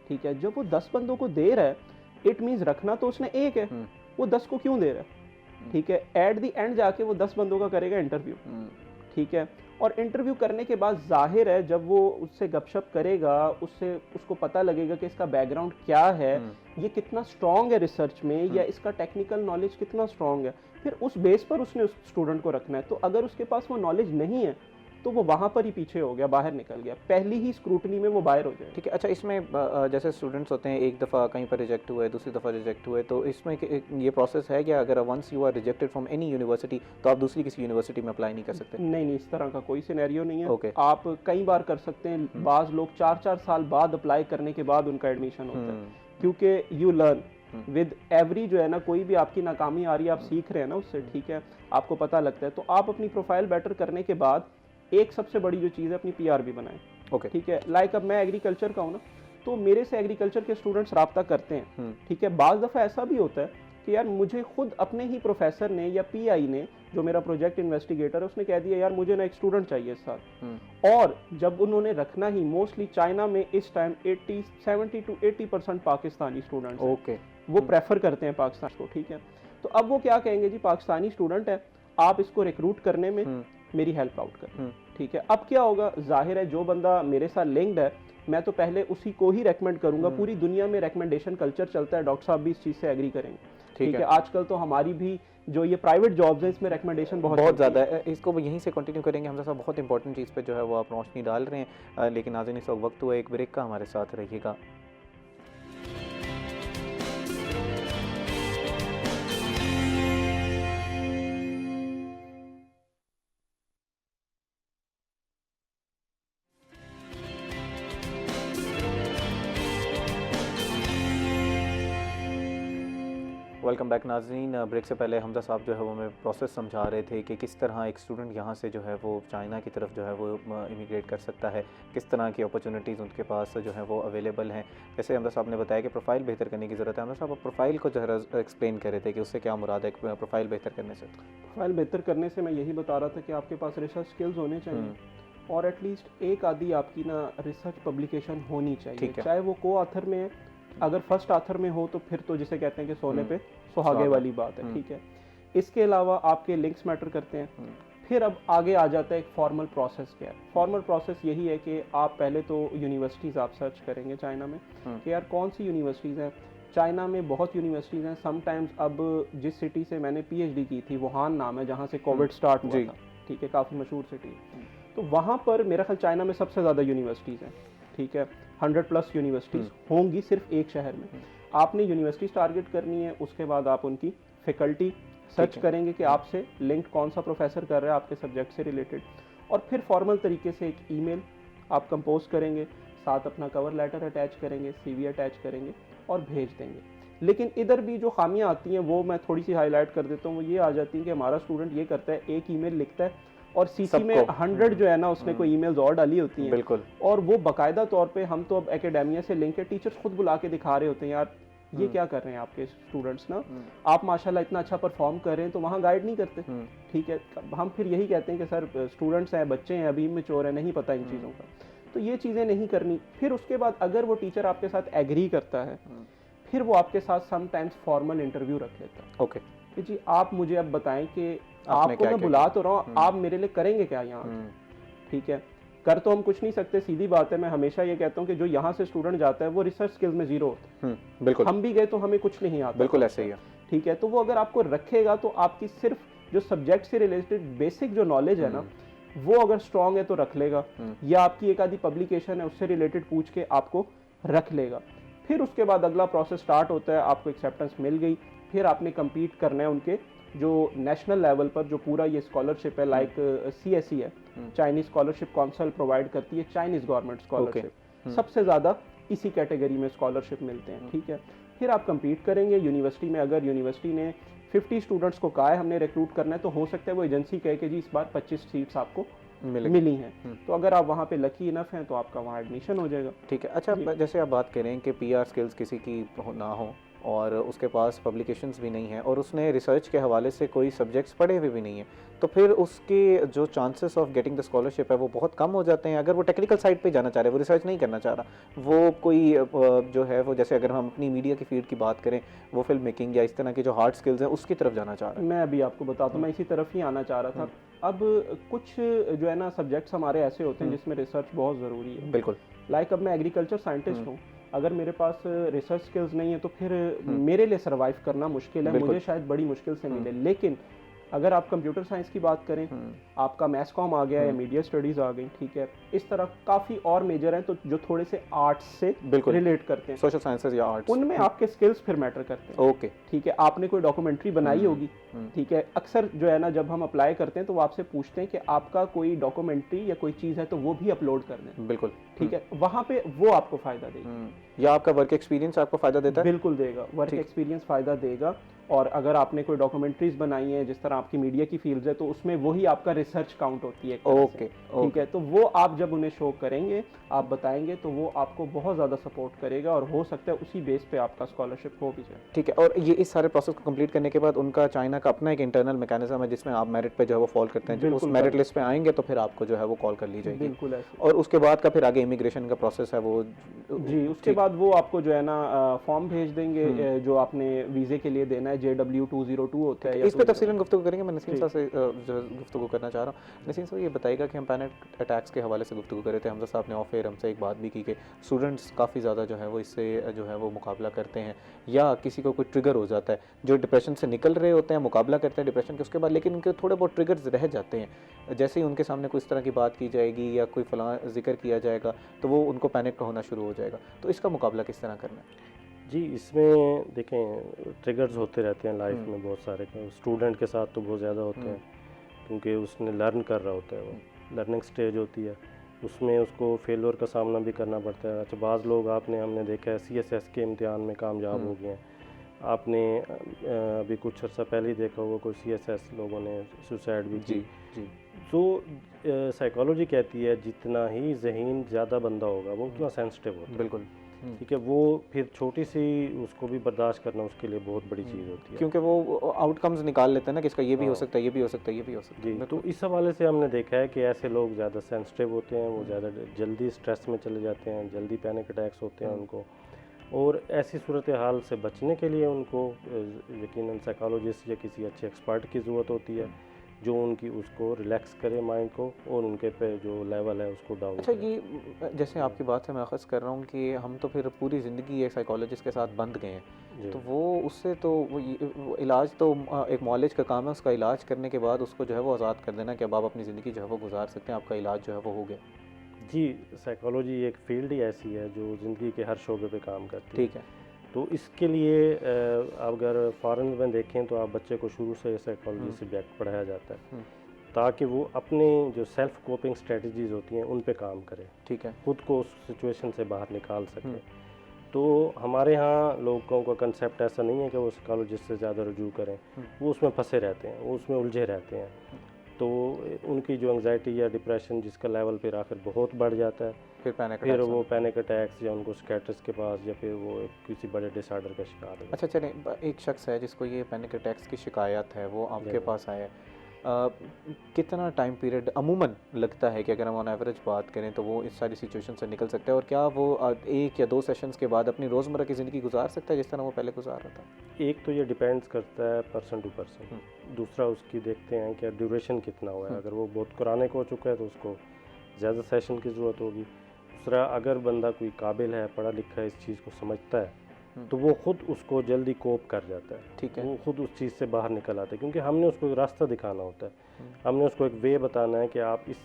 ठीक है। जब वो 10 बंदों को दे रहा है, इट मींस रखना तो उसने एक है, वो 10 को क्यों दे रहा है? ठीक है। एट द एंड जाके वो 10 बंदों का करेगा इंटरव्यू। ठीक है। और इंटरव्यू करने के बाद जाहिर है जब वो उससे गपशप करेगा, उसको पता लगेगा कि इसका बैकग्राउंड क्या है, ये कितना स्ट्रांग है रिसर्च में, या इसका टेक्निकल नॉलेज कितना स्ट्रांग है। फिर उस बेस पर उसने उस स्टूडेंट को रखना है। तो अगर उसके पास वो नॉलेज नहीं है तो वो वहाँ पर ही पीछे हो गया, बाहर निकल गया, पहली ही स्क्रूटनी में वो बाहर हो जाए। ठीक है। अच्छा, इसमें जैसे स्टूडेंट्स होते हैं, एक दफ़ा कहीं पर रिजेक्ट हुए, दूसरी दफ़ा रिजेक्ट हुए, तो इसमें ये प्रोसेस है कि अगर once you are rejected from any university तो आप दूसरी किसी यूनिवर्सिटी में अप्लाई नहीं कर सकते? नहीं, इस तरह का कोई सिनेरियो नहीं है। Okay. आप कई बार कर सकते हैं। बाज लोग 4-4 साल बाद अप्लाई करने के बाद उनका एडमिशन होता है, क्योंकि यू लर्न विद एवरी जो है ना, कोई भी आपकी नाकामी आ रही है, आप सीख रहे हैं ना उससे। ठीक है। आपको पता लगता है। तो आप अपनी प्रोफाइल बेटर करने के बाद एक सबसे बड़ी जो चीज़ है, अपनी पीआर भी बनाएं। ओके, ठीक है। लाइक अब मैं एग्रीकल्चर का हूँ ना, तो मेरे से एग्रीकल्चर के स्टूडेंट्स राब्ता करते हैं। ठीक है। बाज़ दफ़ा ऐसा भी होता है कि यार मुझे खुद अपने ही प्रोफेसर ने या पीआई ने, जो मेरा प्रोजेक्ट इन्वेस्टिगेटर है, उसने कह दिया यार मुझे ना एक स्टूडेंट चाहिए इस साल। और जब उन्होंने रखना ही, मोस्टली चाइना में इस time 70 to 80% Pakistani students. Okay, वो प्रेफर करते हैं पाकिस्तान को। ठीक है। तो अब वो क्या कहेंगे, जी पाकिस्तानी स्टूडेंट है, आप इसको रिक्रूट करने में मेरी हेल्प आउट करें। ठीक है। अब क्या होगा, जाहिर है जो बंदा मेरे साथ लिंक्ड है, मैं तो पहले उसी को ही रेकमेंड करूंगा। पूरी दुनिया में रेकमेंडेशन कल्चर चलता है, डॉक्टर साहब भी इस चीज़ से एग्री करेंगे। ठीक है। आजकल तो हमारी भी जो ये प्राइवेट जॉब्स हैं, इसमें रेकमेंडेशन बहुत ज़्यादा है। इसको यहीं से कंटिन्यू करेंगे। हमजा साहब बहुत इंपॉर्टेंट चीज़ पे जो है वो आप रोशनी डाल रहे हैं, लेकिन नाज़रीन इस वक्त हुआ एक ब्रेक का, हमारे साथ रहिएगा। वेलकम बैक नाज़रीन। ब्रेक से पहले हमजा साहब जो है वो हमें प्रोसेस समझा रहे थे कि किस तरह एक स्टूडेंट यहाँ से जो है वो चाइना की तरफ जो है वो इमिग्रेट कर सकता है, किस तरह की अपॉर्चुनिटीज़ उनके पास जो है वो अवेलेबल हैं। जैसे हमजा साहब ने बताया कि प्रोफाइल बेहतर करने की ज़रूरत है। हमजा साहब आप प्रोफाइल को ज़रा एक्सप्लेन कर रहे थे कि उससे क्या मुराद है प्रोफाइल बेहतर करने से? प्रोफाइल बेहतर करने से मैं यही बता रहा था कि आपके पास रिसर्च स्किल्स होने चाहिए, और एटलीस्ट एक आधी आपकी ना रिसर्च पब्लिकेशन होनी चाहिए, चाहे वो को ऑथर में है। अगर फर्स्ट ऑथर में हो तो फिर तो जिसे कहते हैं कि सोने पे सुहागे वाली बात है। ठीक है। इसके अलावा आपके लिंक्स मैटर करते हैं। फिर अब आगे आ जाता है एक फॉर्मल प्रोसेस। क्या है फॉर्मल प्रोसेस? यही है कि आप पहले तो यूनिवर्सिटीज़ आप सर्च करेंगे चाइना में कि यार कौन सी यूनिवर्सिटीज़ हैं। चाइना में बहुत यूनिवर्सिटीज़ हैं। समटाइम्स अब जिस सिटी से मैंने पीएचडी की थी, वुहान नाम है, जहाँ से कोविड स्टार्ट हुआ था। ठीक है। काफ़ी मशहूर सिटी। तो वहाँ पर मेरा ख्याल चाइना में सबसे ज़्यादा यूनिवर्सिटीज़ हैं। ठीक है। 100+ यूनिवर्सिटीज़ होंगी सिर्फ एक शहर में। आपने यूनिवर्सिटीज़ टारगेट करनी है, उसके बाद आप उनकी फैकल्टी सर्च करेंगे कि आपसे लिंक्ड कौन सा प्रोफेसर कर रहा है आपके सब्जेक्ट से रिलेटेड, और फिर फॉर्मल तरीके से एक ईमेल आप कंपोज करेंगे, साथ अपना कवर लेटर अटैच करेंगे, सीवी अटैच करेंगे और भेज देंगे। लेकिन इधर भी जो खामियां आती हैं वो मैं थोड़ी सी हाईलाइट कर देता हूँ। वो ये आ जाती है कि हमारा स्टूडेंट ये करता है, एक ईमेल लिखता है और सीसी में 100 जो है ना उसने कोई ईमेल्स और डाली होती हैं। बिल्कुल। और वो बाकायदा तौर पे, हम तो अब एकेडेमिया से लिंक है, टीचर्स खुद बुला के दिखा रहे होते हैं यार ये क्या कर रहे हैं आपके स्टूडेंट्स ना, आप माशाल्लाह इतना अच्छा परफॉर्म कर रहे हैं तो वहाँ गाइड नहीं करते, ठीक है। हम फिर यही कहते हैं कि सर स्टूडेंट्स हैं, बच्चे हैं, अभी मैच्योर है, नहीं पता इन चीज़ों का, तो ये चीज़ें नहीं करनी। फिर उसके बाद अगर वो टीचर आपके साथ एग्री करता है, फिर वो आपके साथ समटाइम्स फॉर्मल इंटरव्यू रख लेता है। ओके कि जी आप मुझे अब बताएं कि आपको मैं बुला तो रहा हूँ, आप मेरे लिए करेंगे क्या यहाँ, ठीक है। कर तो हम कुछ नहीं सकते, सीधी बात है। मैं हमेशा ये कहता हूँ कि जो यहाँ से स्टूडेंट जाता है वो रिसर्च स्किल्स में जीरो होता है। बिल्कुल, हम भी गए तो हमें कुछ नहीं आता, बिल्कुल ऐसे ही है, ठीक है। तो वो अगर आपको रखेगा तो आपकी सिर्फ जो सब्जेक्ट से रिलेटेड बेसिक जो नॉलेज है ना, वो अगर स्ट्रांग है तो रख लेगा, या आपकी एक आधी पब्लिकेशन है उससे रिलेटेड पूछ के आपको रख लेगा। फिर उसके बाद अगला प्रोसेस स्टार्ट होता है, आपको एक्सेप्टेंस मिल गई, फिर आपने कम्पीट करना है उनके जो नेशनल लेवल पर जो पूरा ये स्कॉलरशिप है, लाइक CSE है, चाइनीज स्कॉलरशिप काउंसिल प्रोवाइड करती है चाइनीज गवर्नमेंट स्कॉलरशिप, सबसे ज़्यादा इसी कैटेगरी में स्कॉलरशिप मिलते हैं, ठीक है। फिर आप कम्पीट करेंगे यूनिवर्सिटी में। अगर यूनिवर्सिटी ने 50 स्टूडेंट्स को कहा है हमने रिक्रूट करना है, तो हो सकता है वो एजेंसी कहे कि जी इस बार 25 सीट्स आपको मिली हैं, तो अगर आप वहाँ पे लकी इनफ हैं तो आपका वहाँ एडमिशन हो जाएगा, ठीक है। अच्छा, जैसे आप बात करें कि PR स्किल्स किसी की ना हो और उसके पास पब्लिकेशंस भी नहीं है और उसने रिसर्च के हवाले से कोई सब्जेक्ट्स पढ़े हुए भी नहीं है, तो फिर उसके जो chances of getting the scholarship है वो बहुत कम हो जाते हैं। अगर वो टेक्निकल साइड पे जाना चाह रहे हैं, वो रिसर्च नहीं करना चाह रहा, वो कोई जो है वो, जैसे अगर हम अपनी मीडिया की फील्ड की बात करें, वो फिल्म मेकिंग या इस तरह की जो हार्ड स्किल्स हैं उसकी तरफ जाना चाह रहा है। मैं अभी आपको बताता हूँ, मैं इसी तरफ ही आना चाह रहा था। अब कुछ जो है ना सब्जेक्ट्स हमारे ऐसे होते हैं जिसमें रिसर्च बहुत ज़रूरी है, बिल्कुल। लाइक अब मैं एग्रीकल्चर साइंटिस्ट हूँ, अगर मेरे पास रिसर्च स्किल्स नहीं है तो फिर मेरे लिए सरवाइव करना मुश्किल है, मुझे शायद बड़ी मुश्किल से मिले। लेकिन अगर आप कंप्यूटर साइंस की बात करें, आपका मैथ्स कॉम आ गया या मीडिया स्टडीज़ आ गई, ठीक है, इस तरह काफ़ी और मेजर हैं तो जो थोड़े से आर्ट्स से रिलेट करते हैं, सोशल साइंसेज या आर्ट्स, उनमें आपके स्किल्स फिर मैटर करते हैं, ओके, ठीक है। आपने कोई डॉक्यूमेंट्री बनाई होगी, ठीक है, अक्सर जो है ना जब हम अप्लाई करते हैं तो वो आपसे पूछते हैं कि आपका कोई डॉक्यूमेंट्री या कोई चीज़ है तो वो भी अपलोड कर दें, बिल्कुल, ठीक है। वहाँ पे वो आपको फ़ायदा देगी, या आपका वर्क एक्सपीरियंस आपको फ़ायदा देता है, बिल्कुल देगा, वर्क एक्सपीरियंस फ़ायदा देगा। और अगर आपने कोई डॉक्यूमेंट्रीज बनाई है, जिस तरह आपकी मीडिया की फील्ड है, तो उसमें वही आपका रिसर्च काउंट होती है, ओके, ठीक है। तो वो आप जब उन्हें शो करेंगे, आप बताएंगे, तो वो आपको बहुत ज़्यादा सपोर्ट करेगा और हो सकता है उसी बेस पे आपका स्कॉलरशिप हो भी जाए, ठीक है। और ये इस सारे प्रोसेस को कंप्लीट करने के बाद उनका चाइना का अपना एक इंटरनल मैकेनिज्म है जिसमें आप मेरिट पे जो है वो फॉल करते हैं, जब उस मेरिट लिस्ट पे आएंगे तो फिर आपको जो है वो कॉल कर ली जाएगी, बिल्कुल ऐसे। और उसके बाद का फिर आगे इमिग्रेशन का प्रोसेस है वो जी, उसके बाद वो आपको जो है ना फॉर्म भेज देंगे जो आपने वीज़े के लिए देना है, JW 202 होता है। इस पे तफसीलन गुफ्तगू करेंगे। मैं नसीम साहब से गुफ्तगू करना चाह रहा हूँ। नसीम साहब ये बताइएगा कि हम पैनिक अटैक्स के हवाले से गुफ्तगू कर रहे थे, हमजा साहब ने ऑफ एयर हमसे एक बात भी की कि स्टूडेंट्स काफ़ी ज़्यादा जो है वो इससे जो है वो मुकाबला करते हैं, या किसी को कोई ट्रिगर हो जाता है, जो डिप्रेशन से निकल रहे होते हैं, मुकाबला करते हैं डिप्रेशन के, उसके बाद लेकिन उनके थोड़े बहुत ट्रिगर्स रह जाते हैं। जैसे ही उनके सामने कोई इस तरह की बात की जाएगी या कोई फलां जिक्र किया जाएगा तो वो उनको पैनिक का होना शुरू हो जाएगा। तो इसका मुकाबला किस तरह करना है? जी, इसमें देखें ट्रिगर्स होते रहते हैं लाइफ में बहुत सारे, स्टूडेंट के साथ तो बहुत ज़्यादा होते हैं क्योंकि उसने लर्न कर रहा होता है, वो लर्निंग स्टेज होती है, उसमें उसको फेलियर का सामना भी करना पड़ता है। अच्छा, बाज़ लोग हमने देखा है CSS के इम्तिहान में कामयाब हो गए हैं। आपने अभी कुछ अर्सा पहले ही देखा होगा कोई CSS लोगों ने सुसाइड भी की। तो साइकोलॉजी कहती है जितना ही ज़हीन ज़्यादा बंदा होगा वो उतना सेंसिटिव होता है, बिल्कुल, ठीक है। वो फिर छोटी सी उसको भी बर्दाश्त करना उसके लिए बहुत बड़ी चीज़ होती है, क्योंकि वो आउटकम्स निकाल लेते हैं ना कि इसका ये भी हो सकता है, ये भी हो सकता है, ये भी हो सकता है। जी, तो इस हवाले से हमने देखा है कि ऐसे लोग ज़्यादा सेंसिटिव होते हैं, वो ज़्यादा जल्दी स्ट्रेस में चले जाते हैं, जल्दी पैनिक अटैक्स होते हैं उनको। और ऐसी सूरत हाल से बचने के लिए उनको यकीनन साइकोलॉजिस्ट या किसी अच्छे एक्सपर्ट की ज़रूरत होती है जो उनकी उसको रिलैक्स करे माइंड को और उनके पे जो लेवल है उसको डाउन। अच्छा, ये जैसे आपकी बात से मैं अख़ज़ कर रहा हूँ कि हम तो फिर पूरी ज़िंदगी एक साइकोलॉजिस्ट के साथ बंध गए हैं, तो वो उससे तो वो इलाज तो एक मौलिज का काम है, उसका इलाज करने के बाद उसको जो है वो आज़ाद कर देना कि अब आप अपनी ज़िंदगी जो है वो गुजार सकते हैं, आपका इलाज जो है वो हो गया। जी, साइकोलॉजी एक फील्ड ही ऐसी है जो ज़िंदगी के हर शोबे पे काम करती है, ठीक है। तो इसके लिए अगर फ़ॉरेन में देखें तो आप बच्चे को शुरू से साइकोलॉजी सब्जेक्ट पढ़ाया जाता है ताकि वो अपने जो सेल्फ कोपिंग स्ट्रेटजीज़ होती हैं उन पे काम करे, ठीक है, खुद को उस सिचुएशन से बाहर निकाल सके। तो हमारे यहाँ लोगों का कंसेप्ट ऐसा नहीं है कि वो साइकोलॉजिस्ट से ज़्यादा रुजू करें, वो उसमें फंसे रहते हैं, वो उसमें उलझे रहते हैं। तो उनकी जो एंग्जाइटी या डिप्रेशन जिसका लेवल फिर आखिर बहुत बढ़ जाता है, फिर वो पैनिक अटैक्स या उनको साइकियाट्रिस्ट के पास या फिर वो किसी बड़े डिसऑर्डर का शिकार हो। अच्छा चलें, एक शख्स है जिसको ये पैनिक अटैक्स की शिकायत है, वो आपके पास आया है, कितना टाइम पीरियड अमूमन लगता है कि अगर हम ऑन एवरेज बात करें तो वो इस सारी सिचुएशन से निकल सकता है, और क्या वो 1 या 2 सेशंस के बाद अपनी रोज़मर्रा की ज़िंदगी गुजार सकता है जिस तरह वो पहले गुजार रहा था? एक तो ये डिपेंड्स करता है पर्सन टू पर्सन, दूसरा उसकी देखते हैं कि ड्यूरेशन कितना हुआ है। अगर वो बहुत क्रॉनिक हो चुका है तो उसको ज़्यादा सेशन की ज़रूरत होगी। दूसरा, अगर बंदा कोई काबिल है, पढ़ा लिखा है, इस चीज़ को समझता है, तो वो खुद उसको जल्दी कोप कर जाता है। ठीक है, वो खुद उस चीज़ से बाहर निकल आता है, क्योंकि हमने उसको एक रास्ता दिखाना होता है, हमने उसको एक वे बताना है कि आप इस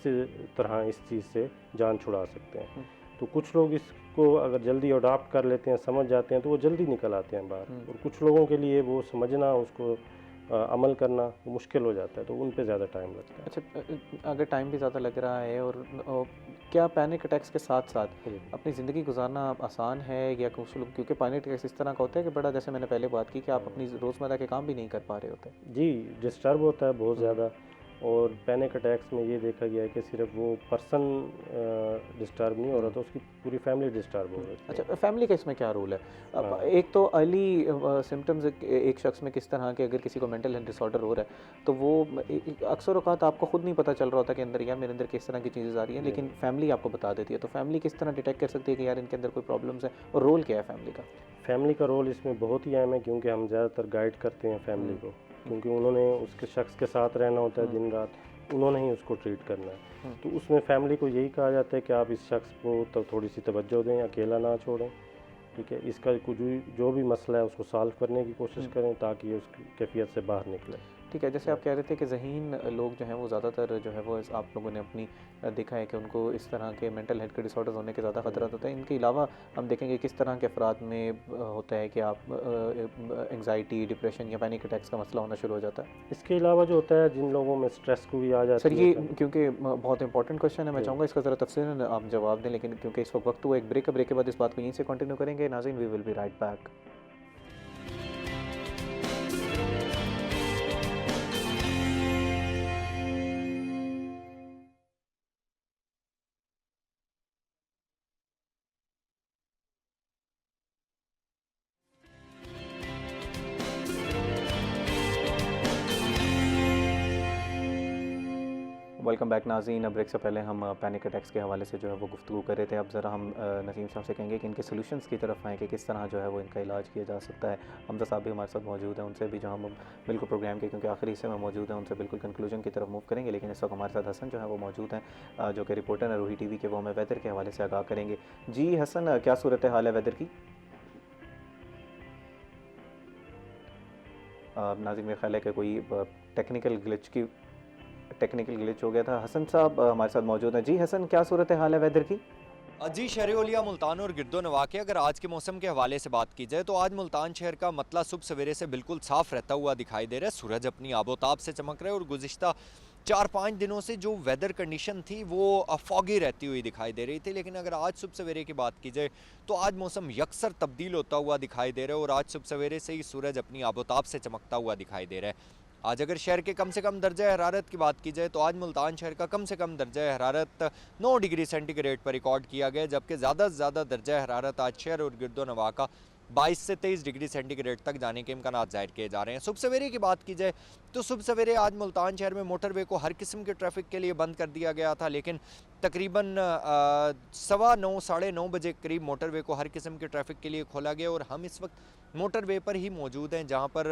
तरह इस चीज़ से जान छुड़ा सकते हैं। तो कुछ लोग इसको अगर जल्दी अडॉप्ट कर लेते हैं, समझ जाते हैं, तो वो जल्दी निकल आते हैं बाहर, और कुछ लोगों के लिए वो समझना, उसको अमल करना मुश्किल हो जाता है, तो उन पे ज़्यादा टाइम लगता है। अच्छा, अगर टाइम भी ज़्यादा लग रहा है, और क्या पैनिक अटैक्स के साथ साथ अपनी ज़िंदगी गुजारना आसान है, या कुछ लोग, क्योंकि पैनिक अटैक्स इस तरह का होता है कि बड़ा, जैसे मैंने पहले बात की कि आप अपनी रोज़मर्रा के काम भी नहीं कर पा रहे होते? जी, डिस्टर्ब होता है बहुत ज़्यादा, और पैनिक अटैक्स में ये देखा गया है कि सिर्फ वो पर्सन डिस्टर्ब नहीं हो रहा था, उसकी पूरी फैमिली डिस्टर्ब हो रही है। अच्छा, फैमिली का इसमें क्या रोल है? अब एक तो अर्ली सिम्टम्स एक शख्स में किस तरह के, अगर किसी को मेंटल हेल्थ डिसऑर्डर हो रहा है तो वो अक्सर औक़ात आपको खुद नहीं पता चल रहा होता कि अंदर यार मेरे अंदर किस तरह की चीज़ें आ रही हैं, लेकिन फैमिली आपको बता देती है। तो फैमिली किस तरह डिटेक्ट कर सकती है कि यार इनके अंदर कोई प्रॉब्लम्स है, और रोल क्या है फैमिली का? फैमिली का रोल इसमें बहुत ही अहम है, क्योंकि हम ज़्यादातर गाइड करते हैं फैमिली को, क्योंकि उन्होंने उसके शख्स के साथ रहना होता है दिन रात, उन्होंने ही उसको ट्रीट करना है। तो उसमें फैमिली को यही कहा जाता है कि आप इस शख्स को तो थोड़ी सी तवज्जो दें, अकेला ना छोड़ें, ठीक है। इसका कुछ जो भी मसला है उसको सॉल्व करने की कोशिश करें, ताकि उस कैफियत से बाहर निकले। ठीक है, जैसे आप कह रहे थे कि ज़हीन लोग जो हैं वो ज़्यादातर जो है वो आप लोगों ने अपनी देखा है कि उनको इस तरह के मेंटल हेल्थ के डिसऑर्डर्स होने के ज़्यादा ख़तरा होता है। इनके अलावा हम देखेंगे किस तरह के अफराद में होता है कि आप एंग्जाइटी, डिप्रेशन या पैनिक अटैक्स का मसला होना शुरू हो जाता है? इसके अलावा जो होता है, जिन लोगों में स्ट्रेस को भी आ जाता सर, ये क्योंकि बहुत इंपॉर्टेंट क्वेश्चन है, मैं चाहूँगा इसका ज़रा तफसीलन आप जवाब दें, लेकिन क्योंकि इस वक्त हुआ एक ब्रेक के बाद इस बात को यहीं से कंटिन्यू करेंगे। नाज़रीन, we will be right back. Welcome back नाज़रीन। ब्रेक से पहले हम पैनिक अटैक्स के हवाले से जो है वो गुफ्तगू कर रहे थे। अब ज़रा हम नसीम साहब से कहेंगे कि इनके सॉल्यूशंस की तरफ आएँ कि किस तरह जो है वो इनका इलाज किया जा सकता है। हमजा साहब भी हमारे साथ मौजूद हैं, उनसे भी जो हम बिल्कुल प्रोग्राम के क्योंकि आखिरी हिस्से में मौजूद हैं, उनसे बिल्कुल कंक्लूजन की तरफ मूव करेंगे। लेकिन इस वक्त हमारे साथ हसन जो है वो मौजूद हैं, जो कि रिपोर्टर है रूही TV के, वो हमें वेदर के हवाले से आगाह करेंगे। जी हसन, क्या सूरत हाल है वेदर की? नाज़रीन, मेरा ख्याल है कि कोई टेक्निकल ग्लिच हो गया था। हसन साहब हमारे साथ मौजूद हैं। जी हसन, क्या सूरत हाल है वेदर की? जी, शहर-ए-औलिया, मुल्तान और गिरदो-नवाह के अगर आज के मौसम के हवाले से बात की जाए तो आज मुल्तान शहर का मतला सुबह सवेरे से बिल्कुल साफ़ रहता हुआ दिखाई दे रहा है। सूरज अपनी आबोताब से चमक रहा है, और गुज़िश्ता 4-5 दिनों से जो वेदर कंडीशन थी वो फॉगी रहती हुई दिखाई दे रही थी। लेकिन अगर आज सुबह सवेरे की बात की जाए तो आज मौसम यकसर तब्दील होता हुआ दिखाई दे रहा है, और आज सुबह सवेरे से ही सूरज अपनी आबोताब से चमकता हुआ दिखाई दे रहा है। आज अगर शहर के कम से कम दर्जा हरारत की बात की जाए तो आज मुल्तान शहर का कम से कम दर्जा हरारत 9 डिग्री सेंटीग्रेड पर रिकॉर्ड किया गया, जबकि ज़्यादा से ज़्यादा दर्जा हरारत आज शहर और गिरदो-नवाह का 22 से 23 डिग्री सेंटीग्रेड तक जाने के इम्कानात ज़ाहिर किए जा रहे हैं। सुबह सवेरे की बात की जाए तो सुबह सवेरे आज मुल्तान शहर में मोटरवे को हर किस्म के ट्रैफिक के लिए बंद कर दिया गया था, लेकिन तकरीबन 9:15 साढ़े 9 बजे करीब मोटरवे को हर किस्म के ट्रैफिक के लिए खोला गया, और हम इस वक्त मोटरवे पर ही मौजूद हैं, जहाँ पर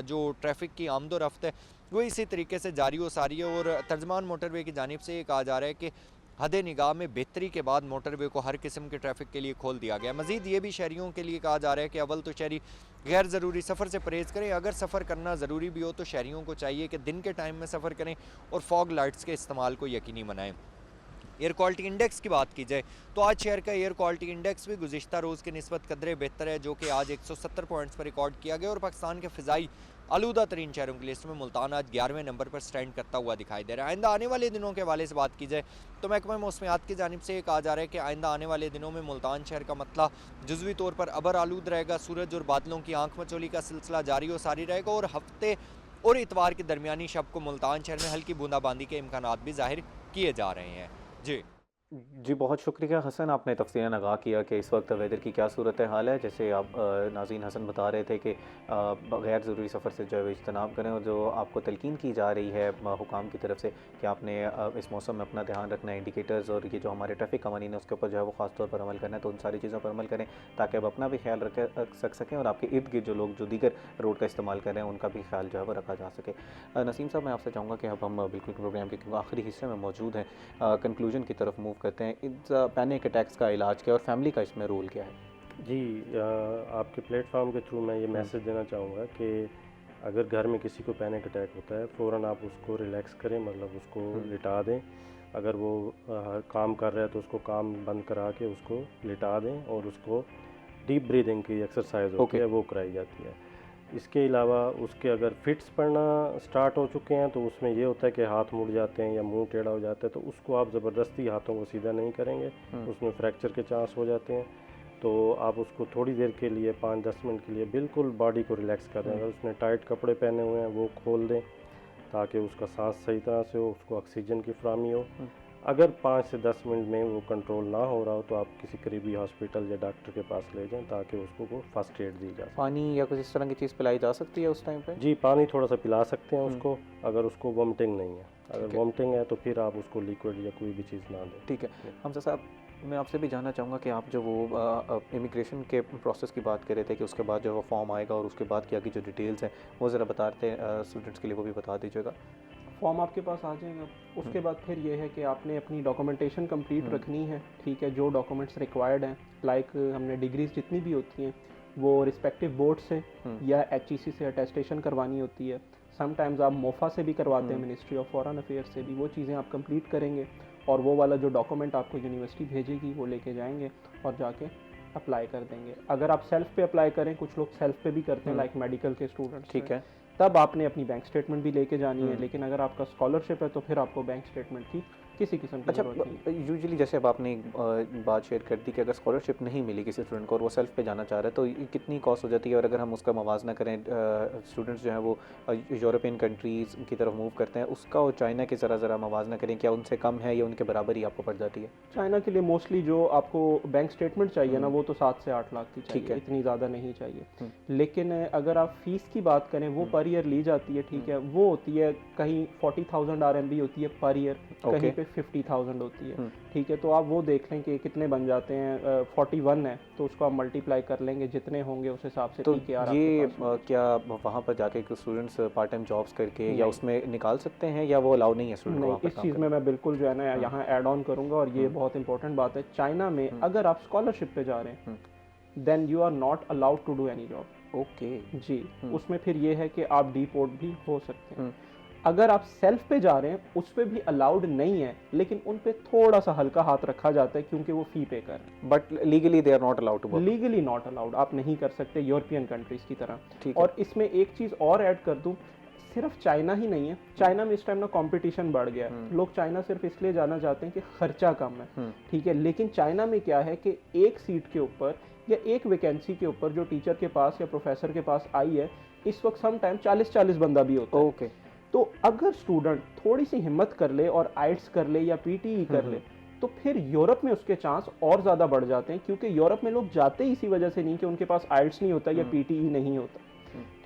जो ट्रैफिक की आमदोरफ्त है वो इसी तरीके से जारी व सारी है। और तर्जमान मोटरवे की जानिब से ये कहा जा रहा है कि हद निगाह में बेहतरी के बाद मोटरवे को हर किस्म के ट्रैफिक के लिए खोल दिया गया। मज़ीद ये भी शहरियों के लिए कहा जा रहा है कि अव्वल तो शहरी गैर ज़रूरी सफ़र से परहेज़ करें। अगर सफ़र करना ज़रूरी भी हो तो शहरियों को चाहिए कि दिन के टाइम में सफ़र करें और फॉग लाइट्स के इस्तेमाल को यकीनी बनाएं। एयर क्वालिटी इंडेक्स की बात की जाए तो आज शहर का एयर क्वालिटी इंडेक्स भी गुज़िश्ता रोज़ के निस्बत कदरे बेहतर है, जो कि आज 170 पॉइंट्स पर रिकॉर्ड किया गया, और पाकिस्तान के फ़िज़ाई आलूदा तरीन शहरों की लिस्ट में मुल्तान आज 11वें नंबर पर स्टैंड करता हुआ दिखाई दे रहा है। आइंदा आने वाले दिनों के हवाले से बात की जाए तो महकमा मौसमियात की जानिब से कहा जा रहा है कि आइंदा आने वाले दिनों में मुल्तान शहर का मतला जुज़वी तौर पर अबर आलूद रहेगा। सूरज और बादलों की आंख मचोली का सिलसिला जारी और सारी रहेगा, और हफ्ते और इतवार के दरमियानी शब को मुल्तान शहर में हल्की बूंदाबांदी के इम्कानात भी जाहिर किए जा रहे हैं। जी, बहुत शुक्रिया हसन, आपने तफसीलन आगाह किया कि इस वक्त वेदर की क्या सूरत हाल है। जैसे आप नाज़रीन हसन बता रहे थे कि गैर ज़रूरी सफ़र से जो है इज्तनाब करें, और जो आपको तलकीन की जा रही है हुकाम की तरफ से कि आपने इस मौसम में अपना ध्यान रखना है, इंडिकेटर्स और ये जो हमारे ट्रैफिक कवानीन है उसके ऊपर जो है वो ख़ास तौर पर अमल करना है, तो उन सारी चीज़ों पर अमल करें ताकि आप अपना भी ख्याल रख सकें और आपके इर्द गिर्द जो लोग जो दीगर रोड का इस्तेमाल कर रहे हैं उनका भी ख्याल जो है वो रखा जा सके। नसीम साहब, मैं आपसे चाहूँगा कि अब हम बिल्कुल प्रोग्राम के आखिरी हिस्से में मौजूद हैं, कंक्लूजन की तरफ मूव करते हैं। इस पैनिक अटैक्स का इलाज क्या है और फैमिली का इसमें रोल क्या है? जी, आपके प्लेटफॉर्म के थ्रू मैं ये मैसेज देना चाहूँगा कि अगर घर में किसी को पैनिक अटैक होता है, फ़ौरन आप उसको रिलैक्स करें, मतलब उसको लिटा दें। अगर वो काम कर रहा है तो उसको काम बंद करा के उसको लिटा दें और उसको डीप ब्रीदिंग की एक्सरसाइज होती है वो कराई जाती है। इसके अलावा उसके अगर फिट्स पड़ना स्टार्ट हो चुके हैं तो उसमें ये होता है कि हाथ मुड़ जाते हैं या मुंह टेढ़ा हो जाता है, तो उसको आप ज़बरदस्ती हाथों को सीधा नहीं करेंगे, उसमें फ्रैक्चर के चांस हो जाते हैं। तो आप उसको थोड़ी देर के लिए 5-10 मिनट के लिए बिल्कुल बॉडी को रिलैक्स कर दें। अगर उसने टाइट कपड़े पहने हुए हैं वो खोल दें ताकि उसका सांस सही तरह से हो, उसको ऑक्सीजन की फराहमी हो। अगर 5 से 10 मिनट में वो कंट्रोल ना हो रहा हो तो आप किसी करीबी हॉस्पिटल या डॉक्टर के पास ले जाएं ताकि उसको वो फर्स्ट एड दी जा सके। पानी या कुछ इस तरह की चीज़ पिलाई जा सकती है उस टाइम पे? जी, पानी थोड़ा सा पिला सकते हैं उसको, अगर उसको वॉमिटिंग नहीं है। अगर वॉमिटिंग है तो फिर आप उसको लिक्विड या कोई भी चीज़ ना दें। ठीक है। हमजा साहब, मैं आपसे भी जानना चाहूँगा कि आप जो वो इमिग्रेशन के प्रोसेस की बात कर रहे थे कि उसके बाद जो वो फॉर्म आएगा और उसके बाद क्या की जो डिटेल्स हैं वो ज़रा बता रहे थे स्टूडेंट्स के लिए, वो भी बता दीजिएगा। फॉर्म आपके पास आ जाएगा, उसके बाद फिर ये है कि आपने अपनी डॉक्यूमेंटेशन कंप्लीट रखनी है। ठीक है, जो डॉक्यूमेंट्स रिक्वायर्ड हैं, लाइक हमने डिग्रीज जितनी भी होती हैं वो रिस्पेक्टिव बोर्ड से या HEC से अटेस्टेशन करवानी होती है। समटाइम्स आप मोफा से भी करवाते हैं, मिनिस्ट्री ऑफ फॉरेन अफेयर्स से भी। वो चीज़ें आप कंप्लीट करेंगे और वो वाला जो डॉक्यूमेंट आपको यूनिवर्सिटी भेजेगी वो लेके जाएंगे और जाके अप्लाई कर देंगे। अगर आप सेल्फ पे अप्लाई करें, कुछ लोग सेल्फ पे भी करते हैं लाइक मेडिकल के स्टूडेंट्स, ठीक है, तब आपने अपनी बैंक स्टेटमेंट भी लेके जानी है। लेकिन अगर आपका स्कॉलरशिप है तो फिर आपको बैंक स्टेटमेंट की किसी किस्म की जरूरत नहीं। यूजुअली जैसे अब आपने बात शेयर कर दी कि अगर स्कॉलरशिप नहीं मिली किसी स्टूडेंट को और वो सेल्फ पे जाना चाह रहा है तो कितनी कॉस्ट हो जाती है, और अगर हम उसका मवाजना करें, स्टूडेंट्स जो हैं वो यूरोपियन कंट्रीज़ की तरफ मूव करते हैं, उसका और चाइना के ज़रा मवाजना करें, क्या उनसे कम है या उनके बराबर ही आपको पड़ जाती है? चाइना के लिए मोस्टली जो आपको बैंक स्टेटमेंट चाहिए ना वो तो 7 से 8 लाख की चाहिए, ठीक है, इतनी ज़्यादा नहीं चाहिए। लेकिन अगर आप फीस की बात करें वो पर ईयर ली जाती है। ठीक है, वो होती है कहीं 40,000 RMB होती है पर ईयर, कहीं पे 50,000 होती है। ठीक है, तो आप वो देख लें कि कितने बन जाते हैं। 41 है तो उसको आप मल्टीप्लाई कर लेंगे, जितने होंगे उस हिसाब से। तो ये क्या वहाँ पर जाके स्टूडेंट्स पार्ट टाइम जॉब्स करके या उसमें निकाल सकते हैं या वो अलाउ नहीं है स्टूडेंट को? इस चीज़ में मैं बिल्कुल जो है ना यहाँ ऐड ऑन करूँगा और ये बहुत इंपॉर्टेंट बात है। चाइना में अगर आप स्कॉलरशिप पे जा रहे हैं then you are not allowed to do any job. Okay जी, उसमें फिर ये है कि आप डिपोर्ट भी हो सकते हैं। अगर आप सेल्फ पे जा रहे हैं उस पे भी अलाउड नहीं है, लेकिन उन पे थोड़ा सा हल्का हाथ रखा जाता है क्योंकि वो फी पे कर रहे हैं। But legally they are not allowed to work. Legally not allowed, आप नहीं कर सकते यूरोपियन कंट्रीज की तरह। और इसमें एक चीज़ और ऐड कर दूं, सिर्फ चाइना ही नहीं है, चाइना में इस टाइम ना कंपटीशन बढ़ गया है। लोग चाइना सिर्फ इसलिए जाना चाहते हैं कि खर्चा कम है। ठीक है, लेकिन चाइना में क्या है कि एक सीट के ऊपर या एक वैकेंसी के ऊपर जो टीचर के पास या प्रोफेसर के पास आई है, इस वक्त सम टाइम 40-40 बंदा भी होता है। ओके, तो अगर स्टूडेंट थोड़ी सी हिम्मत कर ले और आइट्स कर ले या PTE कर ले तो फिर यूरोप में उसके चांस और ज़्यादा बढ़ जाते हैं, क्योंकि यूरोप में लोग जाते इसी वजह से नहीं कि उनके पास आइट्स नहीं होता या PTE नहीं होता।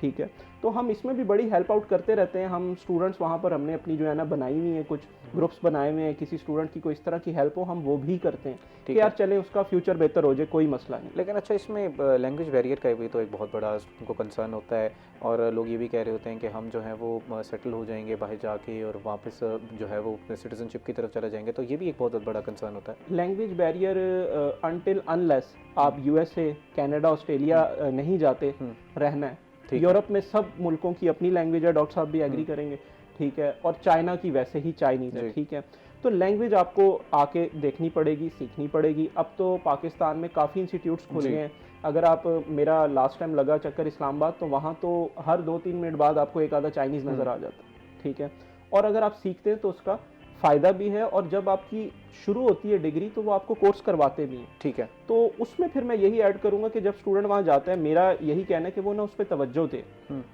ठीक है, तो हम इसमें भी बड़ी हेल्प आउट करते रहते हैं। हम स्टूडेंट्स वहाँ पर हमने अपनी जो है ना बनाई हुई है, कुछ ग्रुप्स बनाए हुए हैं, किसी स्टूडेंट की कोई इस तरह की हेल्प हो हम वो भी करते हैं कि यार चले उसका फ्यूचर बेहतर हो जाए, कोई मसला नहीं। लेकिन अच्छा, इसमें लैंग्वेज बैरियर का भी तो एक बहुत बड़ा उनको कंसर्न होता है, और लोग ये भी कह रहे होते हैं कि हम जो है वो सेटल हो जाएंगे बाहर जाके और वापस जो है वो सिटीजनशिप की तरफ चले जाएंगे, तो ये भी एक बहुत बड़ा कंसर्न होता है। लैंग्वेज बैरियर अनटिल अनलेस आप USA, कनाडा, ऑस्ट्रेलिया नहीं जाते रहना है। यूरोप में सब मुल्कों की अपनी लैंग्वेज है, डॉक्टर साहब भी एग्री करेंगे। ठीक है, और चाइना की वैसे ही चाइनीज है। ठीक है, तो लैंग्वेज आपको आके देखनी पड़ेगी, सीखनी पड़ेगी। अब तो पाकिस्तान में काफ़ी इंस्टीट्यूट्स खुल गए हैं। अगर आप, मेरा लास्ट टाइम लगा चक्कर इस्लामाबाद, तो वहाँ तो हर 2-3 मिनट बाद आपको एक आधा चाइनीज़ नज़र आ जाता है। ठीक है, और अगर आप सीखते हैं तो उसका फ़ायदा भी है, और जब आपकी शुरू होती है डिग्री तो वो आपको कोर्स करवाते भी हैं। ठीक है। तो उसमें फिर मैं यही ऐड करूंगा कि जब स्टूडेंट वहाँ जाता है, मेरा यही कहना है कि वो ना उस पर तवज्जो दे।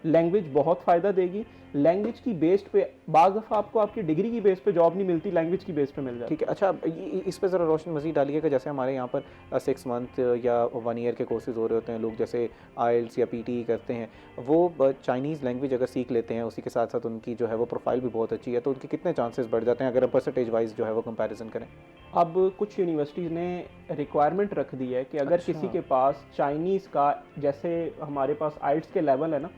लैंग्वेज बहुत फ़ायदा देगी। लैंग्वेज की बेस्ड पे बाज़ दफ़ा आपको आपकी डिग्री की बेस पे जॉब नहीं मिलती, लैंग्वेज की बेस पे मिल जाती है। ठीक है। अच्छा, इस पे ज़रा रोशनी मज़ीद डालिए कि जैसे हमारे यहाँ पर 6 मंथ या 1 ईयर के कोर्सेज हो रहे होते हैं, लोग जैसे आइल्स या पीटी करते हैं, वो चाइनीज़ लैंग्वेज अगर सीख लेते हैं, उसी के साथ साथ उनकी जो है वो प्रोफाइल भी बहुत अच्छी है, तो उनके कितने चांसेस बढ़ जाते हैं अगर हम परसेंटेज वाइज जो है वो कंपैरिजन करें? अब कुछ यूनिवर्सिटीज़ ने रिक्वायरमेंट रख दी है कि अगर किसी के पास चाइनीज़ का, जैसे हमारे पास आइल्स के लेवल है ना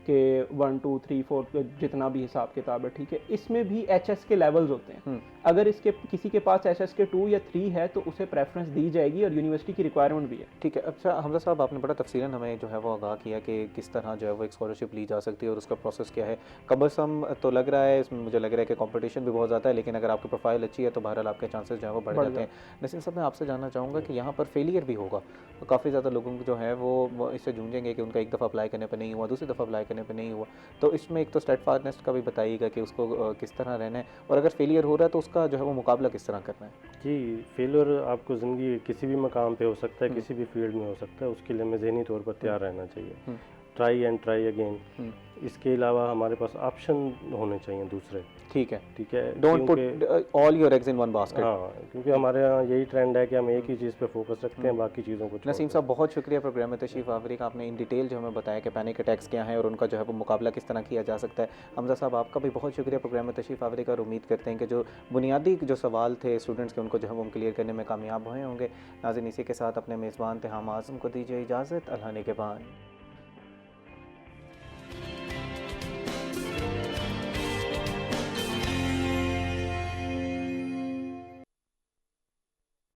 कि 1 2 3 4 जितना भी हिसाब किताब है, ठीक है, इसमें भी एचएस के लेवल्स होते हैं। अगर इसके किसी के पास एचएस के 2 या 3 है तो उसे प्रेफरेंस दी जाएगी और यूनिवर्सिटी की रिक्वायरमेंट भी है। ठीक है। अच्छा हमजा साहब, आपने बड़ा तफसीलन हमें जो है वो आगाह किया कि किस तरह जो है वो एक स्कॉलरशिप ली जा सकती है और उसका प्रोसेस क्या है। कबरसम तो लग रहा है, इसमें मुझे लग रहा है कि कंपटीशन भी बहुत ज़्यादा है, लेकिन अगर आपकी प्रोफाइल अच्छी है तो बहरहाल आपके चांसेस जो है वो बढ़ जाते हैं। नसीम साहब, मैं आपसे जानना चाहूँगा कि यहाँ पर फेलियर भी होगा, काफ़ी ज़्यादा लोगों को जो है वो इससे जूझेंगे कि उनका एक दफ़ा अप्लाई करने पर नहीं हुआ, दूसरी दफ़ा अप्लाई करने पर नहीं हुआ, तो इसमें एक तो स्टेडफास्टनेस का भी बताइएगा कि उसको किस तरह रहना है, और अगर फेलियर हो रहा है तो उसका जो है वो मुकाबला किस तरह करना है? जी, फेलियर आपको ज़िंदगी किसी भी मकाम पे हो सकता है, किसी भी फील्ड में हो सकता है, उसके लिए हमें ज़हनी तौर पर तैयार रहना चाहिए। Try and try again. इसके अलावा हमारे पास ऑप्शन होने चाहिए दूसरे। ठीक है। ठीक है, don't put all your eggs in one basket. हाँ, क्योंकि हमारे यहाँ यही ट्रेंड है कि हम एक ही चीज़ पे फोकस रखते हैं, बाकी चीज़ों को छोड़ नसीम देते साहब, बहुत शुक्रिया प्रोग्राम में तशरीफ़ आवरी का। आपने इन डिटेल जो हमें बताया कि पैनिक अटैक्स क्या हैं और उनका जो है वो मुकाबला किस तरह किया जा सकता है। हमजा साहब, आपका भी बहुत शुक्रिया प्रोग्राम में तशरीफ़ आवरी का, और उम्मीद करते हैं कि जो बुनियादी जो सवाल थे स्टूडेंट्स के, उनको जो है वो हम क्लियर करने में कामयाब हुए होंगे। नाज़रीन, इसी के साथ अपने मेज़बान तिहामा आज़म को दीजिए इजाज़त। अल्लाह निगहबान।